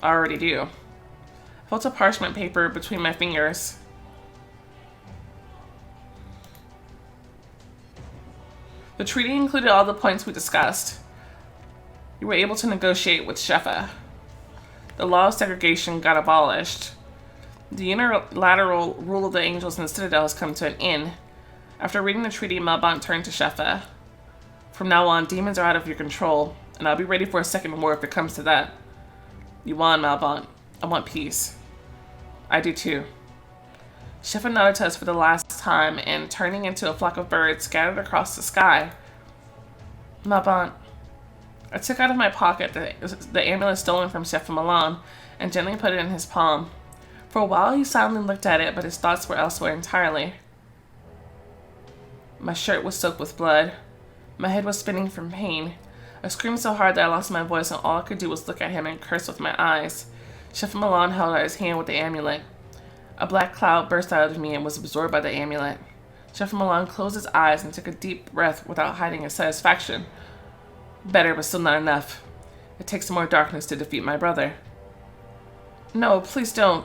I already do. I felt a parchment paper between my fingers. The treaty included all the points we discussed. You were able to negotiate with Sheffa. The law of segregation got abolished. The unilateral rule of the angels in the Citadel has come to an end. After reading the treaty, Malbon turned to Sheffa. From now on, demons are out of your control, and I'll be ready for a second war if it comes to that. You won, Malbon. I want peace. I do too. Sheffa nodded to us for the last time, and turning into a flock of birds, scattered across the sky. Malbon. I took out of my pocket the amulet stolen from Sheffa Malam, and gently put it in his palm. For a while, he silently looked at it, but his thoughts were elsewhere entirely. My shirt was soaked with blood. My head was spinning from pain. I screamed so hard that I lost my voice, and all I could do was look at him and curse with my eyes. Sheffa Malam held out his hand with the amulet. A black cloud burst out of me and was absorbed by the amulet. Sheffa Malam closed his eyes and took a deep breath without hiding his satisfaction. Better, but still not enough. It takes more darkness to defeat my brother. No, please don't.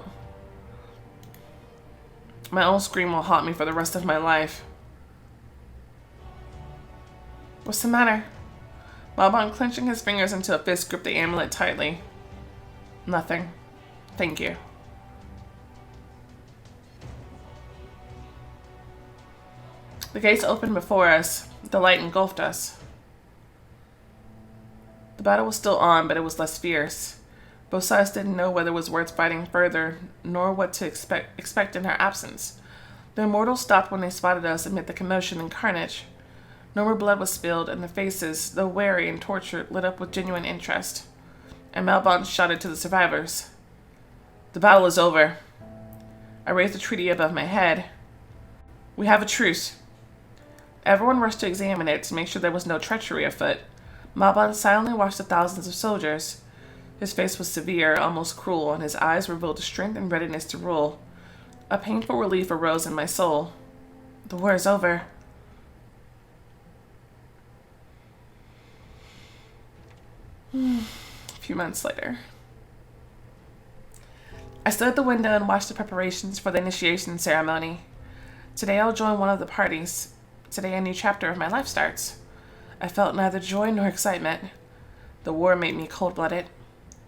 My own scream will haunt me for the rest of my life. What's the matter? Malbon, clenching his fingers into a fist, gripped the amulet tightly. Nothing. Thank you. The gates opened before us. The light engulfed us. The battle was still on, but it was less fierce. Both sides didn't know whether it was worth fighting further, nor what to expect in our absence. The immortals stopped when they spotted us amid the commotion and carnage. No more blood was spilled, and the faces, though wary and tortured, lit up with genuine interest. And Malbon shouted to the survivors. The battle is over. I raised the treaty above my head. We have a truce. Everyone rushed to examine it to make sure there was no treachery afoot. Malbon silently watched the thousands of soldiers. His face was severe, almost cruel, and his eyes revealed strength and readiness to rule. A painful relief arose in my soul. The war is over. A few months later. I stood at the window and watched the preparations for the initiation ceremony. Today I'll join one of the parties. Today a new chapter of my life starts. I felt neither joy nor excitement. The war made me cold-blooded.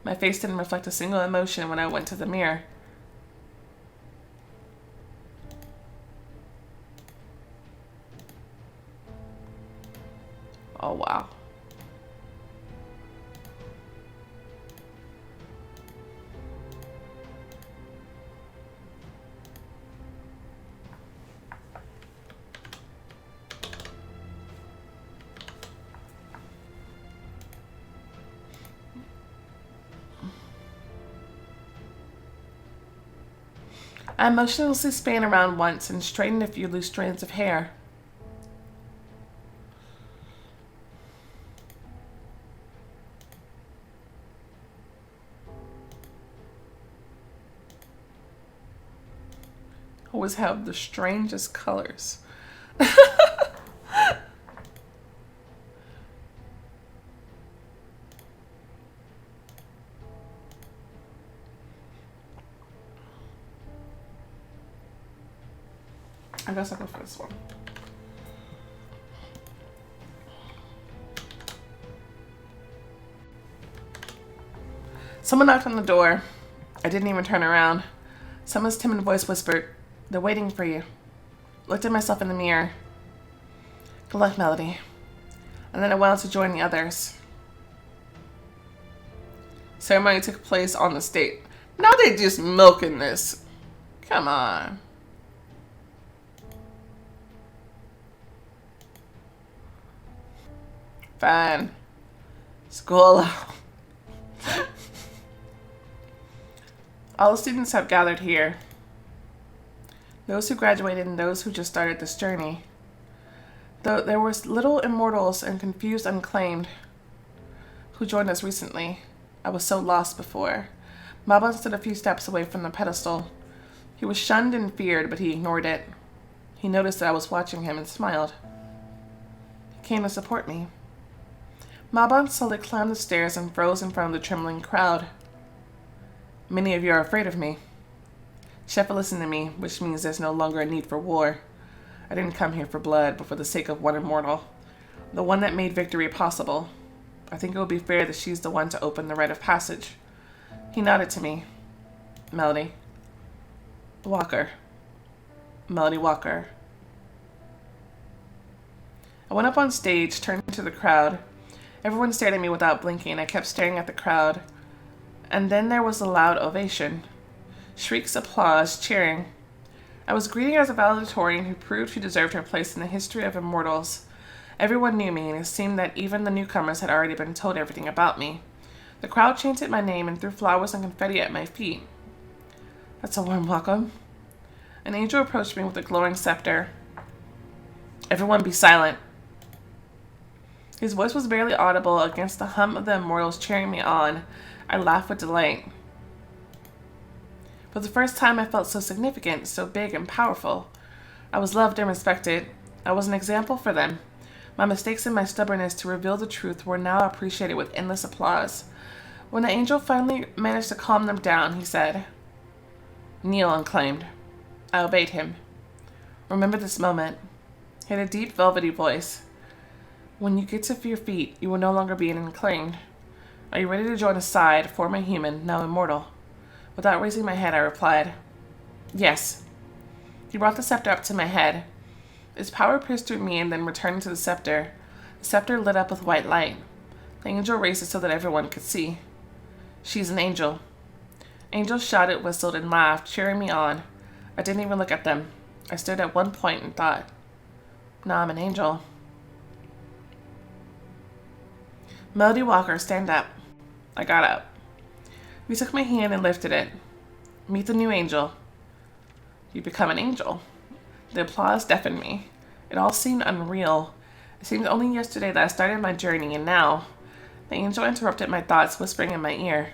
My face didn't reflect a single emotion when I went to the mirror. Oh, wow. I motionlessly span around once and straightened a few loose strands of hair. Always have the strangest colors. I guess I'll go for this one. Someone knocked on the door. I didn't even turn around. Someone's timid voice whispered, "They're waiting for you." Looked at myself in the mirror. Good luck, Melody. And then I went out to join the others. Ceremony took place on the stage. Now they just milking this. Come on. Fine. School. All the students have gathered here. Those who graduated and those who just started this journey. Though there were little immortals and confused unclaimed who joined us recently. I was so lost before. Malbon stood a few steps away from the pedestal. He was shunned and feared, but he ignored it. He noticed that I was watching him and smiled. He came to support me. Malbon slowly climbed the stairs and froze in front of the trembling crowd. Many of you are afraid of me. Shepard listened to me, which means there's no longer a need for war. I didn't come here for blood, but for the sake of one immortal. The one that made victory possible. I think it would be fair that she's the one to open the rite of passage. He nodded to me. Melody. Walker. Melody Walker. I went up on stage, turned to the crowd. Everyone stared at me without blinking. I kept staring at the crowd. And then there was a loud ovation. Shrieks, applause, cheering. I was greeted as a valedictorian who proved she deserved her place in the history of immortals. Everyone knew me, and it seemed that even the newcomers had already been told everything about me. The crowd chanted my name and threw flowers and confetti at my feet. That's a warm welcome. An angel approached me with a glowing scepter. Everyone be silent. His voice was barely audible against the hum of the immortals cheering me on. I laughed with delight. For the first time, I felt so significant, so big and powerful. I was loved and respected. I was an example for them. My mistakes and my stubbornness to reveal the truth were now appreciated with endless applause. When the angel finally managed to calm them down, he said, "Kneel unclaimed." I obeyed him. Remember this moment. He had a deep, velvety voice. When you get to your feet, you will no longer be an unclaimed. Are you ready to join his side, former human, now immortal? Without raising my head, I replied, yes. He brought the scepter up to my head. Its power pierced through me and then returned to the scepter. The scepter lit up with white light. The angel raised it so that everyone could see. She's an angel. Angels shouted, whistled, and laughed, cheering me on. I didn't even look at them. I stood at one point and thought, now I'm an angel. Melody Walker, stand up. I got up. He took my hand and lifted it. Meet the new angel. You become an angel. The applause deafened me. It all seemed unreal. It seemed only yesterday that I started my journey, and now the angel interrupted my thoughts, whispering in my ear,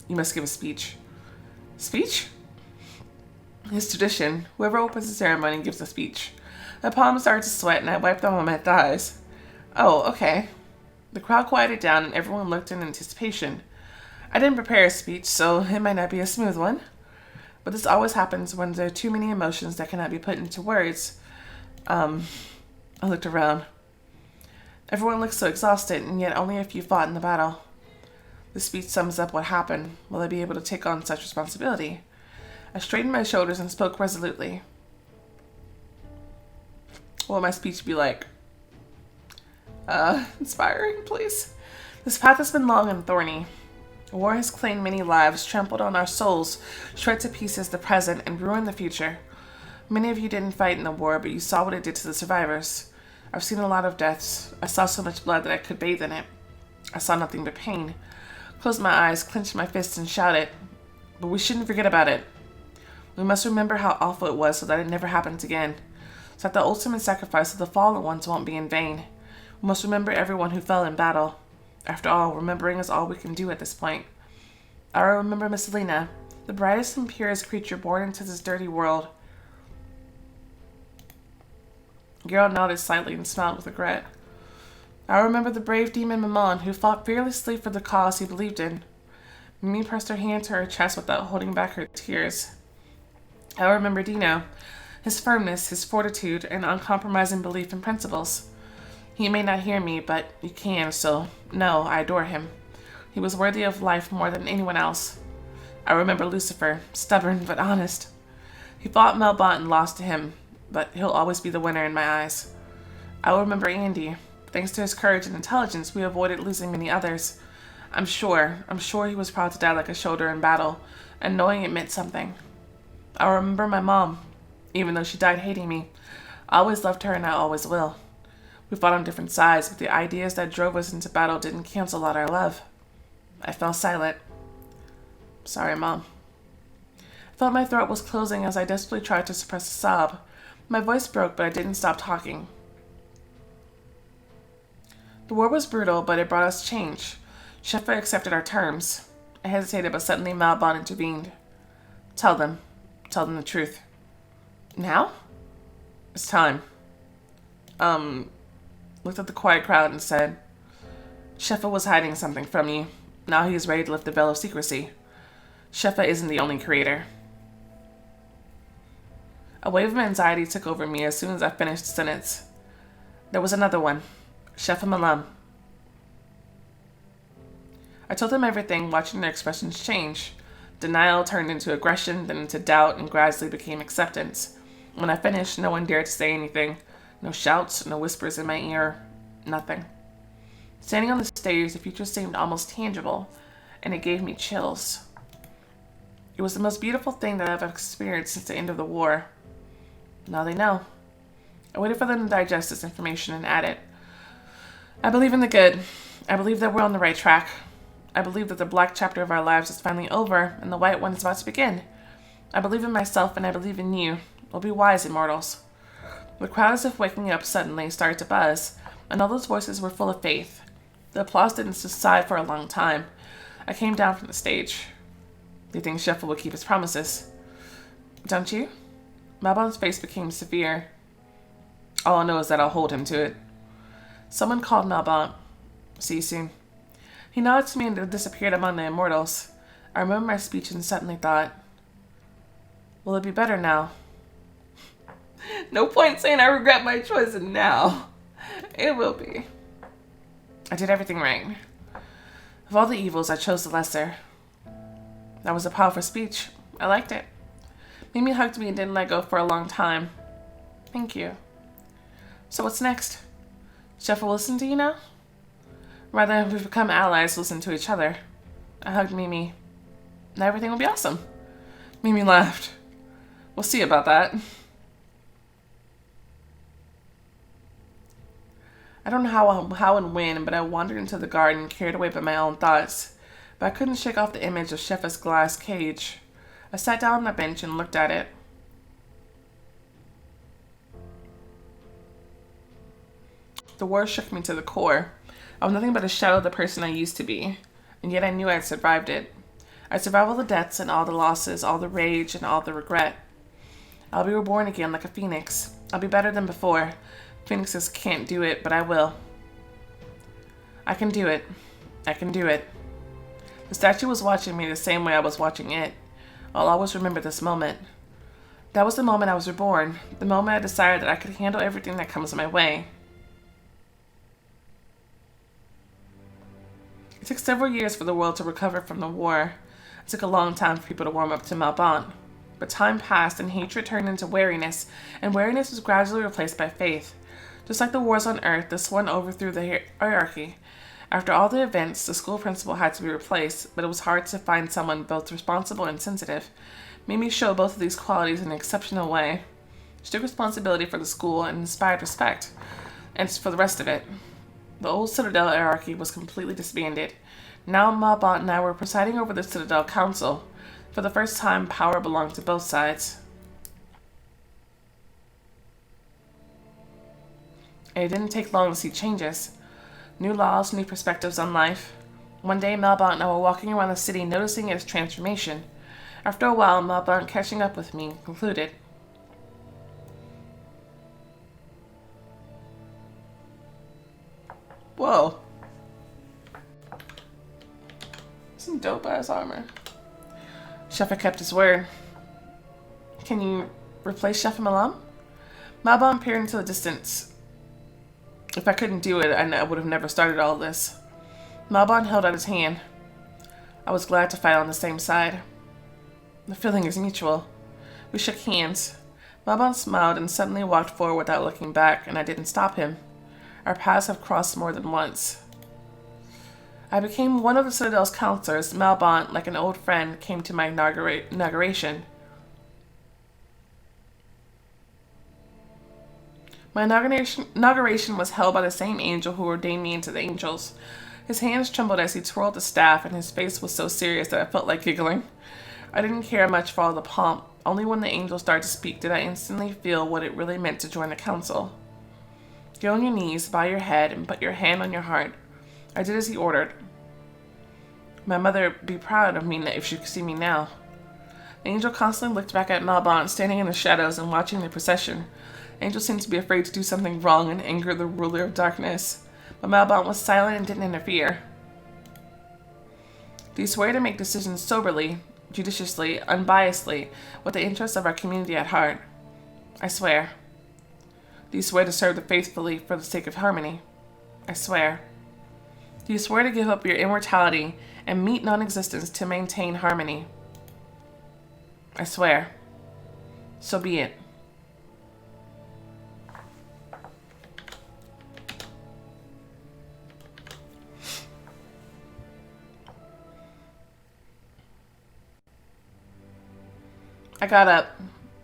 you must give a speech. Speech? It's tradition. Whoever opens the ceremony gives a speech. My palms started to sweat, and I wiped them on my thighs. Oh, okay. The crowd quieted down, and everyone looked in anticipation. I didn't prepare a speech, so it might not be a smooth one. But this always happens when there are too many emotions that cannot be put into words. I looked around. Everyone looked so exhausted, and yet only a few fought in the battle. The speech sums up what happened. Will I be able to take on such responsibility? I straightened my shoulders and spoke resolutely. What will my speech be like? Inspiring, please. This path has been long and thorny. War has claimed many lives, trampled on our souls, shred to pieces the present, and ruined the future. Many of you didn't fight in the war, but you saw what it did to the survivors. I've seen a lot of deaths. I saw so much blood that I could bathe in it. I saw nothing but pain. Closed my eyes, clenched my fists, and shouted. But we shouldn't forget about it. We must remember how awful it was so that it never happens again. So that the ultimate sacrifice of the fallen ones won't be in vain. We must remember everyone who fell in battle. After all, remembering is all we can do at this point. I remember Miss Lena, the brightest and purest creature born into this dirty world. Geralt nodded slightly and smiled with regret. I remember the brave demon Malbon, who fought fearlessly for the cause he believed in. Mimi pressed her hand to her chest without holding back her tears. I remember Dino, his firmness, his fortitude, and uncompromising belief in principles. He may not hear me, but you can, so no, I adore him. He was worthy of life more than anyone else. I remember Lucifer, stubborn but honest. He fought Malbon and lost to him, but he'll always be the winner in my eyes. I will remember Andy. Thanks to his courage and intelligence, we avoided losing many others. I'm sure he was proud to die like a soldier in battle, and knowing it meant something. I remember my mom. Even though she died hating me, I always loved her and I always will. We fought on different sides, but the ideas that drove us into battle didn't cancel out our love. I fell silent. Sorry, Mom. I felt my throat was closing as I desperately tried to suppress a sob. My voice broke, but I didn't stop talking. The war was brutal, but it brought us change. Sheffa accepted our terms. I hesitated, but suddenly Malbon intervened. Tell them the truth. Now? It's time. Looked at the quiet crowd and said, Sheffa was hiding something from you. Now he is ready to lift the veil of secrecy. Sheffa isn't the only creator. A wave of anxiety took over me as soon as I finished the sentence. There was another one. Sheffa Malam. I told them everything, watching their expressions change. Denial turned into aggression, then into doubt, and gradually became acceptance. When I finished, no one dared to say anything. No shouts, no whispers in my ear. Nothing. Standing on the stage, the future seemed almost tangible, and it gave me chills. It was the most beautiful thing that I've experienced since the end of the war. Now they know. I waited for them to digest this information and add it. I believe in the good. I believe that we're on the right track. I believe that the black chapter of our lives is finally over, and the white one is about to begin. I believe in myself, and I believe in you. We'll be wise, immortals. The crowd, as if waking up suddenly, started to buzz, and all those voices were full of faith. The applause didn't subside for a long time. I came down from the stage. Do you think Sheffa will keep his promises? Don't you? Malbon's face became severe. All I know is that I'll hold him to it. Someone called Malbon. See you soon. He nodded to me and disappeared among the immortals. I remembered my speech and suddenly thought, will it be better now? No point saying I regret my choice now. It will be. I did everything right. Of all the evils, I chose the lesser. That was a powerful speech. I liked it. Mimi hugged me and didn't let go for a long time. Thank you. So what's next? Sheffa will listen to you now? Rather than we've become allies, listen to each other. I hugged Mimi. Now everything will be awesome. Mimi laughed. We'll see about that. I don't know how and when, but I wandered into the garden, carried away by my own thoughts. But I couldn't shake off the image of Sheffa's glass cage. I sat down on the bench and looked at it. The war shook me to the core. I was nothing but a shadow of the person I used to be, and yet I knew I had survived it. I survived all the deaths and all the losses, all the rage and all the regret. I'll be reborn again like a phoenix. I'll be better than before. Phoenixes can't do it, but I will. I can do it. I can do it. The statue was watching me the same way I was watching it. I'll always remember this moment. That was the moment I was reborn, the moment I decided that I could handle everything that comes my way. It took several years for the world to recover from the war. It took a long time for people to warm up to Malbon. But time passed and hatred turned into wariness, and wariness was gradually replaced by faith. Just like the wars on Earth, this one overthrew the hierarchy. After all the events, the school principal had to be replaced, but it was hard to find someone both responsible and sensitive. Mimi showed both of these qualities in an exceptional way. She took responsibility for the school and inspired respect, and for the rest of it. The old Citadel hierarchy was completely disbanded. Now Malbon and I were presiding over the Citadel Council. For the first time, power belonged to both sides. And it didn't take long to see changes. New laws, new perspectives on life. One day, Malbon and I were walking around the city noticing its transformation. After a while, Malbon, catching up with me, concluded. Whoa. Some dope-ass armor. Sheffa kept his word. Can you replace Sheffa Malam? Malbon peered into the distance. If I couldn't do it, I would have never started all this. Malbon held out his hand. I was glad to fight on the same side. The feeling is mutual. We shook hands. Malbon smiled and suddenly walked forward without looking back, and I didn't stop him. Our paths have crossed more than once. I became one of the Citadel's counselors. Malbon, like an old friend, came to my inauguration. My inauguration was held by the same angel who ordained me into the angels. His hands trembled as he twirled the staff, and his face was so serious that I felt like giggling. I didn't care much for all the pomp. Only when the angel started to speak did I instantly feel what it really meant to join the council. Get on your knees, bow your head, and put your hand on your heart. I did as he ordered. My mother would be proud of me if she could see me now. The angel constantly looked back at Malbon, standing in the shadows and watching the procession. The angel seemed to be afraid to do something wrong and anger the ruler of darkness. But Malbon was silent and didn't interfere. Do you swear to make decisions soberly, judiciously, unbiasedly, with the interests of our community at heart? I swear. Do you swear to serve faithfully for the sake of harmony? I swear. Do you swear to give up your immortality and meet non-existence to maintain harmony? I swear. So be it. I got up.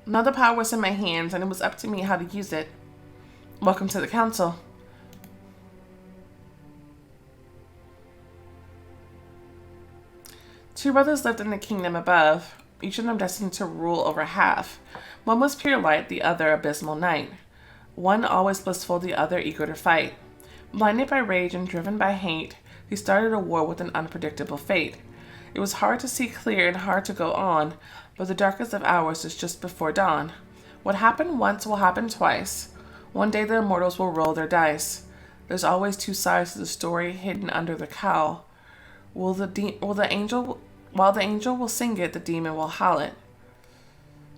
Now the power was in my hands, and it was up to me how to use it. Welcome to the council. Two brothers lived in the kingdom above, each of them destined to rule over half. One was pure light, the other abysmal night. One always blissful, the other eager to fight. Blinded by rage and driven by hate, he started a war with an unpredictable fate. It was hard to see clear and hard to go on, but the darkest of hours is just before dawn. What happened once will happen twice. One day the immortals will roll their dice. There's always two sides to the story hidden under the cowl. While the angel will sing it, the demon will howl it.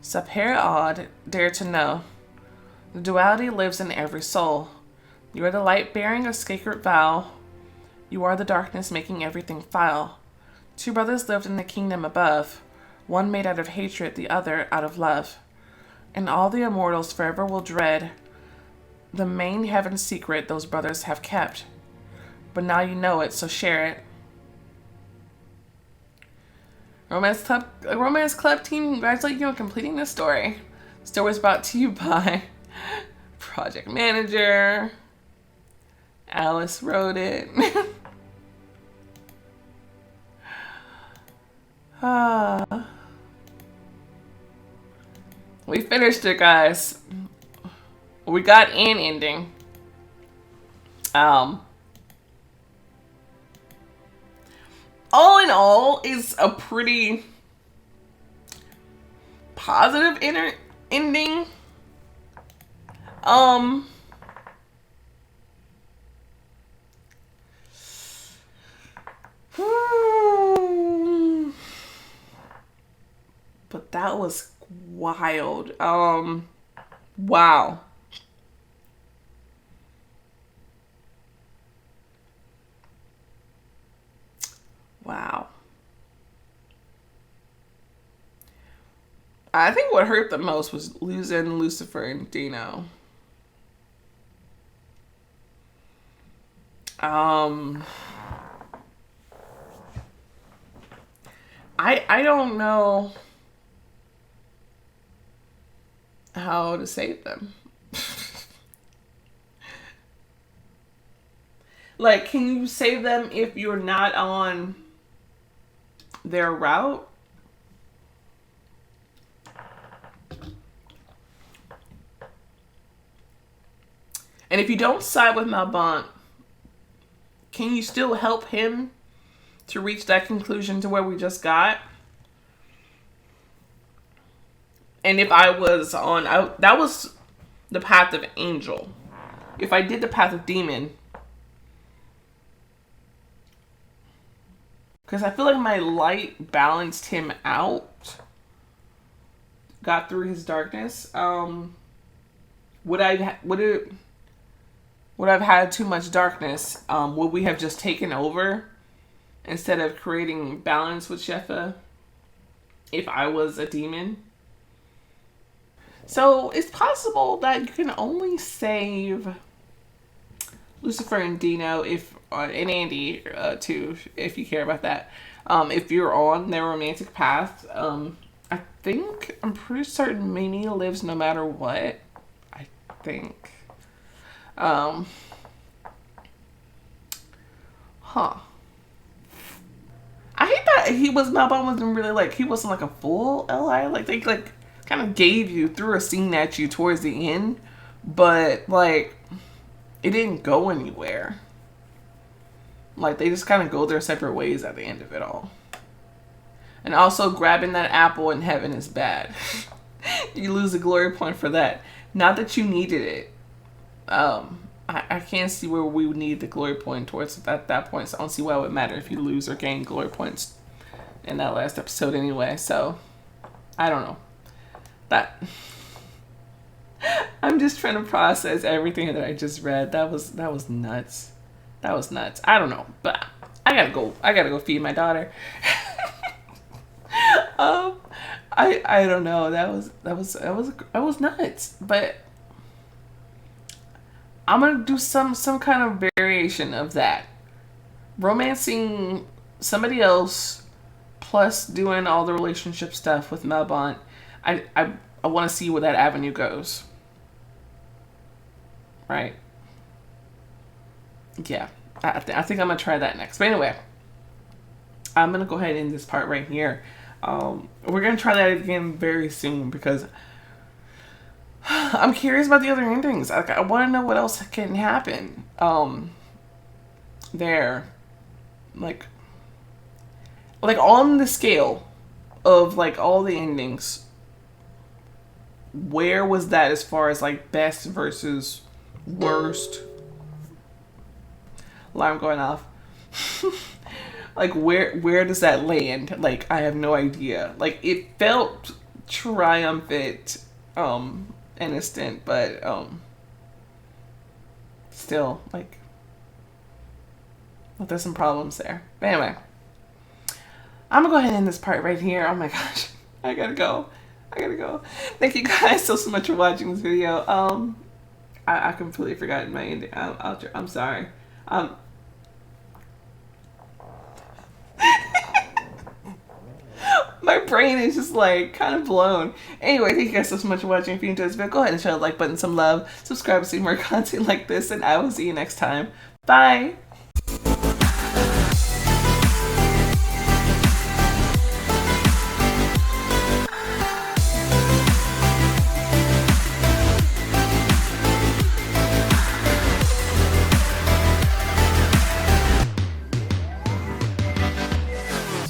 Sapere ad, dare to know. The duality lives in every soul. You are the light bearing a sacred vow. You are the darkness making everything foul. Two brothers lived in the kingdom above. One made out of hatred, the other out of love. And all the immortals forever will dread the main heaven secret those brothers have kept. But now you know it, so share it. Romance Club team, congratulate you on completing this story. The story was brought to you by Project Manager. Alice wrote it. We finished it, guys. We got an ending. All in all, it's a pretty positive ending. But that was wild. Wow. Wow. I think what hurt the most was losing Lucifer and Dino. Um, I don't know how to save them. Like, can you save them if you're not on their route? And if you don't side with Malbon, can you still help him to reach that conclusion to where we just got? And if I was on, that was the path of angel. If I did the path of demon, because I feel like my light balanced him out, got through his darkness. Would I've had too much darkness? Would we have just taken over instead of creating balance with Shefa if I was a demon? So it's possible that you can only save Lucifer and Dino and Andy too, if you care about that. If you're on their romantic path, I'm pretty certain Mimi lives no matter what. I think. Huh. I hate that Malbon wasn't really like, he wasn't like a full Li. Like, they like kind of threw a scene at you towards the end, but like it didn't go anywhere. Like, they just kind of go their separate ways at the end of it all. And also, grabbing that apple in heaven is bad. You lose a glory point for that. Not that you needed it. I can't see where we would need the glory point towards at that point, so I don't see why it would matter if you lose or gain glory points in that last episode anyway. So, I don't know. I'm just trying to process everything that I just read. That was nuts. That was nuts. I don't know, but I gotta go feed my daughter. I don't know. That was nuts. But I'm gonna do some kind of variation of that. Romancing somebody else plus doing all the relationship stuff with Malbon. I want to see where that avenue goes. Right? Yeah. I think I'm going to try that next. But anyway, I'm going to go ahead and end this part right here. We're going to try that again very soon because I'm curious about the other endings. I want to know what else can happen there. Like on the scale of like all the endings, where was that as far as like best versus worst? Alarm going off. Like where does that land? Like, I have no idea. Like, it felt triumphant, innocent, but still, like, well, there's some problems there. But anyway, I'm gonna go ahead and end this part right here. Oh my gosh, I gotta go. Thank you guys so much for watching this video. I completely forgot my ending. I'm sorry. My brain is just like kind of blown. Anyway, thank you guys so much for watching. If you enjoyed this video, go ahead and show the like button some love. Subscribe to see more content like this, and I will see you next time. Bye.